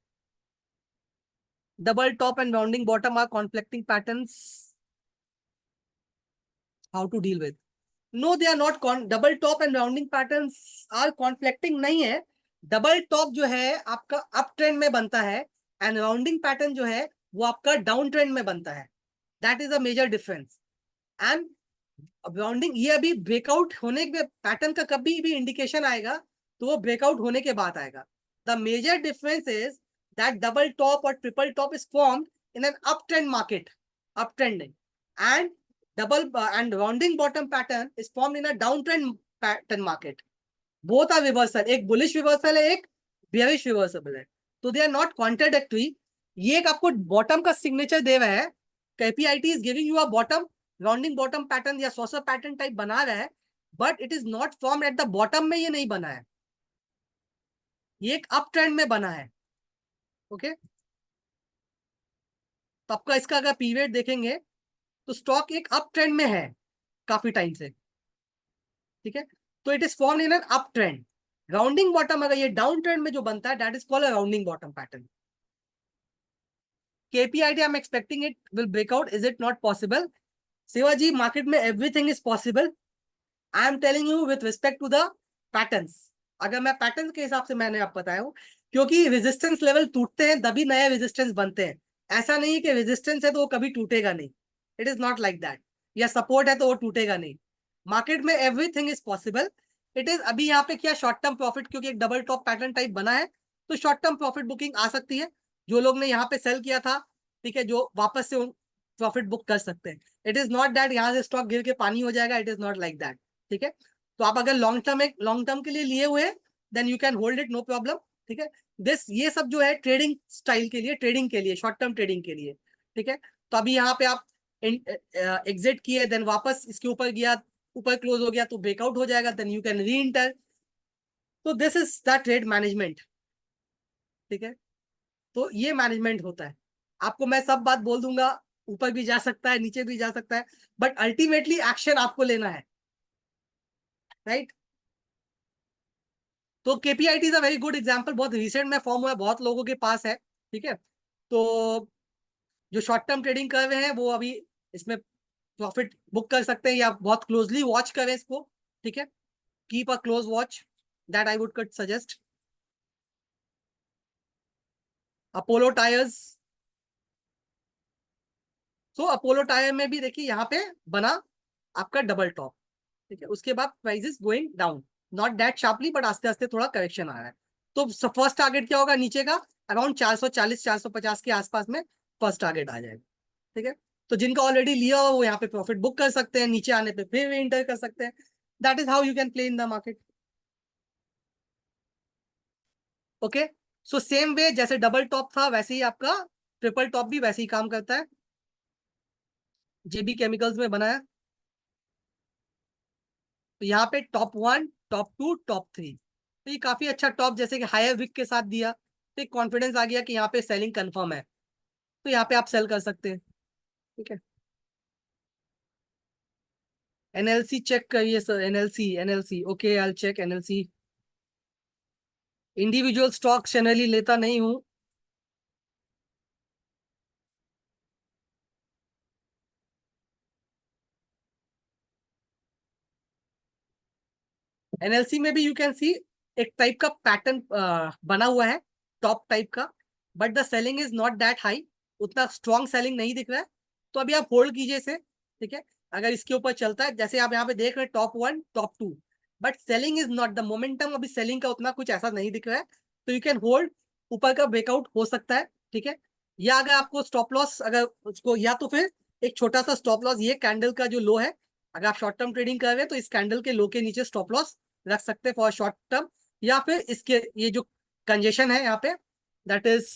Double top and rounding bottom are conflicting patterns, how to deal with? No, they are not double top and rounding patterns are conflicting नहीं है। डबल टॉप जो है आपका अप ट्रेंड में बनता है एंड राउंडिंग पैटर्न जो है वो आपका डाउन ट्रेंड में बनता है। That is a major difference. And rounding, ये अभी ब्रेकआउट होने के पैटर्न का कभी भी इंडिकेशन आएगा तो वो ब्रेकआउट होने के बाद आएगा। The major difference is that double top और triple top is formed in an up trend market, up trending, and double and rounding bottom pattern is formed in a downtrend pattern market. Both are reversal, एक bullish reversal है, एक bearish reversal है, तो they are not contradictory। ये एक आपको बॉटम का सिग्नेचर दे रहा है, KPIT is giving you a bottom, rounding bottom pattern या सॉसर पैटर्न टाइप बना रहा है, but it is not form at the bottom में, ये नहीं बना है, ये एक अप ट्रेंड में बना है। ओके, तो आपका इसका अगर पीरियड देखेंगे तो स्टॉक एक अप ट्रेंड में है काफी टाइम से। ठीक है, तो it is form in an up trend. Rounding bottom अगर ये डाउन ट्रेंड में जो बनता है, that is called a rounding bottom pattern. KPIT I am expecting it will breakout, is it not possible? Shivaji, market में everything is possible. I am telling you with respect to the patterns. अगर मैं पैटर्न के हिसाब से मैंने आप बताया हूँ, क्योंकि रेजिस्टेंस लेवल टूटते हैं तभी नए रेजिस्टेंस बनते हैं। ऐसा नहीं है कि रेजिस्टेंस है तो वो कभी टूटेगा नहीं, it is not like that. या सपोर्ट है तो वो टूटेगा नहीं। मार्केट में everything is possible. It is अभी यहाँ पे क्या शॉर्ट टर्म प्रॉफिट, क्योंकि एक डबल टॉप पैटर्न टाइप बना है तो शॉर्ट टर्म प्रॉफिट बुकिंग आ सकती है। जो लोग ने यहाँ पे सेल किया था, ठीक है, जो वापस से प्रॉफिट बुक कर सकते हैं। इट इज नॉट दैट यहाँ से स्टॉक गिर के पानी हो जाएगा, it is not like that. ठीक है, तो आप अगर लॉन्ग टर्म के लिए लिए हुए हैं then you can hold it, no problem. ठीक है, ये सब जो है ट्रेडिंग स्टाइल के लिए, ट्रेडिंग के लिए, शॉर्ट टर्म ट्रेडिंग के लिए। ठीक है, तो अभी यहाँ पे आप एग्जिट किए, देन वापस इसके ऊपर गया, ऊपर क्लोज हो गया तो ब्रेकआउट हो जाएगा, देन यू कैन री इंटर। तो this is the trade management. ठीक है, तो ये मैनेजमेंट होता है। आपको मैं सब बात बोल दूंगा, ऊपर भी जा सकता है, नीचे भी जा सकता है, बट अल्टीमेटली एक्शन आपको लेना है, राइट? तो KPIT is a very good example, बहुत रिसेंट में फॉर्म हुआ है, बहुत लोगों के पास है। ठीक है, तो जो शॉर्ट टर्म ट्रेडिंग कर रहे हैं वो अभी इसमें प्रॉफिट बुक कर सकते हैं या बहुत क्लोजली वॉच करें इसको। ठीक है, keep a close watch, that I would cut suggest. Apollo tyres, so Apollo tyre में भी देखिए यहाँ पे बना आपका डबल टॉप। ठीक है, उसके बाद price is going down, not that sharply but आस्ते आस्ते थोड़ा करेक्शन आ रहा है। तो फर्स्ट टारगेट क्या होगा नीचे का, अराउंड 440 450 के आसपास में फर्स्ट टारगेट आ जाएगा। ठीक है, तो जिनका ऑलरेडी लिया हो वो यहाँ पे प्रॉफिट बुक कर सकते हैं, नीचे आने पे फिर एंटर कर सकते हैं। That is how you can play in the market. Okay, so same way जैसे डबल टॉप था वैसे ही आपका ट्रिपल टॉप भी वैसे ही काम करता है। जेबी केमिकल्स में बना है, तो यहाँ पे टॉप 1, टॉप 2, टॉप 3, तो ये काफी अच्छा टॉप जैसे कि हायर विक के साथ दिया, तो एक कॉन्फिडेंस आ गया कि यहाँ पे सेलिंग कंफर्म है, तो यहाँ पे आप सेल कर सकते हैं। ठीक है, एनएलसी चेक करिए sir, NLC, NLC, okay, I check NLC. Individual stock generally लेता नहीं हूँ। एनएलसी में भी यू कैन सी एक टाइप का पैटर्न बना हुआ है टॉप टाइप का, but the selling is not that high, उतना स्ट्रॉन्ग सेलिंग नहीं दिख रहा है, तो अभी आप होल्ड कीजिए इसे। ठीक है, अगर इसके ऊपर चलता है जैसे आप यहाँ पे देख रहे हैं top 1, top 2, but selling is not the momentum, अभी सेलिंग का उतना कुछ ऐसा नहीं दिख रहा है, तो यू कैन होल्ड। ऊपर का ब्रेकआउट हो सकता है, ठीक है। या अगर आपको स्टॉप लॉस, अगर उसको, या तो फिर एक छोटा सा स्टॉप लॉस, ये कैंडल का जो लो है, अगर आप शॉर्ट टर्म ट्रेडिंग कर रहे हैं तो इस कैंडल के लो के नीचे स्टॉप लॉस रख सकते हैं फॉर शॉर्ट टर्म। या फिर इसके ये जो कंजेशन है यहाँ पे, दैट इज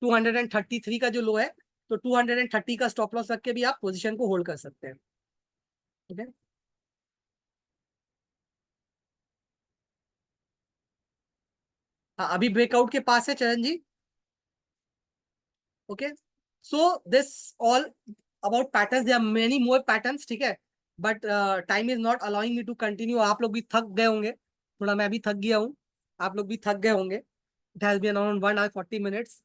233 का जो लो है, तो 230 का स्टॉप लॉस रख के भी आप पोजीशन को होल्ड कर सकते हैं। ठीक है। हाँ, अभी ब्रेकआउट के पास है Charan ji. Okay, so this all about patterns, there are many more patterns, ठीक है। But time is not allowing me to continue. आप लोग भी थक गए होंगे, थोड़ा मैं भी थक गया हूँ, आप लोग भी थक गए होंगे। It has been around 1 hour 40 minutes,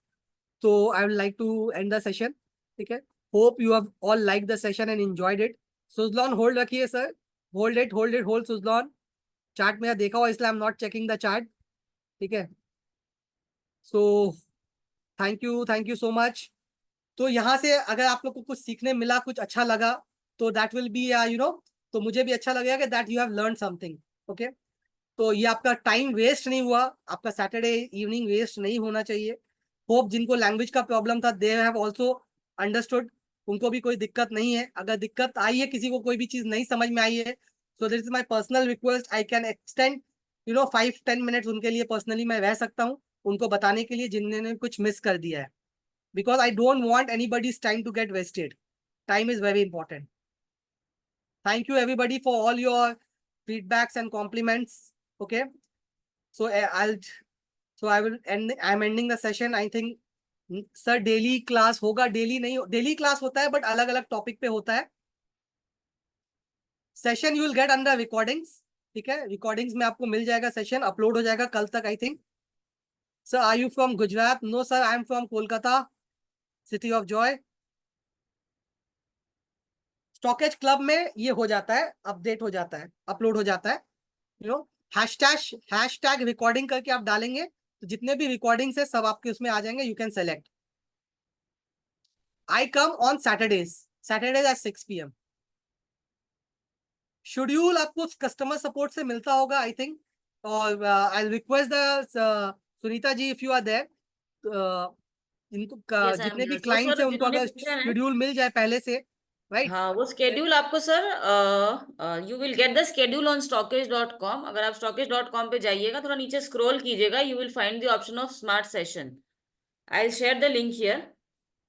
so I would like to end the session. ठीक है। Hope you have all liked the session and enjoyed it. Suzlon hold रखिए sir, hold it, hold it, hold Suzlon. Chart मेरा देखा हुआ इसलिए I am not checking the chart. ठीक है। So thank you so much. तो यहाँ से अगर आप लोग को कुछ सीखने मिला, कुछ अच्छा लगा, तो दैट विल बी तो मुझे भी अच्छा लगेगा कि that you have learn something. Okay, तो ये आपका टाइम वेस्ट नहीं हुआ, आपका सैटरडे इवनिंग वेस्ट नहीं होना चाहिए। होप जिनको लैंग्वेज का प्रॉब्लम था दे हैव ऑल्सो अंडरस्टूड, उनको भी कोई दिक्कत नहीं है। अगर दिक्कत आई है, किसी को कोई भी चीज नहीं समझ में आई है, so this is my personal request, I can extend 5-10 minutes उनके लिए पर्सनली मैं रह सकता हूँ, उनको बताने के लिए जिन्होंने कुछ मिस कर दिया है, because I don't want anybody's time to get wasted. Time is very important. Thank you everybody for all your feedbacks and compliments. Okay, so I will end. I'm ending the session. I think sir daily class होगा, डेली नहीं, डेली क्लास होता है बट अलग अलग टॉपिक पे होता है। Session you will get under recordings. ठीक है, रिकॉर्डिंग्स में आपको मिल जाएगा, सेशन अपलोड हो जाएगा कल तक I think. Sir are you from Gujarat? No sir, I am from Kolkata, city of joy. StockEdge club में ये हो जाता है, अपडेट हो जाता है, अपलोड हो जाता है। हैशटैग रिकॉर्डिंग करके आप डालेंगे तो जितने भी रिकॉर्डिंग्स है सब आपके उसमें आ जाएंगे, you can select. I come on Saturdays at 6 PM। Schedule आपको कस्टमर सपोर्ट से मिलता होगा आई थिंक, और I request the Sunita ji if you are there, इनको यस आई एम जितने भी देयर। सो क्लाइंट्स सर हैं उनको जिन्होंने अगर पूछा है, शेड्यूल मिल जाए पहले से, राइट? हाँ वो स्केड्यूल आपको sir, you will get the schedule on stockage.com। अगर आप stockage.com पे जाइएगा, थोड़ा नीचे स्क्रॉल कीजिएगा, you will find the option of smart session. I will share the link here,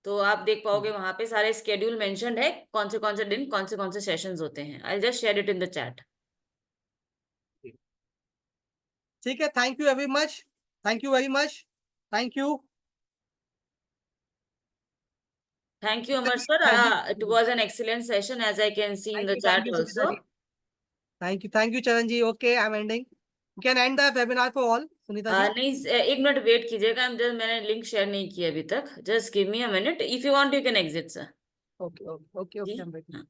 तो आप देख पाओगे वहां पे सारे स्केड्यूल मेंशन्ड है, कौन से दिन कौन से सेशंस होते हैं। I just share it in the chat. ठीक है, thank you very much, thank you very much, thank you. Thank you, Amar sir. It was an excellent session, as I can see in the thank chat you Sunita also. Ji, thank you Charan ji. Okay, I am ending, you can end the webinar for all Sunita ji. नहीं, एक मिनट वेट कीजिएगा, मैंने लिंक शेयर नहीं किया अभी तक। Just give me a minute, if you want you can exit sir. Okay okay okay जी ओके, आई एम वेटिंग। हाँ।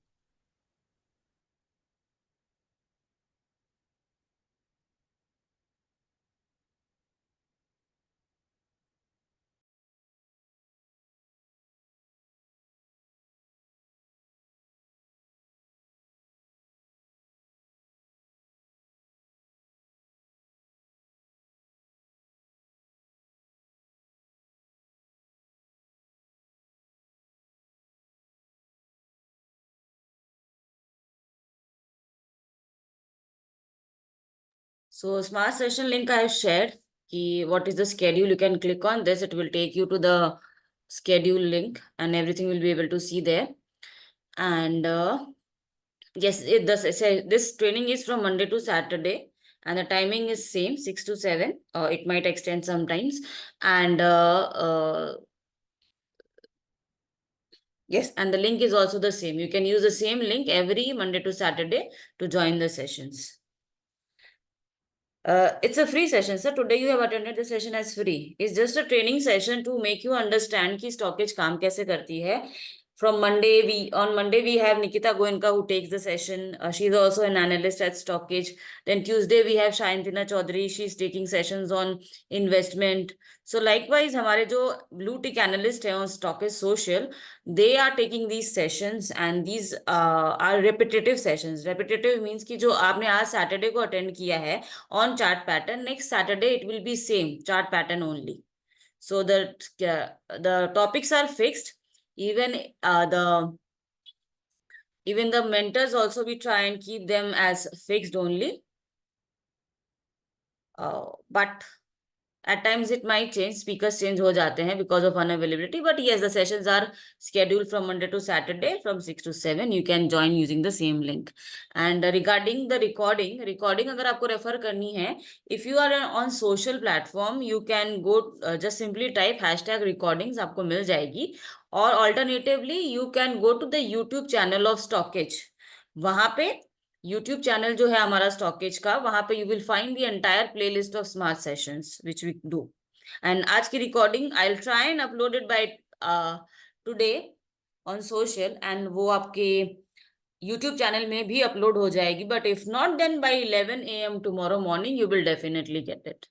So smart session link I have shared. What is the schedule? You can click on this. It will take you to the schedule link, and everything will be able to see there. And yes, this training is from Monday to Saturday, and the timing is same 6 to 7. It might extend sometimes, and yes, and the link is also the same. You can use the same link every Monday to Saturday to join the sessions. It's a free session, sir. Today you have attended the session as free. It's just a training session to make you understand कि stockage काम कैसे करती है. From Monday, on Monday we have Nikita Goenka who takes the session. She's also an analyst at Stockage. Then Tuesday we have Shayantina Chaudhary. She's taking sessions on investment. So likewise, हमारे जो blue tick analyst हैं on Stockage Social, they are taking these sessions, and these are repetitive sessions. Repetitive means कि जो आपने आज Saturday को attend किया है on chart pattern, next Saturday it will be same chart pattern only. so that the topics are fixed. Even even the mentors also, we try and keep them as fixed only. But at times it might change, speakers change ho jate hain because of unavailability, but yes, the sessions are scheduled from Monday to Saturday from 6 to 7. You can join using the same link. And regarding the recording agar aapko refer karni hai, if you are on social platform, you can go just simply type #recordings, aapko mil jayegi. Or alternatively, you can go to the YouTube channel of Stockage. वहां पे YouTube चैनल जो है हमारा स्टॉकेज का, वहां पे you will find the entire playlist of smart sessions which we do. And आज की recording I will try and upload it by today on social, and वो आपके YouTube चैनल में भी अपलोड हो जाएगी. But if not, then by 11 AM tomorrow morning you will definitely get it.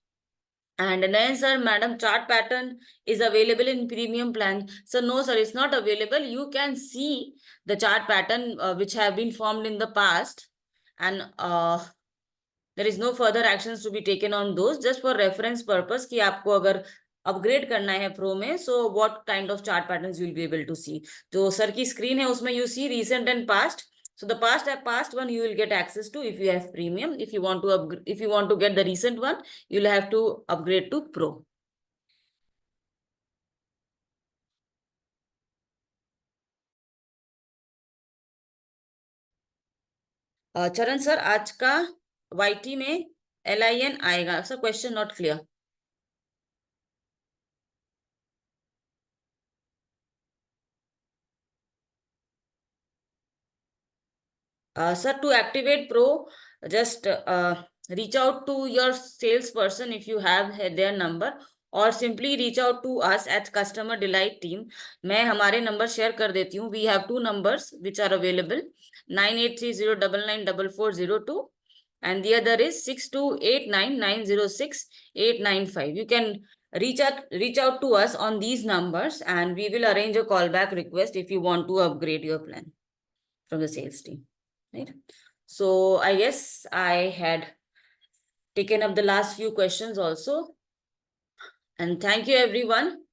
And then, sir, madam, chart pattern is available in premium plan. So no, sir, it's not available. You can see the chart pattern which have been formed in the past, and there is no further actions to be taken on those. Just for reference purpose कि आपको अगर अपग्रेड करना है प्रो में, so what kind of chart patterns you will be able to see. जो सर की स्क्रीन है उसमें you see recent and past. So the past one you will get access to if you have premium. If you want to get the recent one, you'll have to upgrade to pro. चरण सर, आज का YT में LIN आएगा sir. Question not clear. Sir, to activate Pro, just reach out to your salesperson if you have their number, or simply reach out to us at Customer Delight Team. मैं हमारे नंबर शेयर कर देती हूँ. We have 2 numbers which are available, 9830994402, and the other is 6289906895. You can reach out to us on these numbers, and we will arrange a callback request if you want to upgrade your plan from the sales team. Right? So I guess I had taken up the last few questions also. And thank you everyone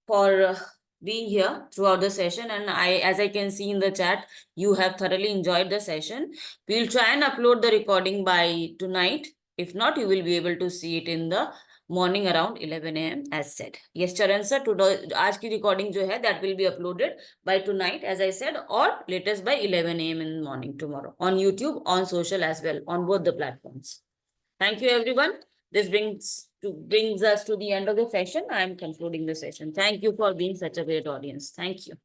for being here throughout the session. And as I can see in the chat, you have thoroughly enjoyed the session. We'll try and upload the recording by tonight. If not, you will be able to see it in the morning around 11 AM as said. Yes, Charan sir, आज की recording जो है, that will be uploaded by tonight as I said, or latest by 11 AM in the morning tomorrow on YouTube, on social as well, on both the platforms. Thank you everyone. This brings us to the end of the session. I am concluding the session. Thank you for being such a great audience. Thank you.